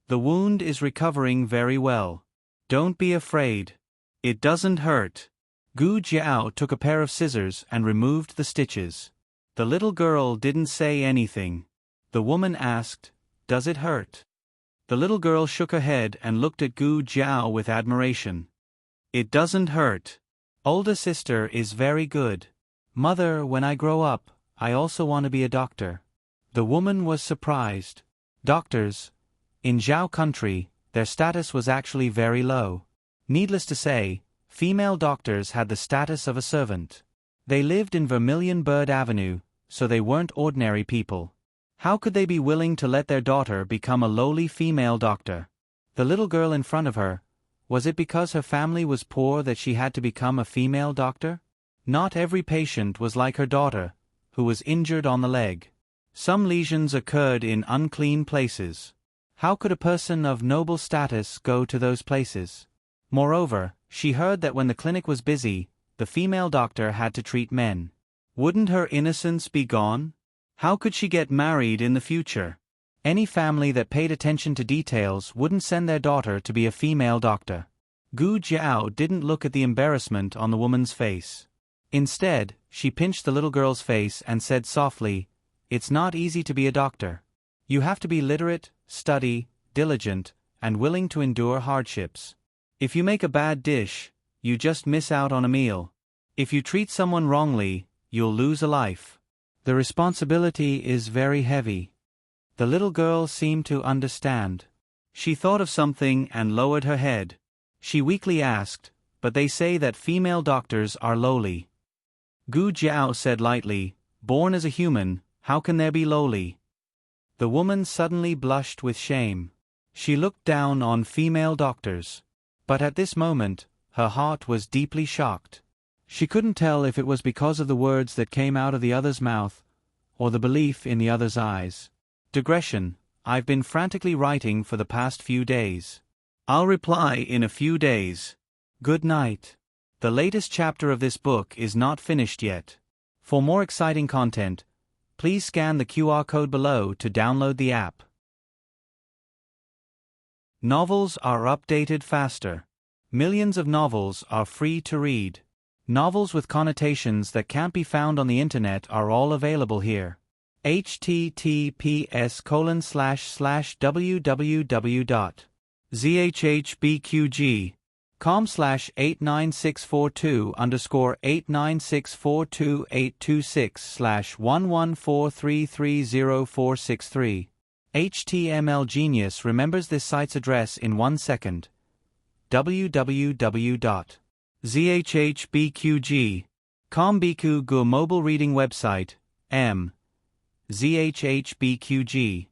"The wound is recovering very well. Don't be afraid. It doesn't hurt." Gu Jiao took a pair of scissors and removed the stitches. The little girl didn't say anything. The woman asked, "Does it hurt?" The little girl shook her head and looked at Gu Jiao with admiration. "It doesn't hurt. Older sister is very good. Mother, when I grow up, I also want to be a doctor." The woman was surprised. Doctors, in Zhao country, their status was actually very low. Needless to say, female doctors had the status of a servant. They lived in Vermilion Bird Avenue, so they weren't ordinary people. How could they be willing to let their daughter become a lowly female doctor? The little girl in front of her, was it because her family was poor that she had to become a female doctor? Not every patient was like her daughter, who was injured on the leg. Some lesions occurred in unclean places. How could a person of noble status go to those places? Moreover, she heard that when the clinic was busy, the female doctor had to treat men. Wouldn't her innocence be gone? How could she get married in the future? Any family that paid attention to details wouldn't send their daughter to be a female doctor. Gu Jiao didn't look at the embarrassment on the woman's face. Instead, she pinched the little girl's face and said softly, "It's not easy to be a doctor. You have to be literate, study, diligent, and willing to endure hardships. If you make a bad dish, you just miss out on a meal. If you treat someone wrongly, you'll lose a life. The responsibility is very heavy. The little girl seemed to understand. She thought of something and lowered her head. She weakly asked, "But they say that female doctors are lowly." Gu Jiao said lightly, "Born as a human, how can there be lowly?" The woman suddenly blushed with shame. She looked down on female doctors. But at this moment, her heart was deeply shocked. She couldn't tell if it was because of the words that came out of the other's mouth, or the belief in the other's eyes. Digression: I've been frantically writing for the past few days. I'll reply in a few days. Good night. The latest chapter of this book is not finished yet. For more exciting content, please scan the QR code below to download the app. Novels are updated faster. Millions of novels are free to read. Novels with connotations that can't be found on the internet are all available here. https://www.zhbqg.com/89642/826/114330463. HTML Genius remembers this site's address in 1 second. www.zhbqg.com Biku Gu mobile reading website, zhbqg.com.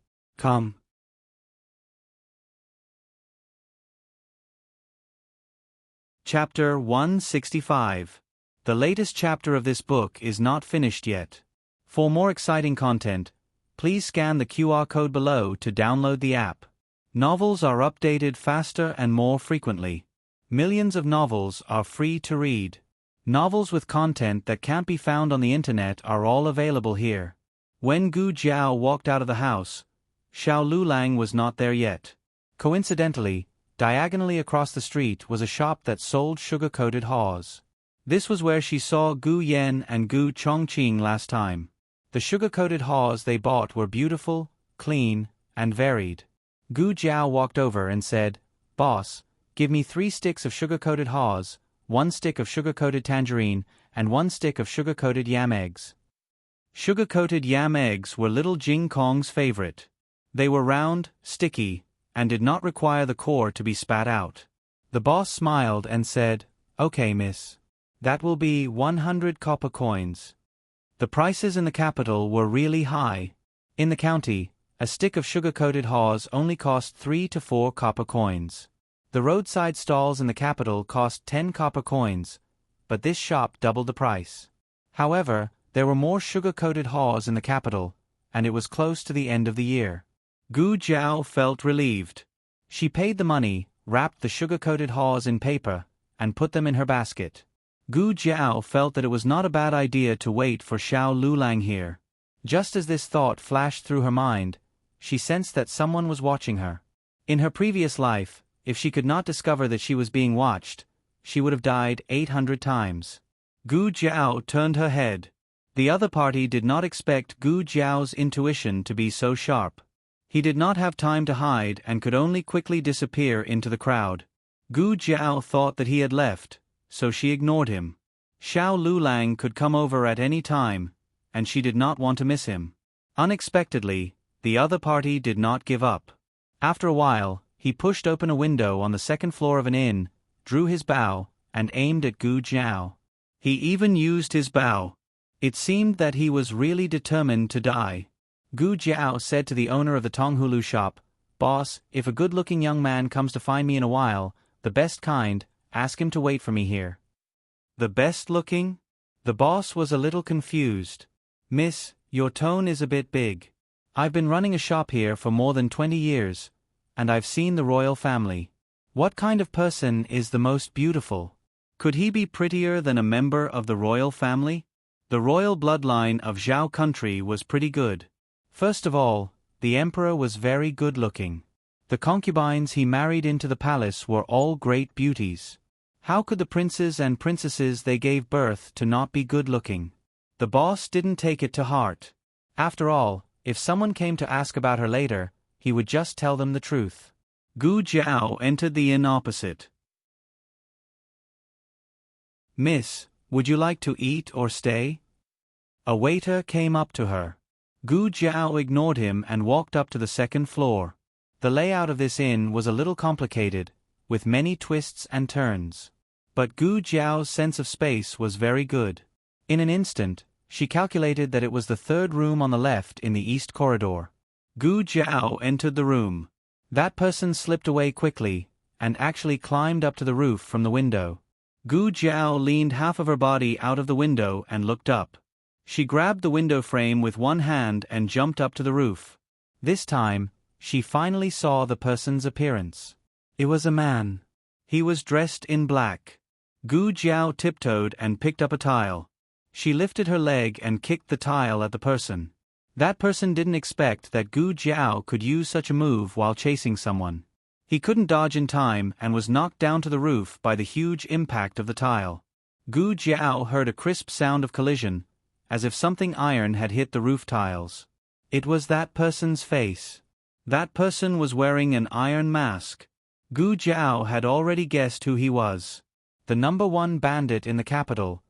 Chapter 165. The latest chapter of this book is not finished yet. For more exciting content, please scan the QR code below to download the app. Novels are updated faster and more frequently. Millions of novels are free to read. Novels with content that can't be found on the internet are all available here. When Gu Jiao walked out of the house, Xiao Lulang was not there yet. Coincidentally, diagonally across the street was a shop that sold sugar-coated haws. This was where she saw Gu Yen and Gu Chongqing last time. The sugar-coated haws they bought were beautiful, clean, and varied. Gu Jiao walked over and said, "Boss, give me 3 sticks of sugar-coated haws, 1 stick of sugar-coated tangerine, and 1 stick of sugar-coated yam eggs." Sugar-coated yam eggs were little Jing Kong's favorite. They were round, sticky, and did not require the core to be spat out. The boss smiled and said, "Okay, miss. That will be 100 copper coins." The prices in the capital were really high. In the county, a stick of sugar-coated haws only cost 3 to 4 copper coins. The roadside stalls in the capital cost 10 copper coins, but this shop doubled the price. However, there were more sugar-coated haws in the capital, and it was close to the end of the year. Gu Jiao felt relieved. She paid the money, wrapped the sugar-coated haws in paper, and put them in her basket. Gu Jiao felt that it was not a bad idea to wait for Xiao Lulang here. Just as this thought flashed through her mind, she sensed that someone was watching her. In her previous life, if she could not discover that she was being watched, she would have died 800 times. Gu Jiao turned her head. The other party did not expect Gu Jiao's intuition to be so sharp. He did not have time to hide and could only quickly disappear into the crowd. Gu Jiao thought that he had left, so she ignored him. Xiao Lulang could come over at any time, and she did not want to miss him. Unexpectedly, the other party did not give up. After a while, he pushed open a window on the second floor of an inn, drew his bow, and aimed at Gu Jiao. He even used his bow. It seemed that he was really determined to die. Gu Jiao said to the owner of the Tonghulu shop, "Boss, if a good-looking young man comes to find me in a while, the best kind, ask him to wait for me here." The best-looking? The boss was a little confused. "Miss, your tone is a bit big. I've been running a shop here for more than 20 years, and I've seen the royal family. What kind of person is the most beautiful? Could he be prettier than a member of the royal family?" The royal bloodline of Zhao country was pretty good. First of all, the emperor was very good-looking. The concubines he married into the palace were all great beauties. How could the princes and princesses they gave birth to not be good-looking? The boss didn't take it to heart. After all, if someone came to ask about her later, he would just tell them the truth. Gu Jiao entered the inn opposite. "Miss, would you like to eat or stay?" A waiter came up to her. Gu Jiao ignored him and walked up to the second floor. The layout of this inn was a little complicated, with many twists and turns. But Gu Jiao's sense of space was very good. In an instant, she calculated that it was the third room on the left in the east corridor. Gu Jiao entered the room. That person slipped away quickly, and actually climbed up to the roof from the window. Gu Jiao leaned half of her body out of the window and looked up. She grabbed the window frame with one hand and jumped up to the roof. This time, she finally saw the person's appearance. It was a man. He was dressed in black. Gu Jiao tiptoed and picked up a tile. She lifted her leg and kicked the tile at the person. That person didn't expect that Gu Jiao could use such a move while chasing someone. He couldn't dodge in time and was knocked down to the roof by the huge impact of the tile. Gu Jiao heard a crisp sound of collision, as if something iron had hit the roof tiles. It was that person's face. That person was wearing an iron mask. Gu Jiao had already guessed who he was. The #1 bandit in the capital,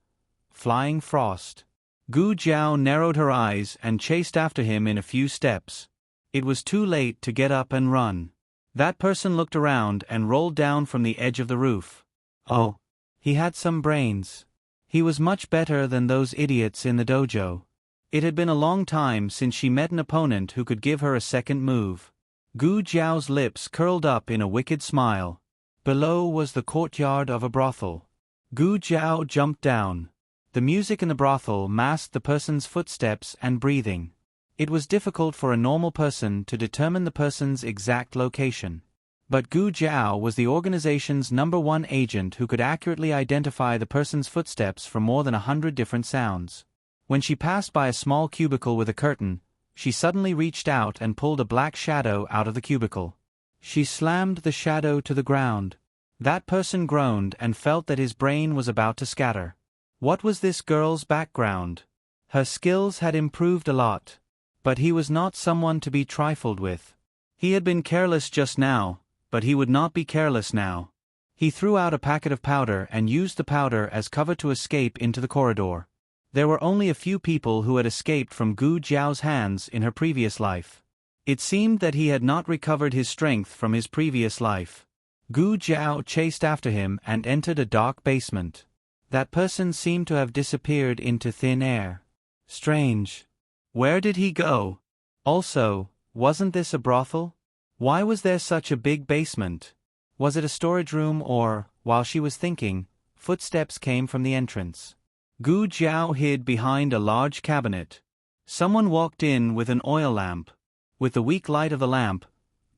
Flying Frost. Gu Jiao narrowed her eyes and chased after him in a few steps. It was too late to get up and run. That person looked around and rolled down from the edge of the roof. Oh, he had some brains. He was much better than those idiots in the dojo. It had been a long time since she met an opponent who could give her a second move. Gu Jiao's lips curled up in a wicked smile. Below was the courtyard of a brothel. Gu Jiao jumped down. The music in the brothel masked the person's footsteps and breathing. It was difficult for a normal person to determine the person's exact location. But Gu Jiao was the organization's #1 agent who could accurately identify the person's footsteps from more than 100 different sounds. When she passed by a small cubicle with a curtain, she suddenly reached out and pulled a black shadow out of the cubicle. She slammed the shadow to the ground. That person groaned and felt that his brain was about to scatter. What was this girl's background? Her skills had improved a lot. But he was not someone to be trifled with. He had been careless just now, but he would not be careless now. He threw out a packet of powder and used the powder as cover to escape into the corridor. There were only a few people who had escaped from Gu Jiao's hands in her previous life. It seemed that he had not recovered his strength from his previous life. Gu Jiao chased after him and entered a dark basement. That person seemed to have disappeared into thin air. Strange. Where did he go? Also, wasn't this a brothel? Why was there such a big basement? Was it a storage room or, while she was thinking, footsteps came from the entrance. Gu Jiao hid behind a large cabinet. Someone walked in with an oil lamp. With the weak light of the lamp,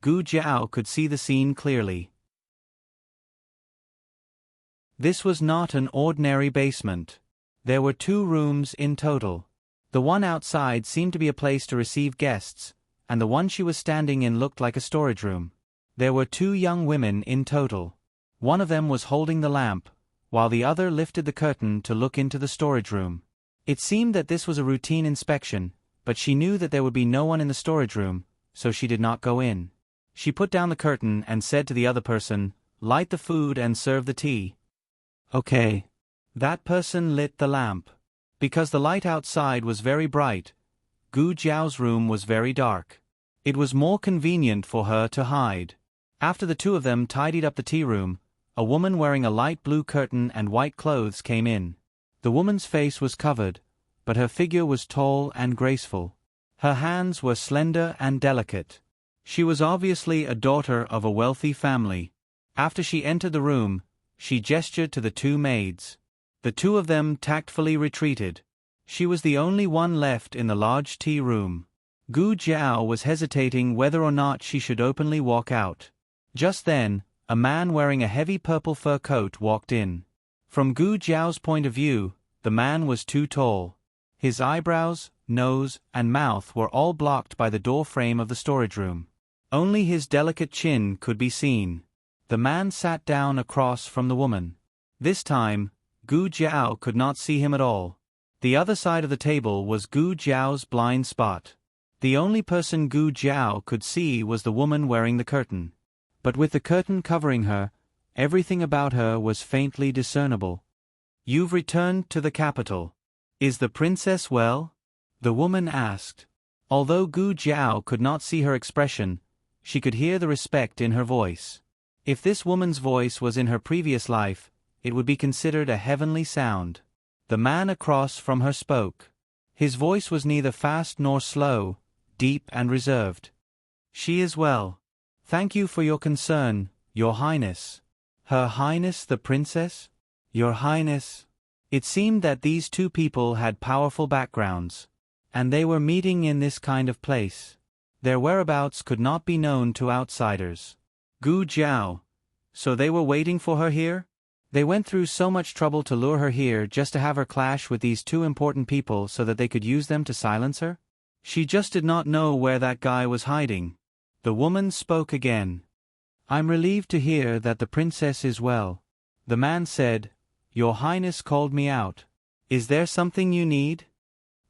Gu Jiao could see the scene clearly. This was not an ordinary basement. There were 2 rooms in total. The one outside seemed to be a place to receive guests, and the one she was standing in looked like a storage room. There were 2 young women in total. One of them was holding the lamp, while the other lifted the curtain to look into the storage room. It seemed that this was a routine inspection, but she knew that there would be no one in the storage room, so she did not go in. She put down the curtain and said to the other person, "Light the food and serve the tea." Okay. That person lit the lamp. Because the light outside was very bright, Gu Jiao's room was very dark. It was more convenient for her to hide. After the 2 of them tidied up the tea room, a woman wearing a light blue curtain and white clothes came in. The woman's face was covered, but her figure was tall and graceful. Her hands were slender and delicate. She was obviously a daughter of a wealthy family. After she entered the room, she gestured to the 2 maids. The 2 of them tactfully retreated. She was the only one left in the large tea room. Gu Jiao was hesitating whether or not she should openly walk out. Just then, a man wearing a heavy purple fur coat walked in. From Gu Jiao's point of view, the man was too tall. His eyebrows, nose, and mouth were all blocked by the door frame of the storage room. Only his delicate chin could be seen. The man sat down across from the woman. This time, Gu Jiao could not see him at all. The other side of the table was Gu Jiao's blind spot. The only person Gu Jiao could see was the woman wearing the curtain. but with the curtain covering her, everything about her was faintly discernible. "You've returned to the capital. Is the princess well?" the woman asked. Although Gu Jiao could not see her expression, she could hear the respect in her voice. If this woman's voice was in her previous life, it would be considered a heavenly sound. The man across from her spoke. His voice was neither fast nor slow, deep and reserved. "She is well. Thank you for your concern, Your Highness." "Her Highness the Princess? Your Highness?" It seemed that these two people had powerful backgrounds, and they were meeting in this kind of place. Their whereabouts could not be known to outsiders. Gu Jiao. So they were waiting for her here? They went through so much trouble to lure her here just to have her clash with these two important people so that they could use them to silence her? She just did not know where that guy was hiding. The woman spoke again. "I'm relieved to hear that the princess is well." The man said, "Your Highness called me out. Is there something you need?"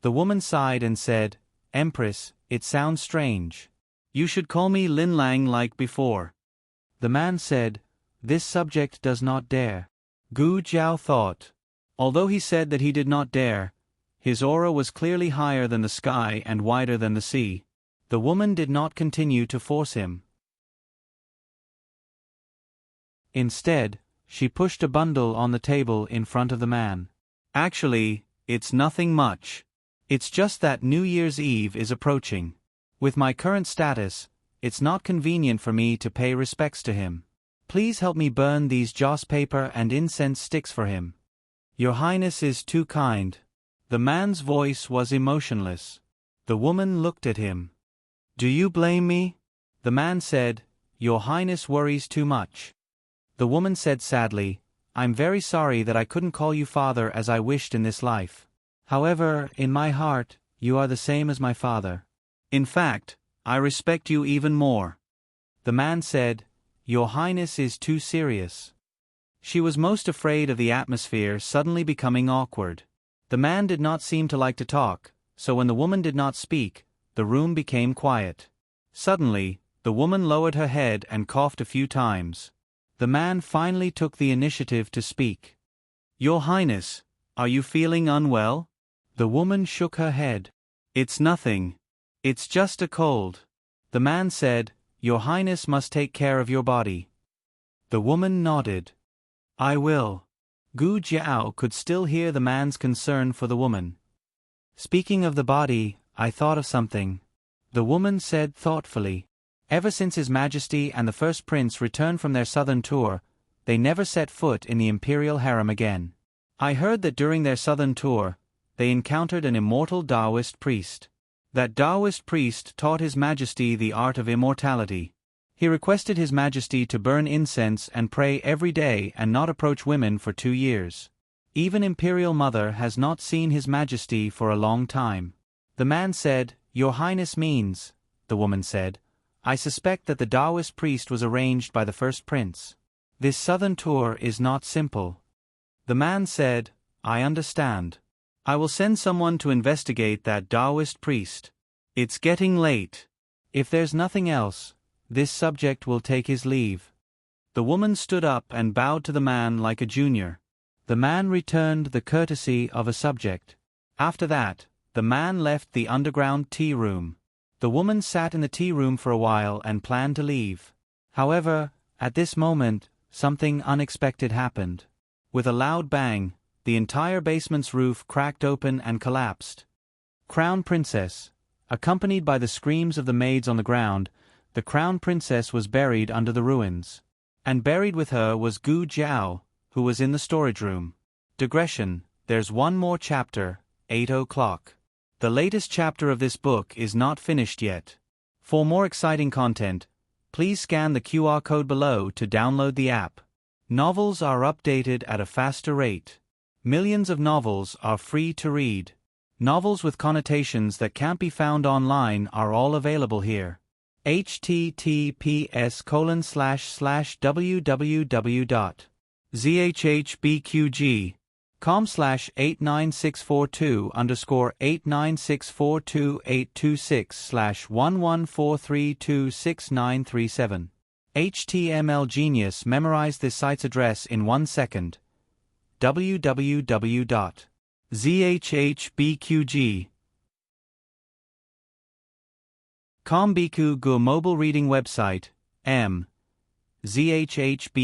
The woman sighed and said, "Empress, it sounds strange. You should call me Lin Lang like before." The man said, "This subject does not dare." Gu Jiao thought. Although he said that he did not dare, his aura was clearly higher than the sky and wider than the sea. The woman did not continue to force him. Instead, she pushed a bundle on the table in front of the man. "Actually, it's nothing much. It's just that New Year's Eve is approaching. With my current status, it's not convenient for me to pay respects to him. Please help me burn these joss paper and incense sticks for him." "Your Highness is too kind." The man's voice was emotionless. The woman looked at him. "Do you blame me?" The man said, "Your Highness worries too much." The woman said sadly, "I'm very sorry that I couldn't call you father as I wished in this life. However, in my heart, you are the same as my father. In fact, I respect you even more." The man said, "Your Highness is too serious." She was most afraid of the atmosphere suddenly becoming awkward. The man did not seem to like to talk, so when the woman did not speak, the room became quiet. Suddenly, the woman lowered her head and coughed a few times. The man finally took the initiative to speak. "Your Highness, are you feeling unwell?" The woman shook her head. "It's nothing. It's just a cold." The man said, "Your Highness must take care of your body." The woman nodded. "I will." Gu Jiao could still hear the man's concern for the woman. "Speaking of the body, I thought of something," the woman said thoughtfully. Ever since His Majesty and the first prince returned from their southern tour, they never set foot in the imperial harem again. I heard that during their southern tour, they encountered an immortal Taoist priest. That Taoist priest taught His Majesty the art of immortality. He requested His Majesty to burn incense and pray every day and not approach women for 2 years. Even Imperial Mother has not seen His Majesty for a long time. The man said, "Your Highness means," the woman said, "I suspect that the Taoist priest was arranged by the first prince. This southern tour is not simple." The man said, "I understand. I will send someone to investigate that Taoist priest. It's getting late. If there's nothing else, this subject will take his leave." The woman stood up and bowed to the man like a junior. The man returned the courtesy of a subject. After that, the man left the underground tea room. The woman sat in the tea room for a while and planned to leave. However, at this moment, something unexpected happened. With a loud bang, the entire basement's roof cracked open and collapsed. Crown Princess. Accompanied by the screams of the maids on the ground, the Crown Princess was buried under the ruins. And buried with her was Gu Jiao, who was in the storage room. Digression, there's one more chapter, 8 o'clock. The latest chapter of this book is not finished yet. For more exciting content, please scan the QR code below to download the app. Novels are updated at a faster rate. Millions of novels are free to read. Novels with connotations that can't be found online are all available here. https://www.zhbqg.com/89642_896422826/1143266937 HTML genius memorized this site's address in 1 second. www.zhhbqg.com Biku Gu mobile reading website, zhhbqg.com.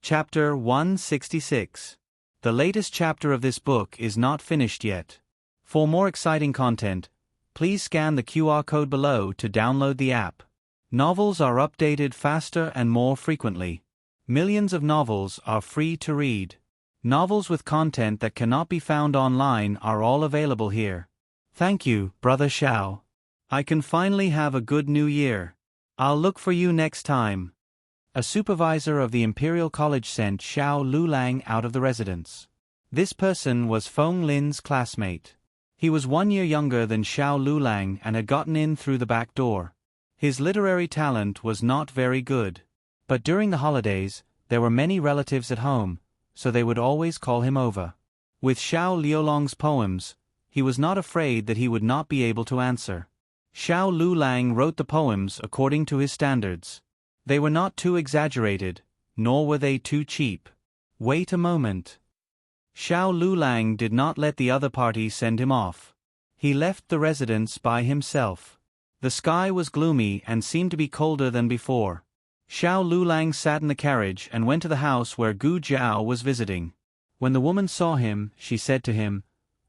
Chapter 166. The latest chapter of this book is not finished yet. For more exciting content, please scan the QR code below to download the app. Novels are updated faster and more frequently. Millions of novels are free to read. Novels with content that cannot be found online are all available here. Thank you, Brother Xiao. I can finally have a good new year. I'll look for you next time. A supervisor of the Imperial College sent Xiao Lulang out of the residence. This person was Feng Lin's classmate. He was 1 year younger than Xiao Lulang and had gotten in through the back door. His literary talent was not very good. But during the holidays, there were many relatives at home, so they would always call him over. With Xiao Liulong's poems, he was not afraid that he would not be able to answer. Xiao Lulang wrote the poems according to his standards. They were not too exaggerated, nor were they too cheap. Wait a moment. Xiao Lulang did not let the other party send him off. He left the residence by himself. The sky was gloomy and seemed to be colder than before. Xiao Lulang sat in the carriage and went to the house where Gu Jiao was visiting. When the woman saw him, she said to him,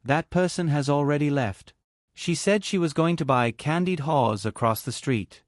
"That person has already left." She said she was going to buy candied haws across the street.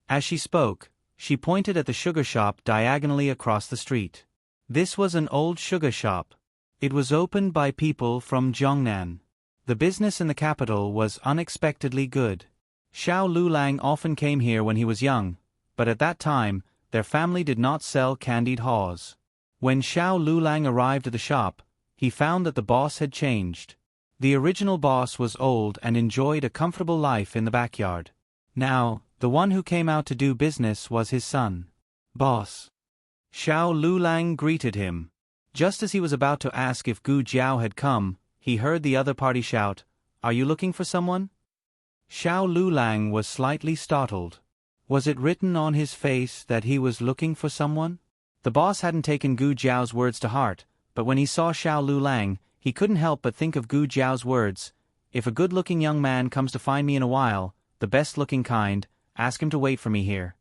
As she spoke, she pointed at the sugar shop diagonally across the street. This was an old sugar shop. It was opened by people from Jiangnan. The business in the capital was unexpectedly good. Xiao Lulang often came here when he was young, but at that time, their family did not sell candied haws. When Xiao Lulang arrived at the shop, he found that the boss had changed. The original boss was old and enjoyed a comfortable life in the backyard. Now, the one who came out to do business was his son. "Boss." Xiao Lulang greeted him. Just as he was about to ask if Gu Jiao had come, he heard the other party shout, "Are you looking for someone?" Xiao Lulang was slightly startled. Was it written on his face that he was looking for someone? The boss hadn't taken Gu Jiao's words to heart, but when he saw Xiao Lulang, he couldn't help but think of Gu Jiao's words, "If a good-looking young man comes to find me in a while, the best-looking kind, ask him to wait for me here."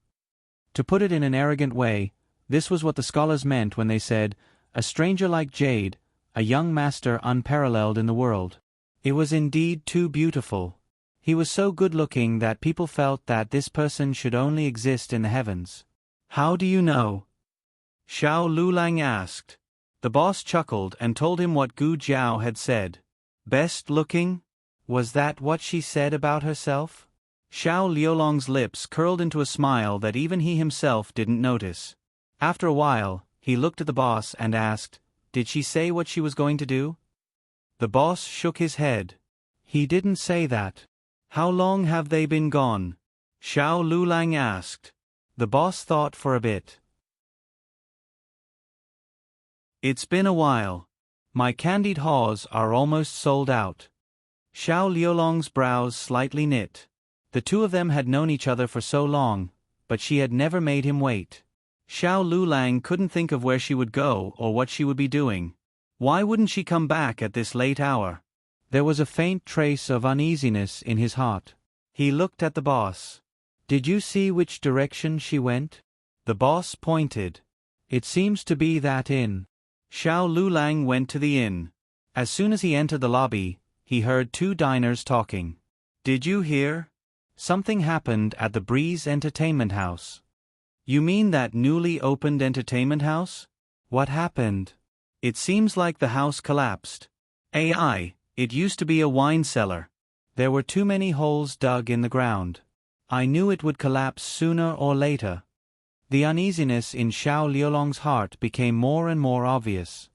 To put it in an arrogant way, this was what the scholars meant when they said, "A stranger like Jade, a young master unparalleled in the world." It was indeed too beautiful. He was so good-looking that people felt that this person should only exist in the heavens. "How do you know?" Xiao Lulang asked. The boss chuckled and told him what Gu Jiao had said. Best-looking? Was that what she said about herself? Xiao Liulong's lips curled into a smile that even he himself didn't notice. After a while, he looked at the boss and asked, "Did she say what she was going to do?" The boss shook his head. "He didn't say that." "How long have they been gone?" Xiao Lulang asked. The boss thought for a bit. "It's been a while. My candied haws are almost sold out." Xiao Liulong's brows slightly knit. The two of them had known each other for so long, but she had never made him wait. Xiao Lulang couldn't think of where she would go or what she would be doing. Why wouldn't she come back at this late hour? There was a faint trace of uneasiness in his heart. He looked at the boss. "Did you see which direction she went?" The boss pointed. "It seems to be that inn." Xiao Lulang went to the inn. As soon as he entered the lobby, he heard two diners talking. "Did you hear? Something happened at the Breeze Entertainment House." "You mean that newly opened entertainment house? What happened?" "It seems like the house collapsed. It used to be a wine cellar. There were too many holes dug in the ground. I knew it would collapse sooner or later." The uneasiness in Xiao Liulong's heart became more and more obvious.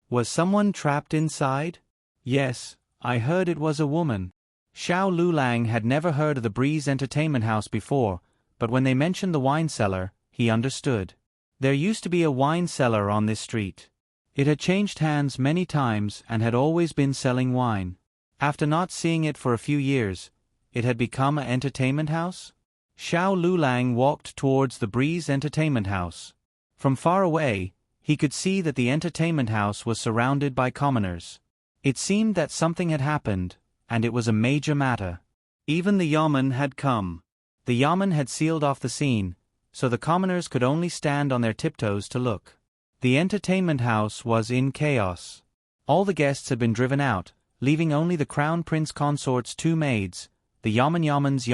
Was someone trapped inside? "Yes, I heard it was a woman." Xiao Lulang had never heard of the Breeze Entertainment House before, but when they mentioned the wine cellar, he understood. There used to be a wine cellar on this street. It had changed hands many times and had always been selling wine. After not seeing it for a few years, it had become an entertainment house? Xiao Lulang walked towards the Breeze entertainment house. From far away, he could see that the entertainment house was surrounded by commoners. It seemed that something had happened, and it was a major matter. Even the yamen had come. The yamen had sealed off the scene, so the commoners could only stand on their tiptoes to look. The entertainment house was in chaos. All the guests had been driven out, leaving only the Crown Prince Consort's 2 maids, the Yamen's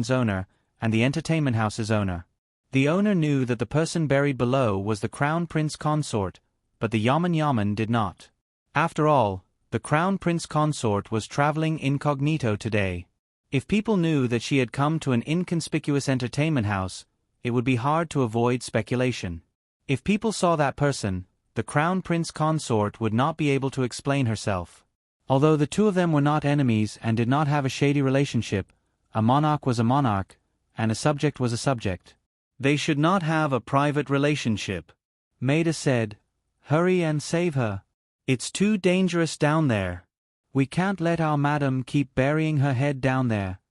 owner, and the entertainment house's owner. The owner knew that the person buried below was the Crown Prince Consort, but the Yamen did not. After all, the Crown Prince Consort was traveling incognito today. If people knew that she had come to an inconspicuous entertainment house, it would be hard to avoid speculation. If people saw that person, the Crown Prince Consort would not be able to explain herself. Although the 2 of them were not enemies and did not have a shady relationship, a monarch was a monarch, and a subject was a subject. They should not have a private relationship. Maida said, "Hurry and save her. It's too dangerous down there. We can't let our madam keep burying her head down there."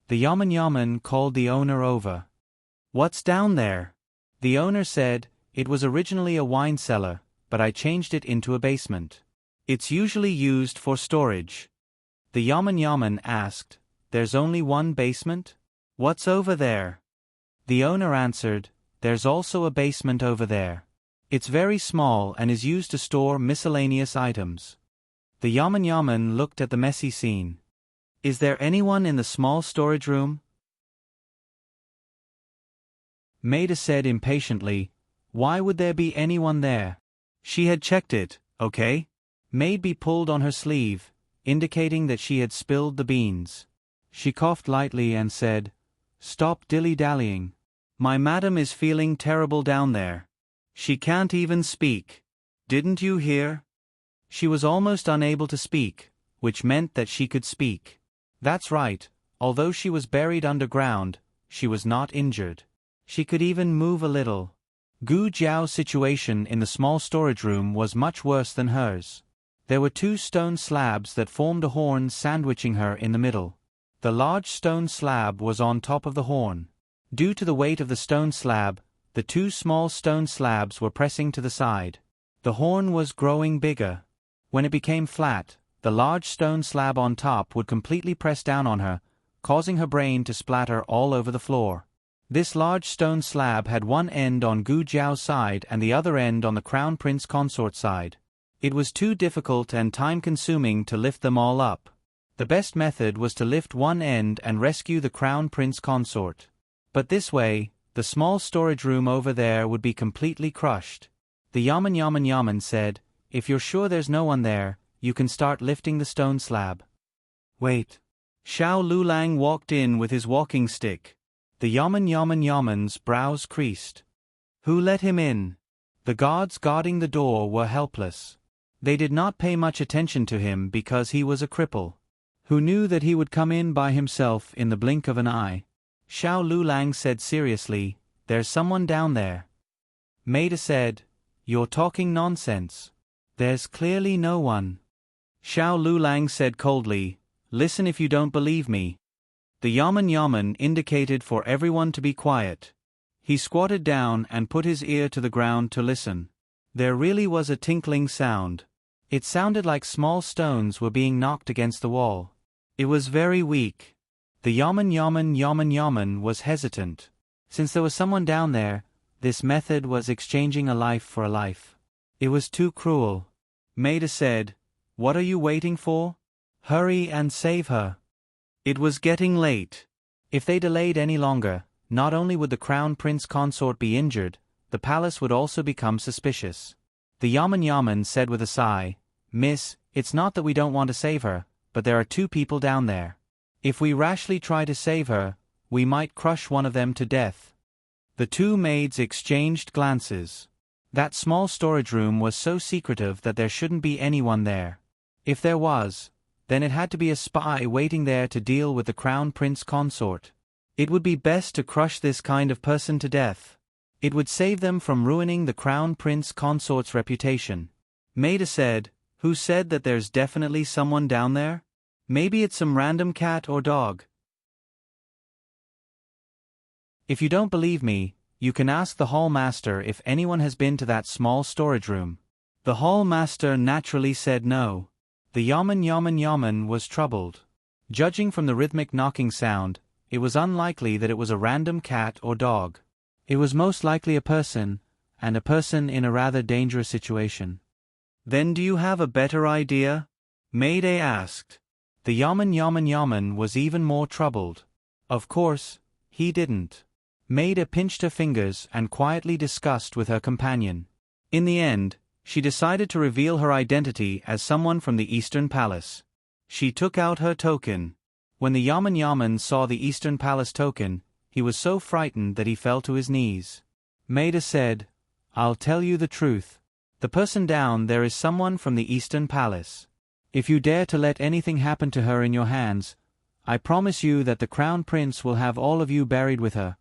The yamen called the owner over. "What's down there?" The owner said, "It was originally a wine cellar, but I changed it into a basement. It's usually used for storage." The yamen asked, "There's only one basement? What's over there?" The owner answered, "There's also a basement over there. It's very small and is used to store miscellaneous items." The yamen looked at the messy scene. "Is there anyone in the small storage room?" Maida said impatiently, "Why would there be anyone there? She had checked it, okay?" Maida pulled on her sleeve, indicating that she had spilled the beans. She coughed lightly and said, "Stop dilly-dallying. My madam is feeling terrible down there. She can't even speak. Didn't you hear?" She was almost unable to speak, which meant that she could speak. That's right, although she was buried underground, she was not injured. She could even move a little. Gu Jiao's situation in the small storage room was much worse than hers. There were 2 stone slabs that formed a horn sandwiching her in the middle. The large stone slab was on top of the horn. Due to the weight of the stone slab, the 2 small stone slabs were pressing to the side. The horn was growing bigger. When it became flat, the large stone slab on top would completely press down on her, causing her brain to splatter all over the floor. This large stone slab had one end on Gu Jiao's side and the other end on the Crown Prince Consort side. It was too difficult and time-consuming to lift them all up. The best method was to lift one end and rescue the Crown Prince Consort. But this way, the small storage room over there would be completely crushed. The yamen said, "If you're sure there's no one there, you can start lifting the stone slab." "Wait." Xiao Lulang walked in with his walking stick. The yamen's brows creased. Who let him in? The guards guarding the door were helpless. They did not pay much attention to him because he was a cripple. Who knew that he would come in by himself in the blink of an eye? Xiao Lulang said seriously, "There's someone down there." Maida said, "You're talking nonsense. There's clearly no one." Xiao Lulang said coldly, "Listen if you don't believe me." The yamen indicated for everyone to be quiet. He squatted down and put his ear to the ground to listen. There really was a tinkling sound. It sounded like small stones were being knocked against the wall. It was very weak. The yamen was hesitant. Since there was someone down there, this method was exchanging a life for a life. It was too cruel. Maida said, "What are you waiting for? Hurry and save her." It was getting late. If they delayed any longer, not only would the Crown Prince Consort be injured, the palace would also become suspicious. The yamen said with a sigh, "Miss, it's not that we don't want to save her, but there are 2 people down there. If we rashly try to save her, we might crush one of them to death." The 2 maids exchanged glances. That small storage room was so secretive that there shouldn't be anyone there. If there was, then it had to be a spy waiting there to deal with the Crown Prince Consort. It would be best to crush this kind of person to death. It would save them from ruining the Crown Prince Consort's reputation. Maida said, "Who said that there's definitely someone down there?" Maybe it's some random cat or dog. If you don't believe me, you can ask the hall master if anyone has been to that small storage room. The hall master naturally said no. The yaman was troubled. Judging from the rhythmic knocking sound, it was unlikely that it was a random cat or dog. It was most likely a person, and a person in a rather dangerous situation. Then do you have a better idea? Mayday asked. The yaman was even more troubled. Of course, he didn't. Mayday pinched her fingers and quietly discussed with her companion. In the end, she decided to reveal her identity as someone from the Eastern Palace. She took out her token. When the yaman saw the Eastern Palace token, he was so frightened that he fell to his knees. Mayday said, "I'll tell you the truth. The person down there is someone from the Eastern Palace. If you dare to let anything happen to her in your hands, I promise you that the Crown Prince will have all of you buried with her."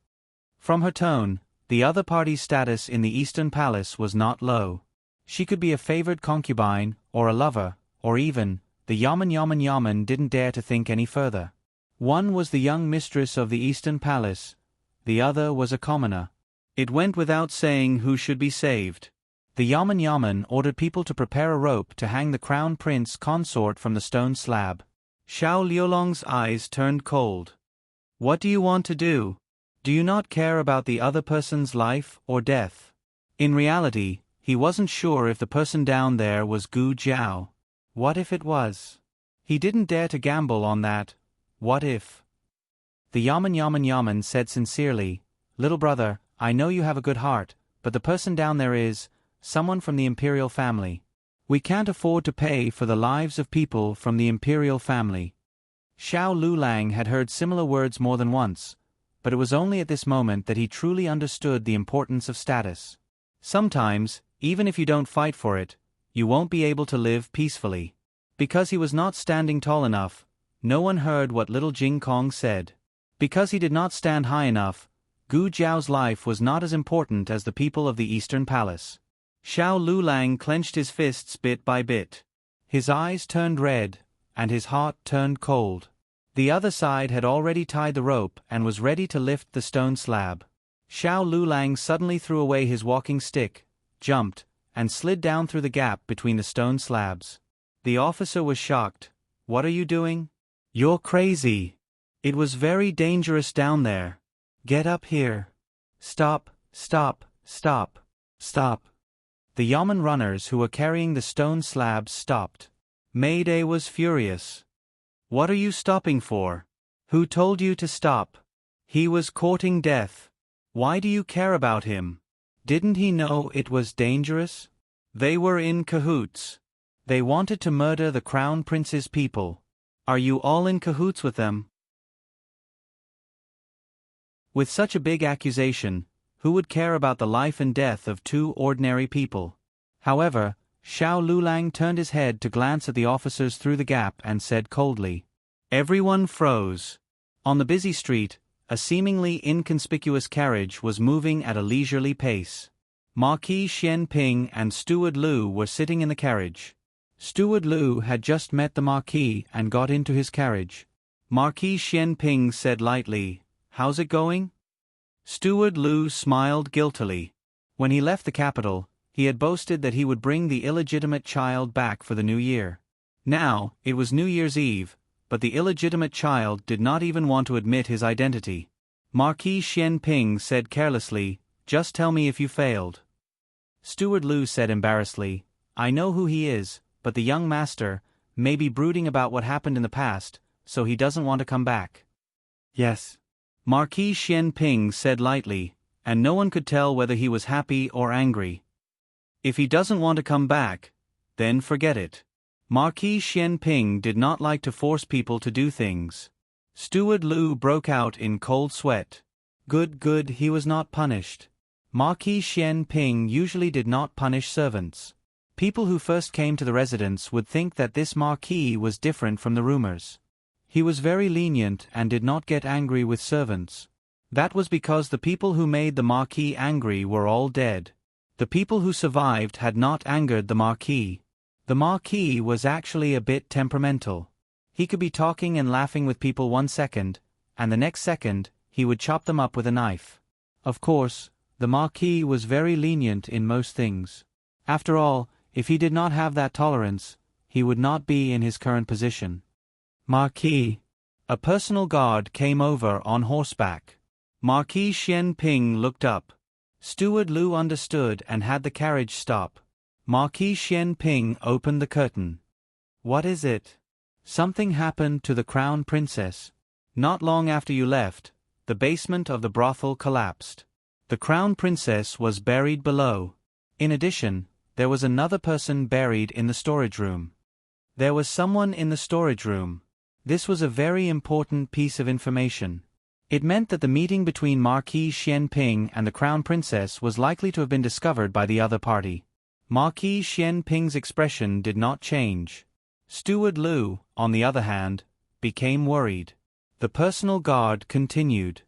From her tone, the other party's status in the Eastern Palace was not low. She could be a favored concubine, or a lover, or even, the yaman didn't dare to think any further. One was the young mistress of the Eastern Palace, the other was a commoner. It went without saying who should be saved. The yaman ordered people to prepare a rope to hang the Crown Prince consort from the stone slab. Xiao Liulong's eyes turned cold. "What do you want to do? Do you not care about the other person's life or death?" In reality, he wasn't sure if the person down there was Gu Jiao. What if it was? He didn't dare to gamble on that. What if? The yaman said sincerely, "Little brother, I know you have a good heart, but the person down there is someone from the imperial family. We can't afford to pay for the lives of people from the imperial family." Xiao Lulang had heard similar words more than once, but it was only at this moment that he truly understood the importance of status. Sometimes, even if you don't fight for it, you won't be able to live peacefully. Because he was not standing tall enough, no one heard what little Jing Kong said. Because he did not stand high enough, Gu Jiao's life was not as important as the people of the Eastern Palace. Xiao Lulang clenched his fists bit by bit. His eyes turned red, and his heart turned cold. The other side had already tied the rope and was ready to lift the stone slab. Xiao Lulang suddenly threw away his walking stick, jumped, and slid down through the gap between the stone slabs. The officer was shocked. "What are you doing?" "You're crazy. It was very dangerous down there. Get up here." "Stop, stop, stop, stop." The yaman runners who were carrying the stone slabs stopped. Mayday was furious. "What are you stopping for? Who told you to stop? He was courting death. Why do you care about him? Didn't he know it was dangerous?" They were in cahoots. They wanted to murder the Crown Prince's people. Are you all in cahoots with them? With such a big accusation, who would care about the life and death of two ordinary people? However, Xiao Lulang turned his head to glance at the officers through the gap and said coldly. Everyone froze. On the busy street, a seemingly inconspicuous carriage was moving at a leisurely pace. Marquis Xian Ping and Steward Lu were sitting in the carriage. Steward Lu had just met the Marquis and got into his carriage. Marquis Xian Ping said lightly, "How's it going?" Steward Lu smiled guiltily. When he left the capital, he had boasted that he would bring the illegitimate child back for the new year. Now, it was New Year's Eve, but the illegitimate child did not even want to admit his identity. Marquis Xian Ping said carelessly, "Just tell me if you failed." Steward Lu said embarrassedly, "I know who he is, but the young master may be brooding about what happened in the past, so he doesn't want to come back." "Yes." Marquis Xian Ping said lightly, and no one could tell whether he was happy or angry. "If he doesn't want to come back, then forget it." Marquis Xian Ping did not like to force people to do things. Steward Lu broke out in cold sweat. Good, he was not punished. Marquis Xian Ping usually did not punish servants. People who first came to the residence would think that this Marquis was different from the rumors. He was very lenient and did not get angry with servants. That was because the people who made the Marquis angry were all dead. The people who survived had not angered the Marquis. The Marquis was actually a bit temperamental. He could be talking and laughing with people 1 second, and the next second, he would chop them up with a knife. Of course, the Marquis was very lenient in most things. After all, if he did not have that tolerance, he would not be in his current position. Marquis. A personal guard came over on horseback. Marquis Xian Ping looked up. Steward Lu understood and had the carriage stop. Marquis Xian Ping opened the curtain. What is it? Something happened to the Crown Princess. Not long after you left, the basement of the brothel collapsed. The Crown Princess was buried below. In addition, there was another person buried in the storage room. There was someone in the storage room. This was a very important piece of information. It meant that the meeting between Marquis Xian Ping and the Crown Princess was likely to have been discovered by the other party. Marquis Xian Ping's expression did not change. Steward Lu, on the other hand, became worried. The personal guard continued.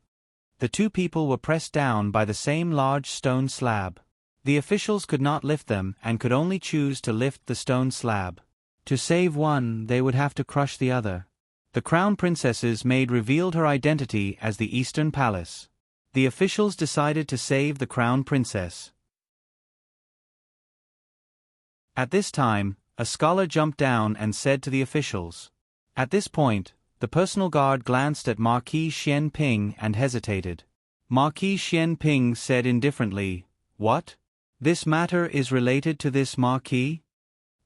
The two people were pressed down by the same large stone slab. The officials could not lift them and could only choose to lift the stone slab. To save one, they would have to crush the other. The Crown Princess's maid revealed her identity as the Eastern Palace. The officials decided to save the Crown Princess. At this time, a scholar jumped down and said to the officials. At this point, the personal guard glanced at Marquis Xian Ping and hesitated. Marquis Xian Ping said indifferently, "What? This matter is related to this Marquis?"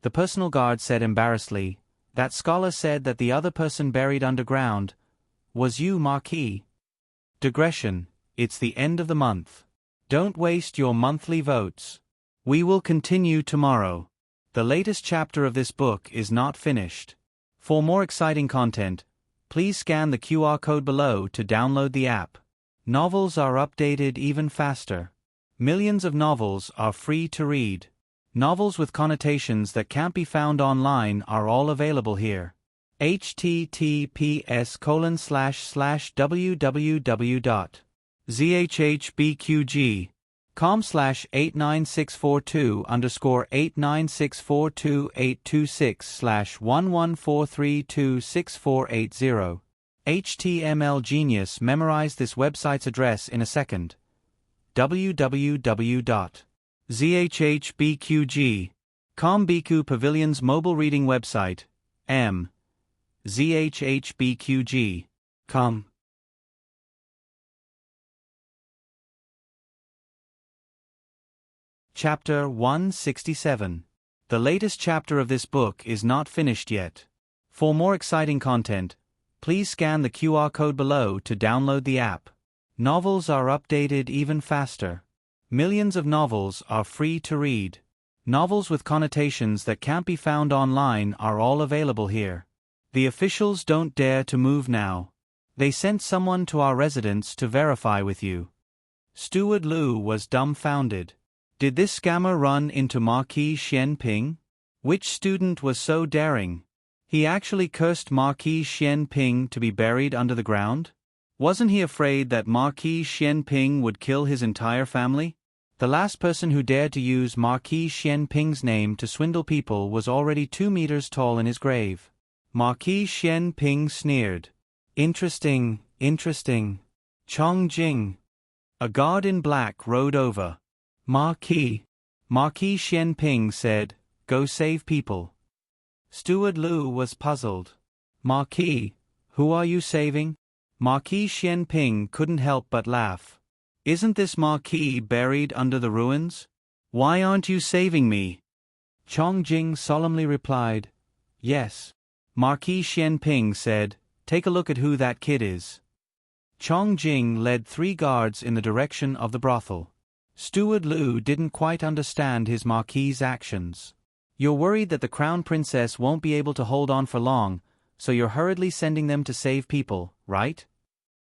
The personal guard said embarrassedly, "That scholar said that the other person buried underground was you, Marquis." Digression, it's the end of the month. Don't waste your monthly votes. We will continue tomorrow. The latest chapter of this book is not finished. For more exciting content, please scan the QR code below to download the app. Novels are updated even faster. Millions of novels are free to read. Novels with connotations that can't be found online are all available here. https://www.zhbqg.com/89642_896426480. HTML Genius memorized this website's address in a second. www.zhbqg.com Biku Pavilion's mobile reading website, zhbqg.com. Chapter 167. The latest chapter of this book is not finished yet. For more exciting content, please scan the QR code below to download the app. Novels are updated even faster. Millions of novels are free to read. Novels with connotations that can't be found online are all available here. The officials don't dare to move now. They sent someone to our residence to verify with you. Steward Lu was dumbfounded. Did this scammer run into Marquis Xian Ping? Which student was so daring? He actually cursed Marquis Xian Ping to be buried under the ground? Wasn't he afraid that Marquis Xian Ping would kill his entire family? The last person who dared to use Marquis Xian Ping's name to swindle people was already 2 meters tall in his grave. Marquis Xian Ping sneered. Interesting, interesting. Chong Jing. A guard in black rode over. Marquis Xian Ping said, "Go save people." Steward Lu was puzzled. Marquis, who are you saving? Marquis Xian Ping couldn't help but laugh. Isn't this Marquis buried under the ruins? Why aren't you saving me? Chong Jing solemnly replied, "Yes." Marquis Xian Ping said, "Take a look at who that kid is." Chong Jing led 3 guards in the direction of the brothel. Steward Lu didn't quite understand his Marquis's actions. You're worried that the Crown Princess won't be able to hold on for long, so you're hurriedly sending them to save people, right?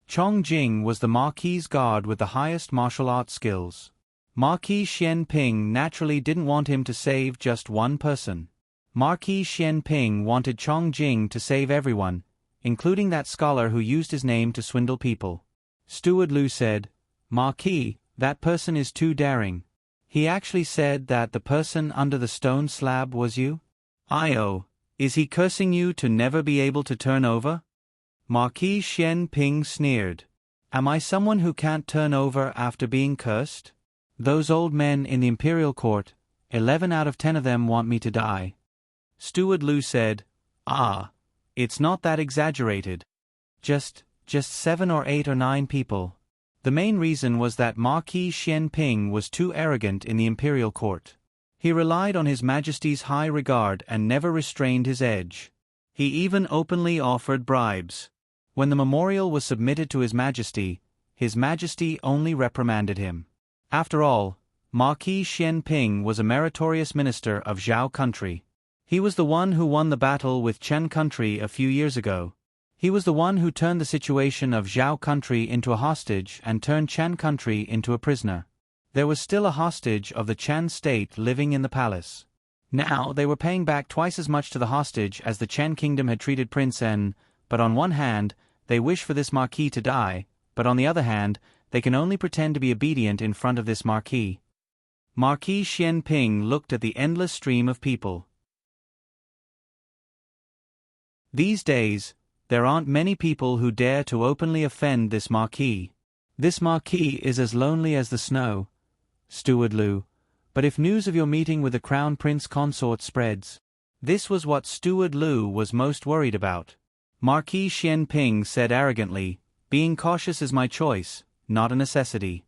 Chong Jing was the Marquis's guard with the highest martial arts skills. Marquis Xian Ping naturally didn't want him to save just one person. Marquis Xian Ping wanted Chong Jing to save everyone, including that scholar who used his name to swindle people. Steward Lu said, "Marquis, that person is too daring. He actually said that the person under the stone slab was you? Oh, Is he cursing you to never be able to turn over? Marquis Xian Ping sneered. Am I someone who can't turn over after being cursed? Those old men in the imperial court, 11 out of 10 of them want me to die. Steward Lu said, Ah, it's not that exaggerated. Just 7 or 8 or 9 people. The main reason was that Marquis Xian Ping was too arrogant in the imperial court. He relied on His Majesty's high regard and never restrained his edge. He even openly offered bribes. When the memorial was submitted to His Majesty only reprimanded him. After all, Marquis Xian Ping was a meritorious minister of Zhao country. He was the one who won the battle with Chen country a few years ago. He was the one who turned the situation of Zhao country into a hostage and turned Chen country into a prisoner. There was still a hostage of the Chen state living in the palace. Now they were paying back twice as much to the hostage as the Chen kingdom had treated Prince En, but on one hand, they wish for this marquis to die, but on the other hand, they can only pretend to be obedient in front of this marquis. Marquis Xian Ping looked at the endless stream of people. These days, there aren't many people who dare to openly offend this marquis. This marquis is as lonely as the snow, Steward Lu, but if news of your meeting with the Crown Prince Consort spreads. This was what Steward Lu was most worried about. Marquis Xian Ping said arrogantly, being cautious is my choice, not a necessity.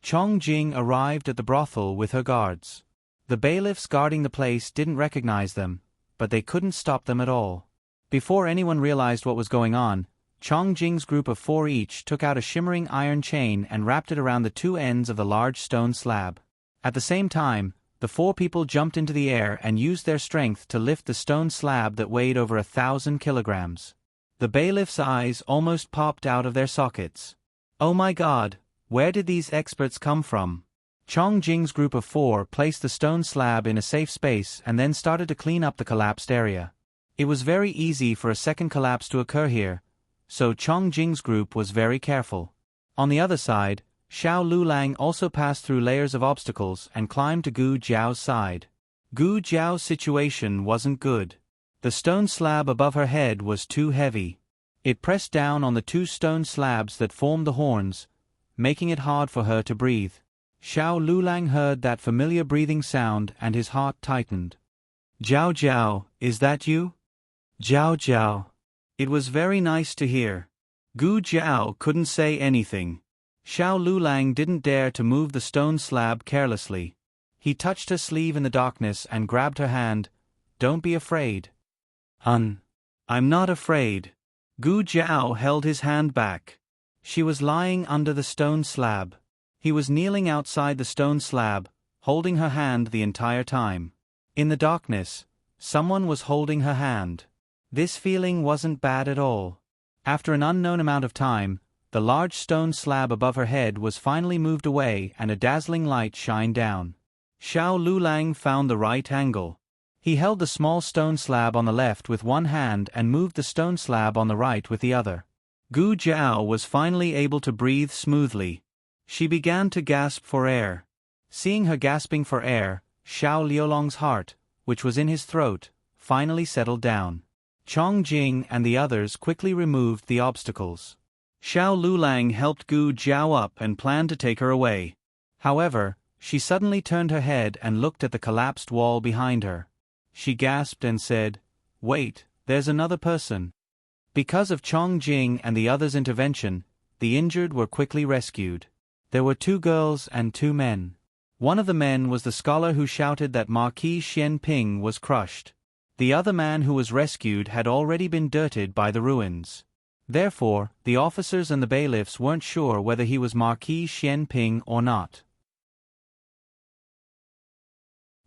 Chong Jing arrived at the brothel with her guards. The bailiffs guarding the place didn't recognize them, but they couldn't stop them at all. Before anyone realized what was going on, Chong Jing's group of 4 each took out a shimmering iron chain and wrapped it around the 2 ends of the large stone slab. At the same time, the 4 people jumped into the air and used their strength to lift the stone slab that weighed over 1,000 kilograms. The bailiff's eyes almost popped out of their sockets. Oh my God, where did these experts come from? Chong Jing's group of 4 placed the stone slab in a safe space and then started to clean up the collapsed area. It was very easy for a second collapse to occur here, so Chong Jing's group was very careful. On the other side, Xiao Lulang also passed through layers of obstacles and climbed to Gu Jiao's side. Gu Jiao's situation wasn't good. The stone slab above her head was too heavy. It pressed down on the 2 stone slabs that formed the horns, making it hard for her to breathe. Xiao Lulang heard that familiar breathing sound and his heart tightened. Jiao Jiao, is that you? Jiao Jiao. It was very nice to hear. Gu Jiao couldn't say anything. Xiao Lulang didn't dare to move the stone slab carelessly. He touched her sleeve in the darkness and grabbed her hand. Don't be afraid. I'm not afraid. Gu Jiao held his hand back. She was lying under the stone slab. He was kneeling outside the stone slab, holding her hand the entire time. In the darkness, someone was holding her hand. This feeling wasn't bad at all. After an unknown amount of time, the large stone slab above her head was finally moved away and a dazzling light shined down. Xiao Lulang found the right angle. He held the small stone slab on the left with one hand and moved the stone slab on the right with the other. Gu Jiao was finally able to breathe smoothly. She began to gasp for air. Seeing her gasping for air, Xiao Liulong's heart, which was in his throat, finally settled down. Chong Jing and the others quickly removed the obstacles. Xiao Lulang helped Gu Jiao up and planned to take her away. However, she suddenly turned her head and looked at the collapsed wall behind her. She gasped and said, "Wait, there's another person." Because of Chong Jing and the others' intervention, the injured were quickly rescued. There were 2 girls and 2 men. One of the men was the scholar who shouted that Marquis Xian Ping was crushed. The other man who was rescued had already been dirted by the ruins. Therefore, the officers and the bailiffs weren't sure whether he was Marquis Xian Ping or not.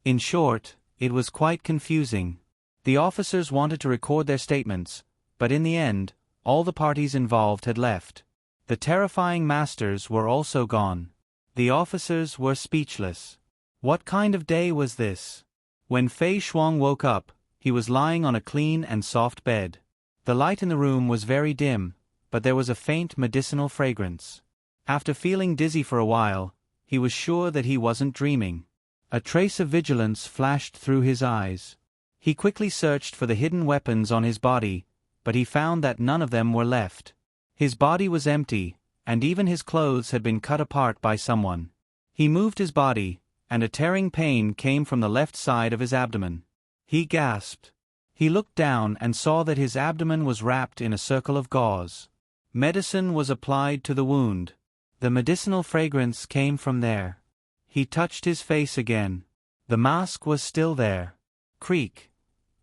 In short, it was quite confusing. The officers wanted to record their statements, but in the end, all the parties involved had left. The terrifying masters were also gone. The officers were speechless. What kind of day was this? When Fei Shuang woke up, he was lying on a clean and soft bed. The light in the room was very dim, but there was a faint medicinal fragrance. After feeling dizzy for a while, he was sure that he wasn't dreaming. A trace of vigilance flashed through his eyes. He quickly searched for the hidden weapons on his body, but he found that none of them were left. His body was empty, and even his clothes had been cut apart by someone. He moved his body, and a tearing pain came from the left side of his abdomen. He gasped. He looked down and saw that his abdomen was wrapped in a circle of gauze. Medicine was applied to the wound. The medicinal fragrance came from there. He touched his face again. The mask was still there. Creak.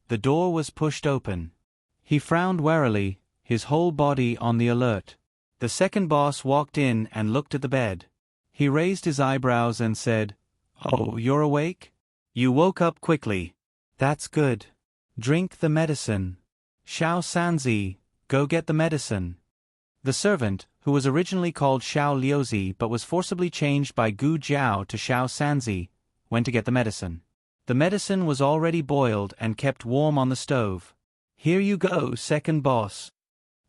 The door was pushed open. He frowned warily, his whole body on the alert. The second boss walked in and looked at the bed. He raised his eyebrows and said, "Oh, you're awake? You woke up quickly. That's good. Drink the medicine. Xiao Sanzi, go get the medicine." The servant, who was originally called Xiao Liuzi but was forcibly changed by Gu Jiao to Xiao Sanzi, went to get the medicine. The medicine was already boiled and kept warm on the stove. "Here you go, second boss."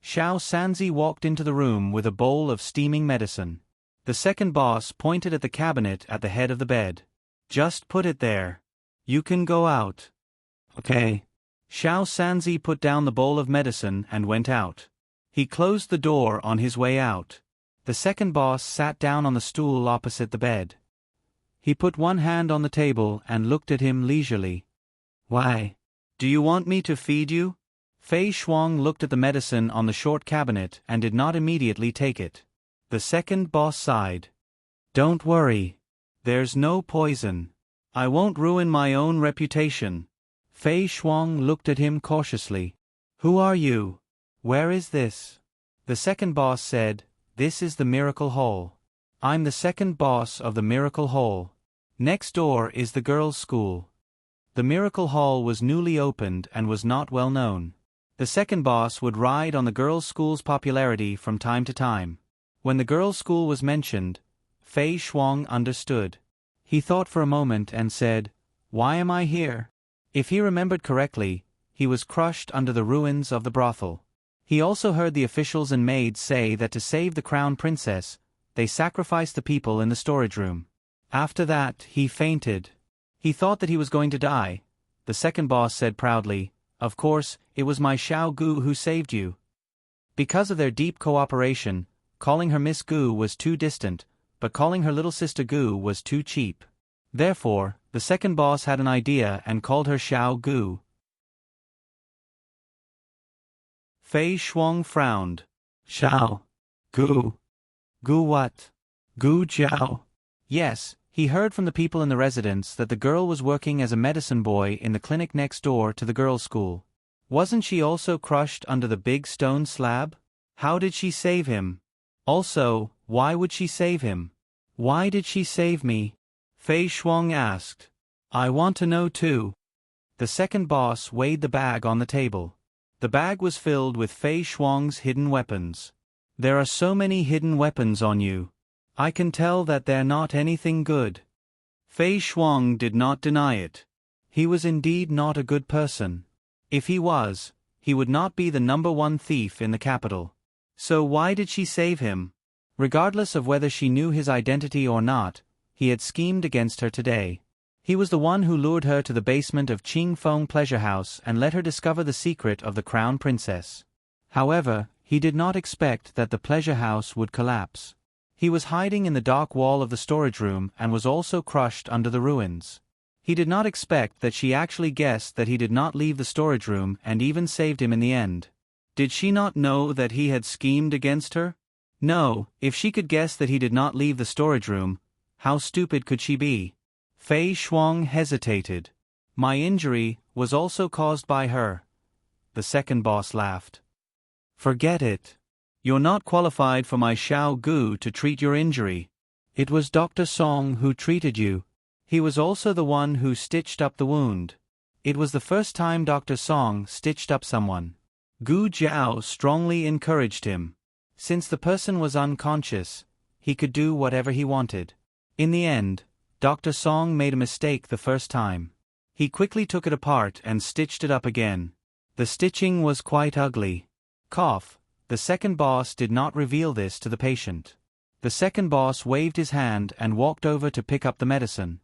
Xiao Sanzi walked into the room with a bowl of steaming medicine. The second boss pointed at the cabinet at the head of the bed. "Just put it there. You can go out." "Okay." Xiao Sanzi put down the bowl of medicine and went out. He closed the door on his way out. The second boss sat down on the stool opposite the bed. He put one hand on the table and looked at him leisurely. "Why? Do you want me to feed you?" Fei Shuang looked at the medicine on the short cabinet and did not immediately take it. The second boss sighed. "Don't worry. There's no poison. I won't ruin my own reputation." Fei Shuang looked at him cautiously. "Who are you? Where is this?" The second boss said, "This is the Miracle Hall. I'm the second boss of the Miracle Hall. Next door is the girls' school." The Miracle Hall was newly opened and was not well known. The second boss would ride on the girls' school's popularity from time to time. When the girls' school was mentioned, Fei Shuang understood. He thought for a moment and said, "Why am I here?" If he remembered correctly, he was crushed under the ruins of the brothel. He also heard the officials and maids say that to save the crown princess, they sacrificed the people in the storage room. After that, he fainted. He thought that he was going to die. The second boss said proudly, "Of course, it was my Xiao Gu who saved you." Because of their deep cooperation, calling her Miss Gu was too distant, but calling her little sister Gu was too cheap. Therefore, the second boss had an idea and called her Xiao Gu. Fei Shuang frowned. "Xiao Gu? Gu what? Gu Jiao?" Yes, he heard from the people in the residence that the girl was working as a medicine boy in the clinic next door to the girls' school. Wasn't she also crushed under the big stone slab? How did she save him? Also, why would she save him? "Why did she save me?" Fei Shuang asked. "I want to know too." The second boss weighed the bag on the table. The bag was filled with Fei Shuang's hidden weapons. "There are so many hidden weapons on you. I can tell that they're not anything good." Fei Shuang did not deny it. He was indeed not a good person. If he was, he would not be the #1 thief in the capital. So why did she save him? Regardless of whether she knew his identity or not, he had schemed against her today. He was the one who lured her to the basement of Qing Feng Pleasure House and let her discover the secret of the Crown Princess. However, he did not expect that the pleasure house would collapse. He was hiding in the dark wall of the storage room and was also crushed under the ruins. He did not expect that she actually guessed that he did not leave the storage room and even saved him in the end. Did she not know that he had schemed against her? No, if she could guess that he did not leave the storage room, how stupid could she be? Fei Shuang hesitated. "My injury was also caused by her." The second boss laughed. "Forget it. You're not qualified for my Xiao Gu to treat your injury. It was Dr. Song who treated you. He was also the one who stitched up the wound. It was the first time Dr. Song stitched up someone." Gu Jiao strongly encouraged him. Since the person was unconscious, he could do whatever he wanted. In the end, Dr. Song made a mistake the first time. He quickly took it apart and stitched it up again. The stitching was quite ugly. Cough. The second boss did not reveal this to the patient. The second boss waved his hand and walked over to pick up the medicine.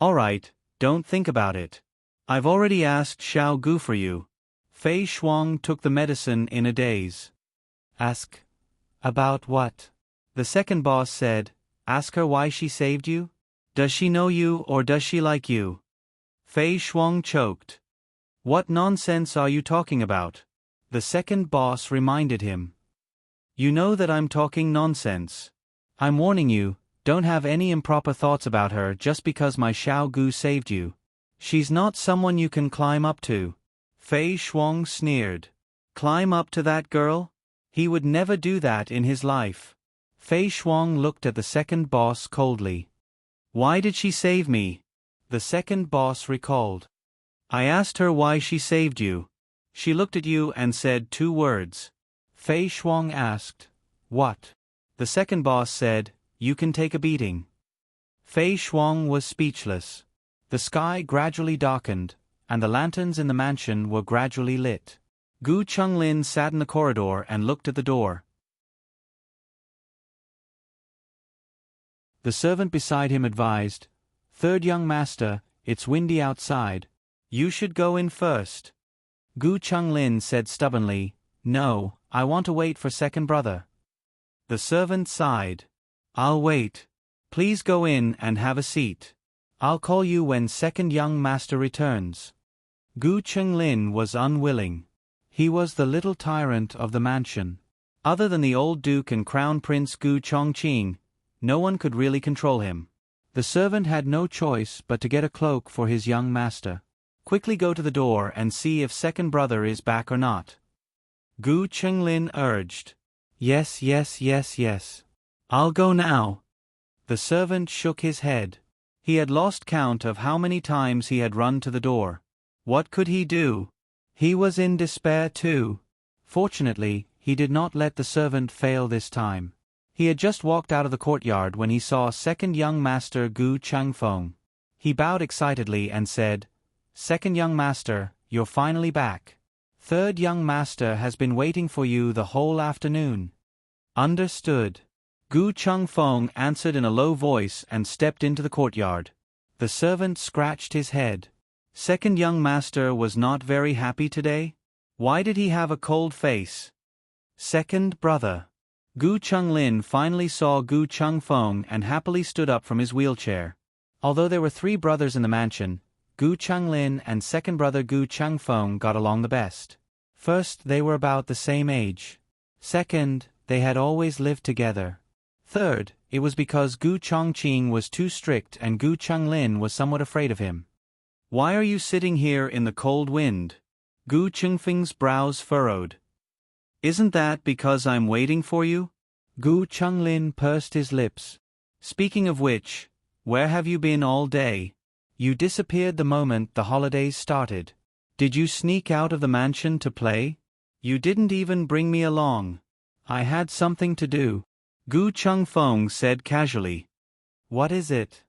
"All right, don't think about it. I've already asked Xiao Gu for you. Fei Shuang took the medicine in a daze. Ask? About what? The second boss said, ask her why she saved you? Does she know you or does she like you? Fei Shuang choked. What nonsense are you talking about? The second boss reminded him. You know that I'm talking nonsense. I'm warning you, don't have any improper thoughts about her just because my Xiao Gu saved you. She's not someone you can climb up to. Fei Shuang sneered. Climb up to that girl? He would never do that in his life. Fei Shuang looked at the second boss coldly. Why did she save me? The second boss recalled. I asked her why she saved you. She looked at you and said 2 words. Fei Shuang asked, what? The second boss said, you can take a beating. Fei Shuang was speechless. The sky gradually darkened, and the lanterns in the mansion were gradually lit. Gu Chunlin sat in the corridor and looked at the door. The servant beside him advised, Third young master, it's windy outside. You should go in first. Gu Chunlin said stubbornly, no, I want to wait for second brother. The servant sighed. I'll wait. Please go in and have a seat. I'll call you when second young master returns. Gu Chunlin was unwilling. He was the little tyrant of the mansion. Other than the old duke and crown prince Gu Chongqing, no one could really control him. The servant had no choice but to get a cloak for his young master. Quickly go to the door and see if second brother is back or not. Gu Chunlin urged. Yes, yes, yes, yes. I'll go now. The servant shook his head. He had lost count of how many times he had run to the door. What could he do? He was in despair too. Fortunately, he did not let the servant fail this time. He had just walked out of the courtyard when he saw second young master Gu Changfeng. He bowed excitedly and said, Second young master, you're finally back. Third young master has been waiting for you the whole afternoon. Understood. Gu Changfeng answered in a low voice and stepped into the courtyard. The servant scratched his head. Second young master was not very happy today? Why did he have a cold face? Second brother. Gu Chunlin finally saw Gu Changfeng and happily stood up from his wheelchair. Although there were 3 brothers in the mansion, Gu Chunlin and second brother Gu Changfeng got along the best. First, they were about the same age. Second, they had always lived together. Third, it was because Gu Chongqing was too strict and Gu Chunlin was somewhat afraid of him. Why are you sitting here in the cold wind? Gu Chengfeng's brows furrowed. Isn't that because I'm waiting for you? Gu Chunlin pursed his lips. Speaking of which, where have you been all day? You disappeared the moment the holidays started. Did you sneak out of the mansion to play? You didn't even bring me along. I had something to do. Gu Chengfeng said casually. What is it?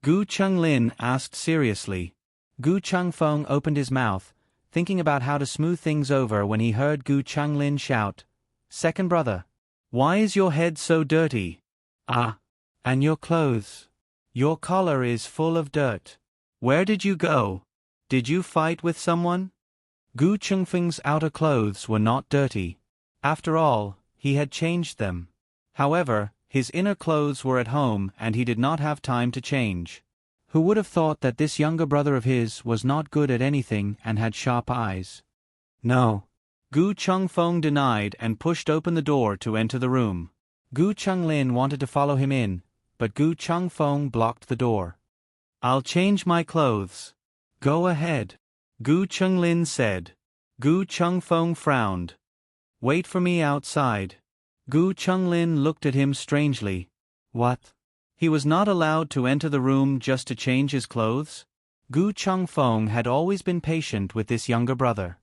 Gu Chunlin asked seriously. Gu Chengfeng opened his mouth, thinking about how to smooth things over when he heard Gu Chunlin shout, Second brother, why is your head so dirty? Ah, and your clothes. Your collar is full of dirt. Where did you go? Did you fight with someone? Gu Chengfeng's outer clothes were not dirty. After all, he had changed them. However, his inner clothes were at home and he did not have time to change. Who would have thought that this younger brother of his was not good at anything and had sharp eyes? No. Gu Chengfeng denied and pushed open the door to enter the room. Gu Chunlin wanted to follow him in, but Gu Chengfeng blocked the door. I'll change my clothes. Go ahead. Gu Chunlin said. Gu Chengfeng frowned. Wait for me outside. Gu Chunlin looked at him strangely. What? He was not allowed to enter the room just to change his clothes? Gu Chengfeng had always been patient with this younger brother.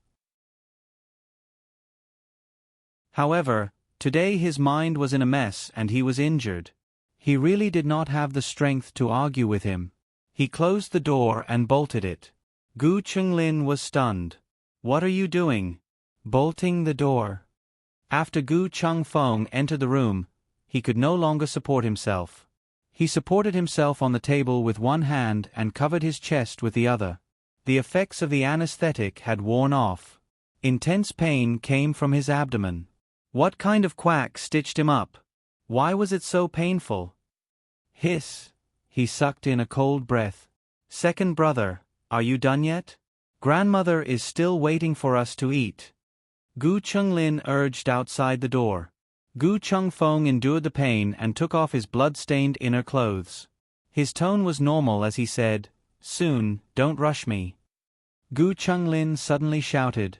However, today his mind was in a mess and he was injured. He really did not have the strength to argue with him. He closed the door and bolted it. Gu Chunlin was stunned. What are you doing? Bolting the door. After Gu Chengfeng entered the room, he could no longer support himself. He supported himself on the table with one hand and covered his chest with the other. The effects of the anesthetic had worn off. Intense pain came from his abdomen. What kind of quack stitched him up? Why was it so painful? Hiss. He sucked in a cold breath. Second brother, are you done yet? Grandmother is still waiting for us to eat. Gu Chunglin urged outside the door. Gu Chungfeng endured the pain and took off his blood-stained inner clothes. His tone was normal as he said, "Soon, don't rush me." Gu Chunglin suddenly shouted,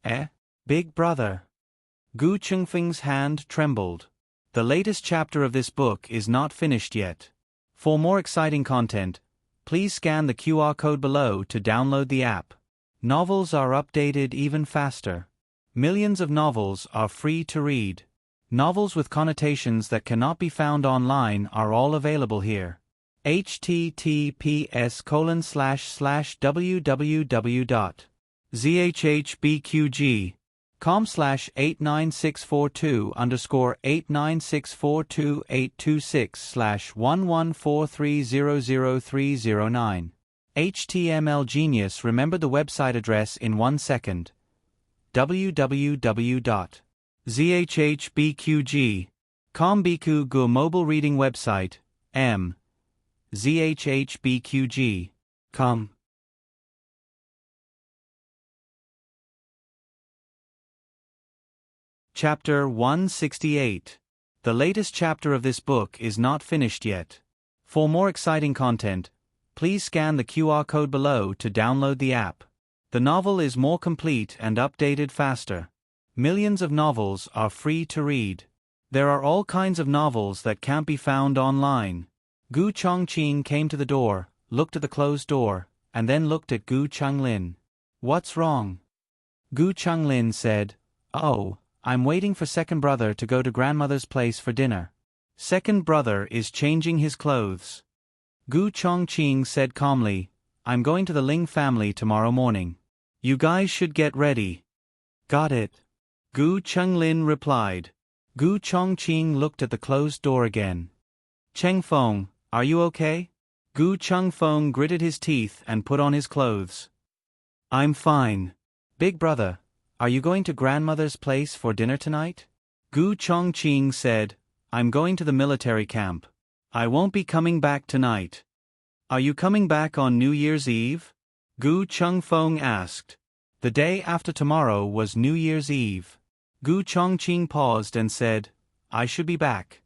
"Eh? Big brother." Gu Chungfeng's hand trembled. The latest chapter of this book is not finished yet. For more exciting content, please scan the QR code below to download the app. Novels are updated even faster. Millions of novels are free to read. Novels with connotations that cannot be found online are all available here. https://www.zhbqg.com/89642_826/114300309. HTML Genius remembered the website address in 1 second. www.zhbqg.com Biku Gu mobile reading website, zhbqg.com. Chapter 168. The latest chapter of this book is not finished yet. For more exciting content, please scan the QR code below to download the app. The novel is more complete and updated faster. Millions of novels are free to read. There are all kinds of novels that can't be found online. Gu Chongqing came to the door, looked at the closed door, and then looked at Gu Chunglin. "What's wrong?" Gu Chunglin said, "Oh, I'm waiting for second brother to go to grandmother's place for dinner. Second brother is changing his clothes." Gu Chongqing said calmly, "I'm going to the Ling family tomorrow morning. You guys should get ready." "Got it." Gu Chunglin replied. Gu Chongqing looked at the closed door again. "Chengfeng, are you okay?" Gu Chungfeng gritted his teeth and put on his clothes. "I'm fine." "Big brother, are you going to grandmother's place for dinner tonight?" Gu Chongqing said, "I'm going to the military camp. I won't be coming back tonight." "Are you coming back on New Year's Eve?" Gu Chungfeng asked. The day after tomorrow was New Year's Eve. Gu Chongqing paused and said, "I should be back."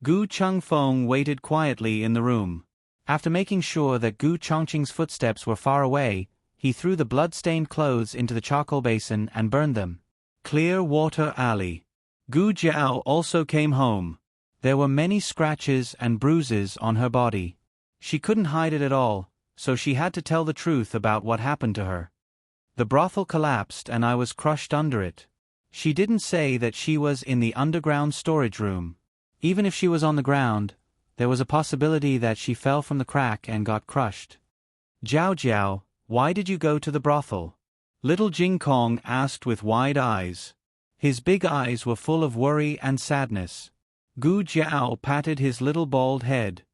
Gu Chungfeng waited quietly in the room. After making sure that Gu Chongqing's footsteps were far away, he threw the blood-stained clothes into the charcoal basin and burned them. Clear Water Alley. Gu Jiao also came home. There were many scratches and bruises on her body. She couldn't hide it at all, so she had to tell the truth about what happened to her. "The brothel collapsed and I was crushed under it." She didn't say that she was in the underground storage room. Even if she was on the ground, there was a possibility that she fell from the crack and got crushed. "Jiao Jiao, why did you go to the brothel?" Little Jing Kong asked with wide eyes. His big eyes were full of worry and sadness. Gu Jiao patted his little bald head.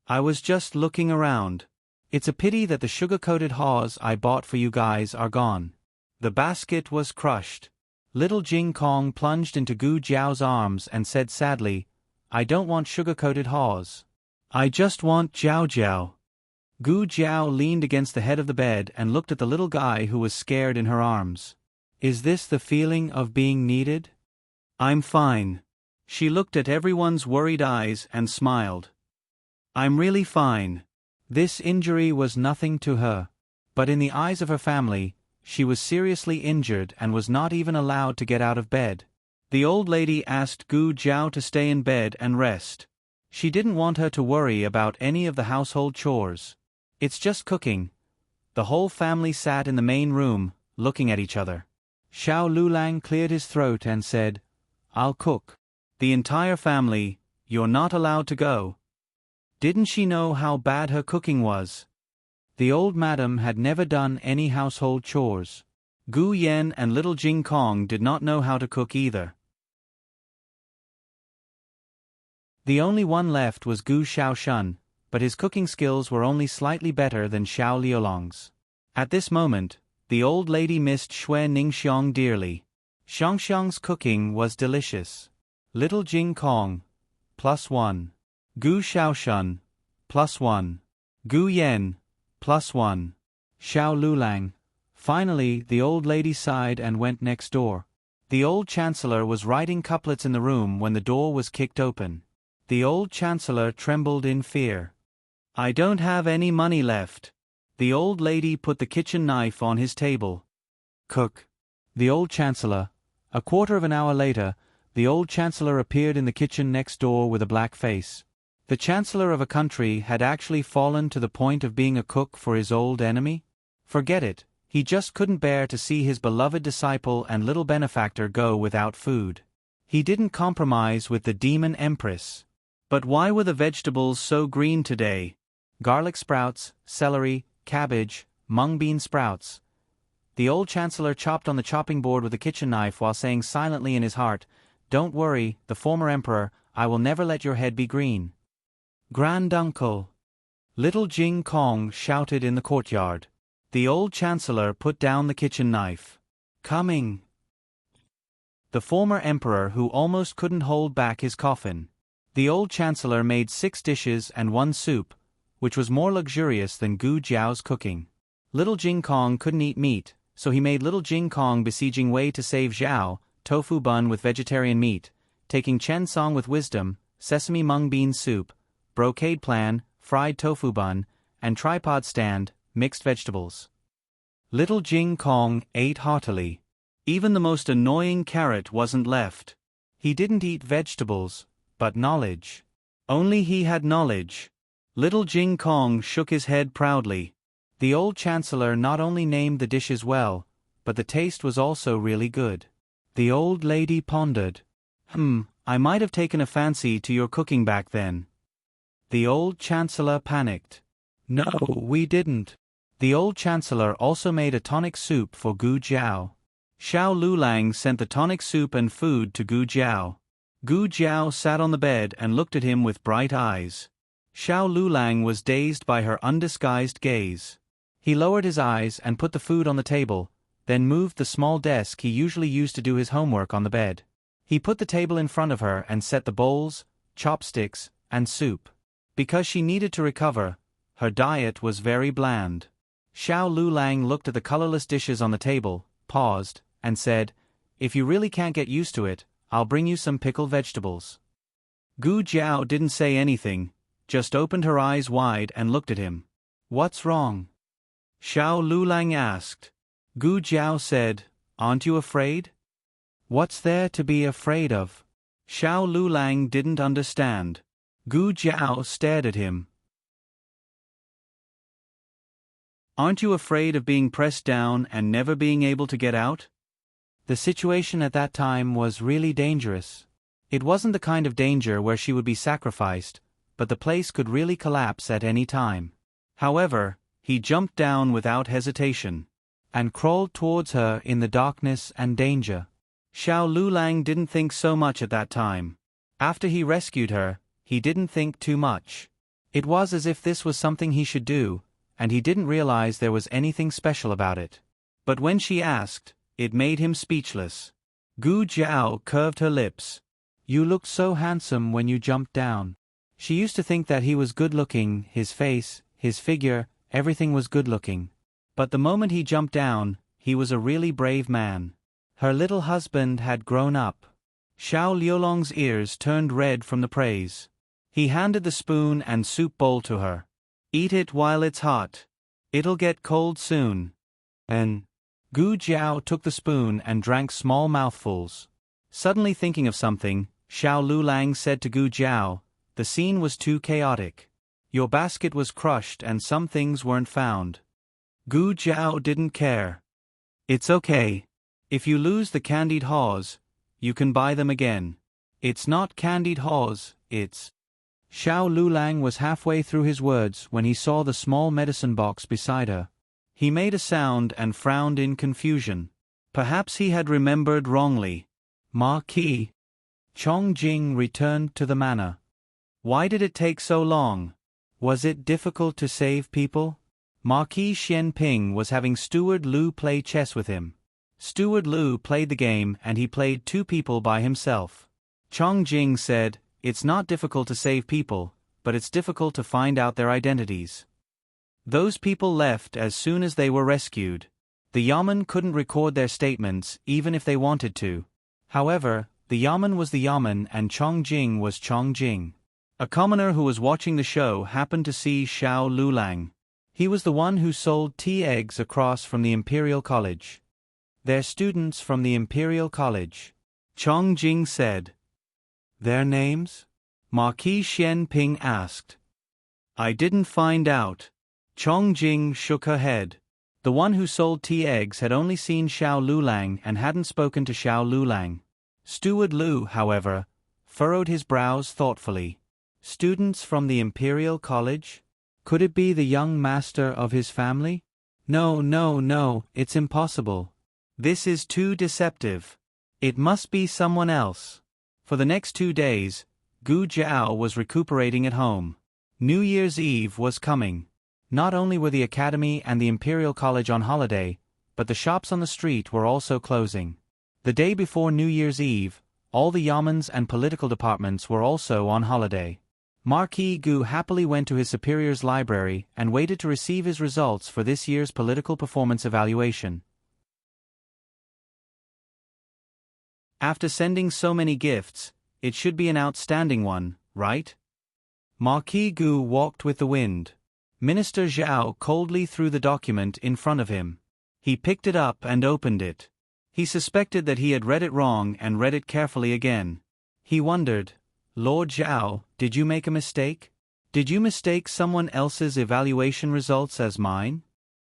"I was just looking around. It's a pity that the sugar-coated haws I bought for you guys are gone." The basket was crushed. Little Jing Kong plunged into Gu Jiao's arms and said sadly, "I don't want sugar-coated haws. I just want Jiao Jiao." Gu Jiao leaned against the head of the bed and looked at the little guy who was scared in her arms. "Is this the feeling of being needed?" "I'm fine." She looked at everyone's worried eyes and smiled. "I'm really fine." This injury was nothing to her. But in the eyes of her family, she was seriously injured and was not even allowed to get out of bed. The old lady asked Gu Jiao to stay in bed and rest. She didn't want her to worry about any of the household chores. "It's just cooking." The whole family sat in the main room, looking at each other. Xiao Lulang cleared his throat and said, "I'll cook." The entire family, "You're not allowed to go." Didn't she know how bad her cooking was? The old madam had never done any household chores. Gu Yen and little Jing Kong did not know how to cook either. The only one left was Gu Xiaoshun, but his cooking skills were only slightly better than Xiao Liolong's. At this moment, the old lady missed Xue Ningxiang dearly. Xiangxiang's cooking was delicious. Little Jing Kong, +1. Gu Xiaoshan, +1. Gu Yen, +1. Xiao Lulang. Finally, the old lady sighed and went next door. The old chancellor was writing couplets in the room when the door was kicked open. The old chancellor trembled in fear. I don't have any money left. The old lady put the kitchen knife on his table. Cook. The old chancellor. A quarter of an hour later, the old chancellor appeared in the kitchen next door with a black face. The chancellor of a country had actually fallen to the point of being a cook for his old enemy? Forget it, he just couldn't bear to see his beloved disciple and little benefactor go without food. He didn't compromise with the demon empress. But why were the vegetables so green today? Garlic sprouts, celery, cabbage, mung bean sprouts. The old chancellor chopped on the chopping board with a kitchen knife while saying silently in his heart, Don't worry, the former emperor, I will never let your head be green. Granduncle! Little Jing Kong shouted in the courtyard. The old chancellor put down the kitchen knife. Coming! The former emperor who almost couldn't hold back his coffin. The old chancellor made 6 dishes and 1 soup, which was more luxurious than Gu Jiao's cooking. Little Jing Kong couldn't eat meat, so he made Little Jing Kong besieging Wei to save Zhao, tofu bun with vegetarian meat, taking Chen Song with wisdom, sesame mung bean soup, brocade plan, fried tofu bun, and tripod stand, mixed vegetables. Little Jing Kong ate heartily. Even the most annoying carrot wasn't left. He didn't eat vegetables, but knowledge. Only he had knowledge. Little Jing Kong shook his head proudly. The old chancellor not only named the dishes well, but the taste was also really good. The old lady pondered. I might have taken a fancy to your cooking back then. The old chancellor panicked. No, we didn't. The old chancellor also made a tonic soup for Gu Jiao. Xiao Lulang sent the tonic soup and food to Gu Jiao. Gu Jiao sat on the bed and looked at him with bright eyes. Xiao Lulang was dazed by her undisguised gaze. He lowered his eyes and put the food on the table, then moved the small desk he usually used to do his homework on the bed. He put the table in front of her and set the bowls, chopsticks, and soup. Because she needed to recover, her diet was very bland. Xiao Lulang looked at the colorless dishes on the table, paused, and said, If you really can't get used to it, I'll bring you some pickled vegetables. Gu Jiao didn't say anything, just opened her eyes wide and looked at him. What's wrong? Xiao Lulang asked. Gu Jiao said, Aren't you afraid? What's there to be afraid of? Xiao Lulang didn't understand. Gu Jiao stared at him. Aren't you afraid of being pressed down and never being able to get out? The situation at that time was really dangerous. It wasn't the kind of danger where she would be sacrificed, but the place could really collapse at any time. However, he jumped down without hesitation and crawled towards her in the darkness and danger. Xiao Lulang didn't think so much at that time. After he rescued her, he didn't think too much. It was as if this was something he should do, and he didn't realize there was anything special about it. But when she asked, it made him speechless. Gu Jiao curved her lips. You looked so handsome when you jumped down. She used to think that he was good-looking, his face, his figure, everything was good-looking. But the moment he jumped down, he was a really brave man. Her little husband had grown up. Xiao Liulong's ears turned red from the praise. He handed the spoon and soup bowl to her. Eat it while it's hot. It'll get cold soon. And Gu Jiao took the spoon and drank small mouthfuls. Suddenly thinking of something, Xiao Lulang said to Gu Jiao, The scene was too chaotic. Your basket was crushed and some things weren't found. Gu Jiao didn't care. It's okay. If you lose the candied haws, you can buy them again. It's not candied haws, it's... Xiao Lulang was halfway through his words when he saw the small medicine box beside her. He made a sound and frowned in confusion. Perhaps he had remembered wrongly. Marquis. Chongjing returned to the manor. Why did it take so long? Was it difficult to save people? Marquis Xian Ping was having Steward Lu play chess with him. Steward Lu played the game and he played 2 people by himself. Chong Jing said, "It's not difficult to save people, but it's difficult to find out their identities." Those people left as soon as they were rescued. The yamen couldn't record their statements even if they wanted to. However, the yamen was the yamen and Chong Jing was Chong Jing. A commoner who was watching the show happened to see Xiao Lulang. He was the one who sold tea eggs across from the Imperial College. "They're students from the Imperial College," Chong Jing said. "Their names?" Marquis Xian Ping asked. "I didn't find out." Chong Jing shook her head. The one who sold tea eggs had only seen Xiao Lulang and hadn't spoken to Xiao Lulang. Steward Lu, however, furrowed his brows thoughtfully. "Students from the Imperial College? Could it be the young master of his family? No, it's impossible. This is too deceptive. It must be someone else." For the next 2 days, Gu Jiao was recuperating at home. New Year's Eve was coming. Not only were the Academy and the Imperial College on holiday, but the shops on the street were also closing. The day before New Year's Eve, all the yamens and political departments were also on holiday. Marquis Gu happily went to his superior's library and waited to receive his results for this year's political performance evaluation. After sending so many gifts, it should be an outstanding one, right? Marquis Gu walked with the wind. Minister Zhao coldly threw the document in front of him. He picked it up and opened it. He suspected that he had read it wrong and read it carefully again. He wondered, "Lord Zhao, did you make a mistake? Did you mistake someone else's evaluation results as mine?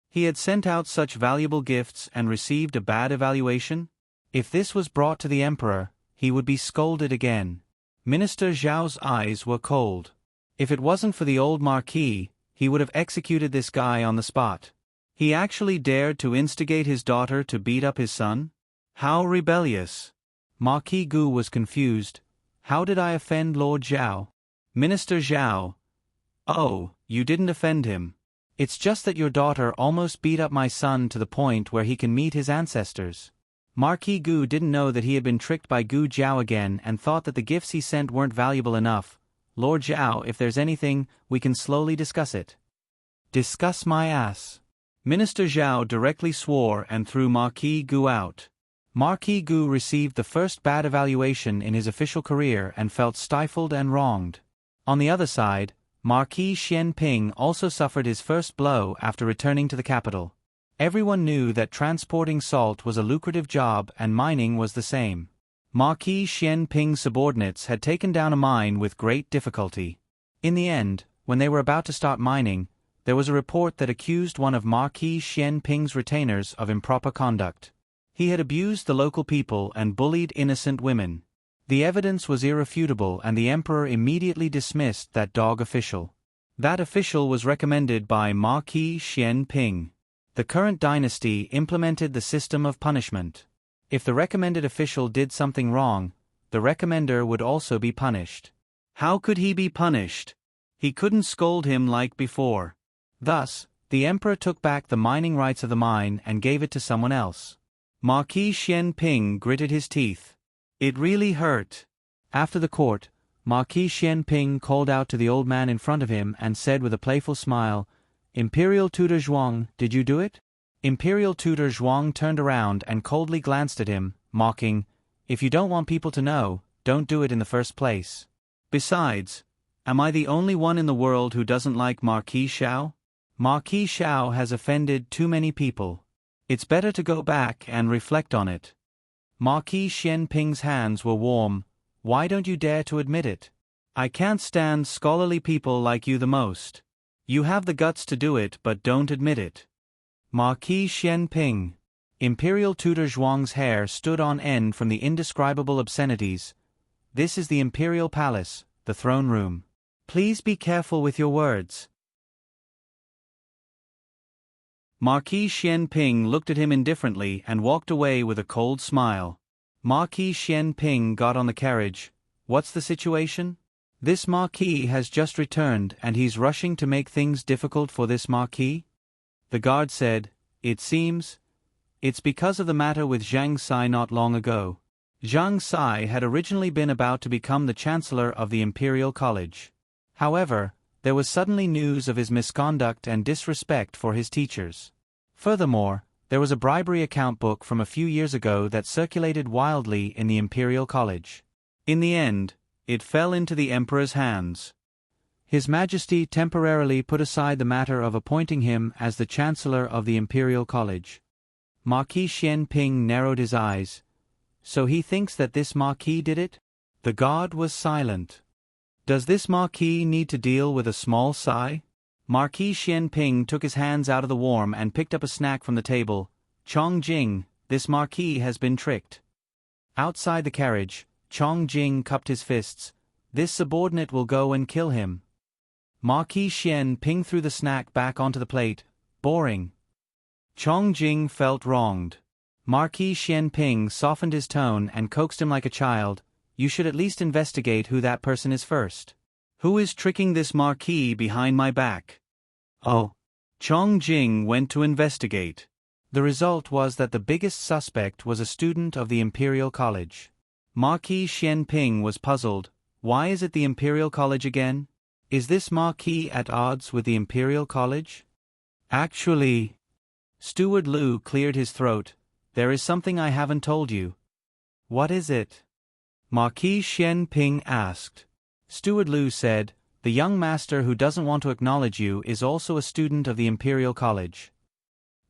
He had sent out such valuable gifts and received a bad evaluation? If this was brought to the emperor, he would be scolded again." Minister Zhao's eyes were cold. If it wasn't for the old marquis, he would have executed this guy on the spot. He actually dared to instigate his daughter to beat up his son? How rebellious! Marquis Gu was confused. "How did I offend Lord Zhao?" Minister Zhao. "Oh, you didn't offend him. It's just that your daughter almost beat up my son to the point where he can meet his ancestors." Marquis Gu didn't know that he had been tricked by Gu Jiao again and thought that the gifts he sent weren't valuable enough. "Lord Zhao, if there's anything, we can slowly discuss it." "Discuss my ass." Minister Zhao directly swore and threw Marquis Gu out. Marquis Gu received the first bad evaluation in his official career and felt stifled and wronged. On the other side, Marquis Xian Ping also suffered his first blow after returning to the capital. Everyone knew that transporting salt was a lucrative job and mining was the same. Marquis Xian Ping's subordinates had taken down a mine with great difficulty. In the end, when they were about to start mining, there was a report that accused one of Marquis Xian Ping's retainers of improper conduct. He had abused the local people and bullied innocent women. The evidence was irrefutable and the emperor immediately dismissed that dog official. That official was recommended by Marquis Xian Ping. The current dynasty implemented the system of punishment. If the recommended official did something wrong, the recommender would also be punished. How could he be punished? He couldn't scold him like before. Thus, the emperor took back the mining rights of the mine and gave it to someone else. Marquis Xian Ping gritted his teeth. It really hurt. After the court, Marquis Xian Ping called out to the old man in front of him and said with a playful smile, "Imperial Tutor Zhuang, did you do it?" Imperial Tutor Zhuang turned around and coldly glanced at him, mocking, "If you don't want people to know, don't do it in the first place. Besides, am I the only one in the world who doesn't like Marquis Xiao? Marquis Xiao has offended too many people. It's better to go back and reflect on it." Marquis Xian Ping's hands were warm. "Why don't you dare to admit it? I can't stand scholarly people like you the most. You have the guts to do it but don't admit it." Marquis Xian Ping. Imperial Tutor Zhuang's hair stood on end from the indescribable obscenities. "This is the Imperial Palace, the throne room. Please be careful with your words." Marquis Xian Ping looked at him indifferently and walked away with a cold smile. Marquis Xian Ping got on the carriage. "What's the situation? This marquis has just returned and he's rushing to make things difficult for this marquis?" The guard said, "It seems it's because of the matter with Zhang Sai not long ago." Zhang Sai had originally been about to become the chancellor of the Imperial College. However, there was suddenly news of his misconduct and disrespect for his teachers. Furthermore, there was a bribery account book from a few years ago that circulated wildly in the Imperial College. In the end, it fell into the Emperor's hands. His Majesty temporarily put aside the matter of appointing him as the Chancellor of the Imperial College. Marquis Xian Ping narrowed his eyes. "So he thinks that this Marquis did it?" The guard was silent. "Does this Marquis need to deal with a small Sai?" Marquis Xian Ping took his hands out of the warm and picked up a snack from the table. "Chong Jing, this Marquis has been tricked." Outside the carriage, Chong Jing cupped his fists. "This subordinate will go and kill him." Marquis Xian Ping threw the snack back onto the plate. "Boring." Chong Jing felt wronged. Marquis Xian Ping softened his tone and coaxed him like a child. "You should at least investigate who that person is first. Who is tricking this Marquis behind my back?" "Oh." Chong Jing went to investigate. The result was that the biggest suspect was a student of the Imperial College. Marquis Xian Ping was puzzled. Why is it the Imperial College again? Is this Marquis at odds with the Imperial College? Actually, Steward Lu cleared his throat. "There is something I haven't told you." "What is it?" Marquis Xian Ping asked. Steward Lu said, "The young master who doesn't want to acknowledge you is also a student of the Imperial College."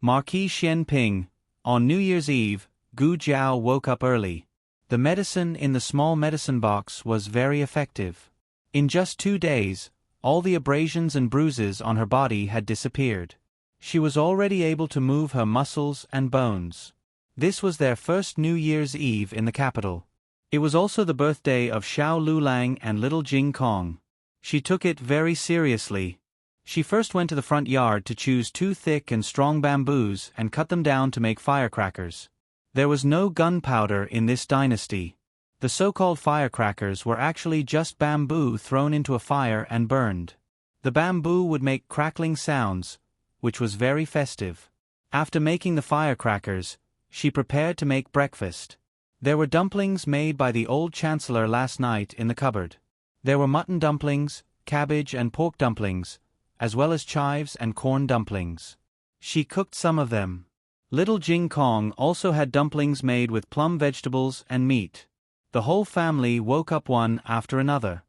Marquis Xian Ping. On New Year's Eve, Gu Jiao woke up early. The medicine in the small medicine box was very effective. In just 2 days, all the abrasions and bruises on her body had disappeared. She was already able to move her muscles and bones. This was their first New Year's Eve in the capital. It was also the birthday of Xiao Lulang and little Jing Kong. She took it very seriously. She first went to the front yard to choose 2 thick and strong bamboos and cut them down to make firecrackers. There was no gunpowder in this dynasty. The so-called firecrackers were actually just bamboo thrown into a fire and burned. The bamboo would make crackling sounds, which was very festive. After making the firecrackers, she prepared to make breakfast. There were dumplings made by the old chancellor last night in the cupboard. There were mutton dumplings, cabbage and pork dumplings, as well as chives and corn dumplings. She cooked some of them. Little Jing Kong also had dumplings made with plum vegetables and meat. The whole family woke up one after another.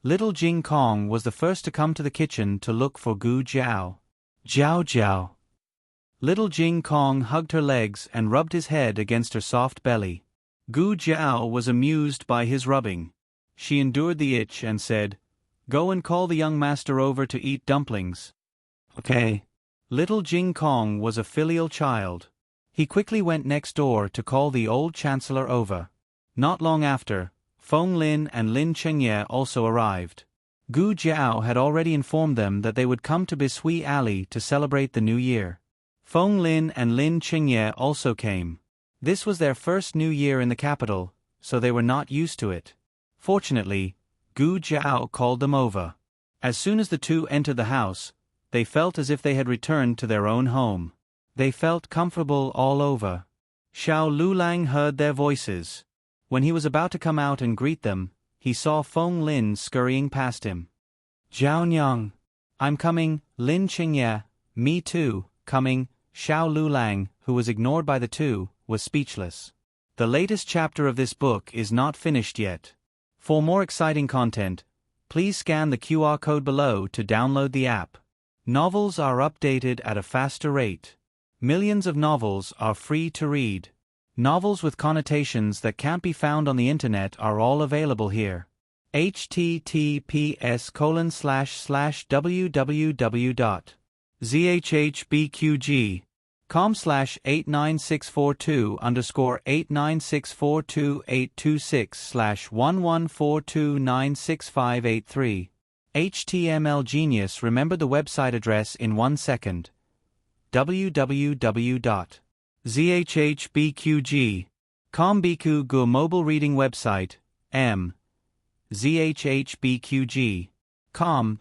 Little Jing Kong was the first to come to the kitchen to look for Gu Jiao. "Jiao Jiao." Little Jing Kong hugged her legs and rubbed his head against her soft belly. Gu Jiao was amused by his rubbing. She endured the itch and said, "Go and call the young master over to eat dumplings." "Okay." Little Jing Kong was a filial child. He quickly went next door to call the old chancellor over. Not long after, Feng Lin and Lin Chengye also arrived. Gu Jiao had already informed them that they would come to Bishui Alley to celebrate the new year. Feng Lin and Lin Chengye also came. This was their first new year in the capital, so they were not used to it. Fortunately, Gu Jiao called them over. As soon as the two entered the house, they felt as if they had returned to their own home. They felt comfortable all over. Xiao Lulang heard their voices. When he was about to come out and greet them, he saw Feng Lin scurrying past him. "Jiao Nyang." "I'm coming." "Lin Chengye." "Me too, coming." Xiao Lulang, who was ignored by the two, was speechless. The latest chapter of this book is not finished yet. For more exciting content, please scan the QR code below to download the app. Novels are updated at a faster rate. Millions of novels are free to read. Novels with connotations that can't be found on the internet are all available here. https://www.zhbqg.com/89642_826/114296583. HTML Genius remembered the website address in 1 second. www.zhbqg.com Biku Gu mobile reading website, M. zhbqg.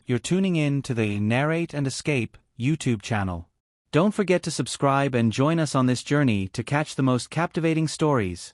You're tuning in to the Narrate and Escape YouTube channel. Don't forget to subscribe and join us on this journey to catch the most captivating stories.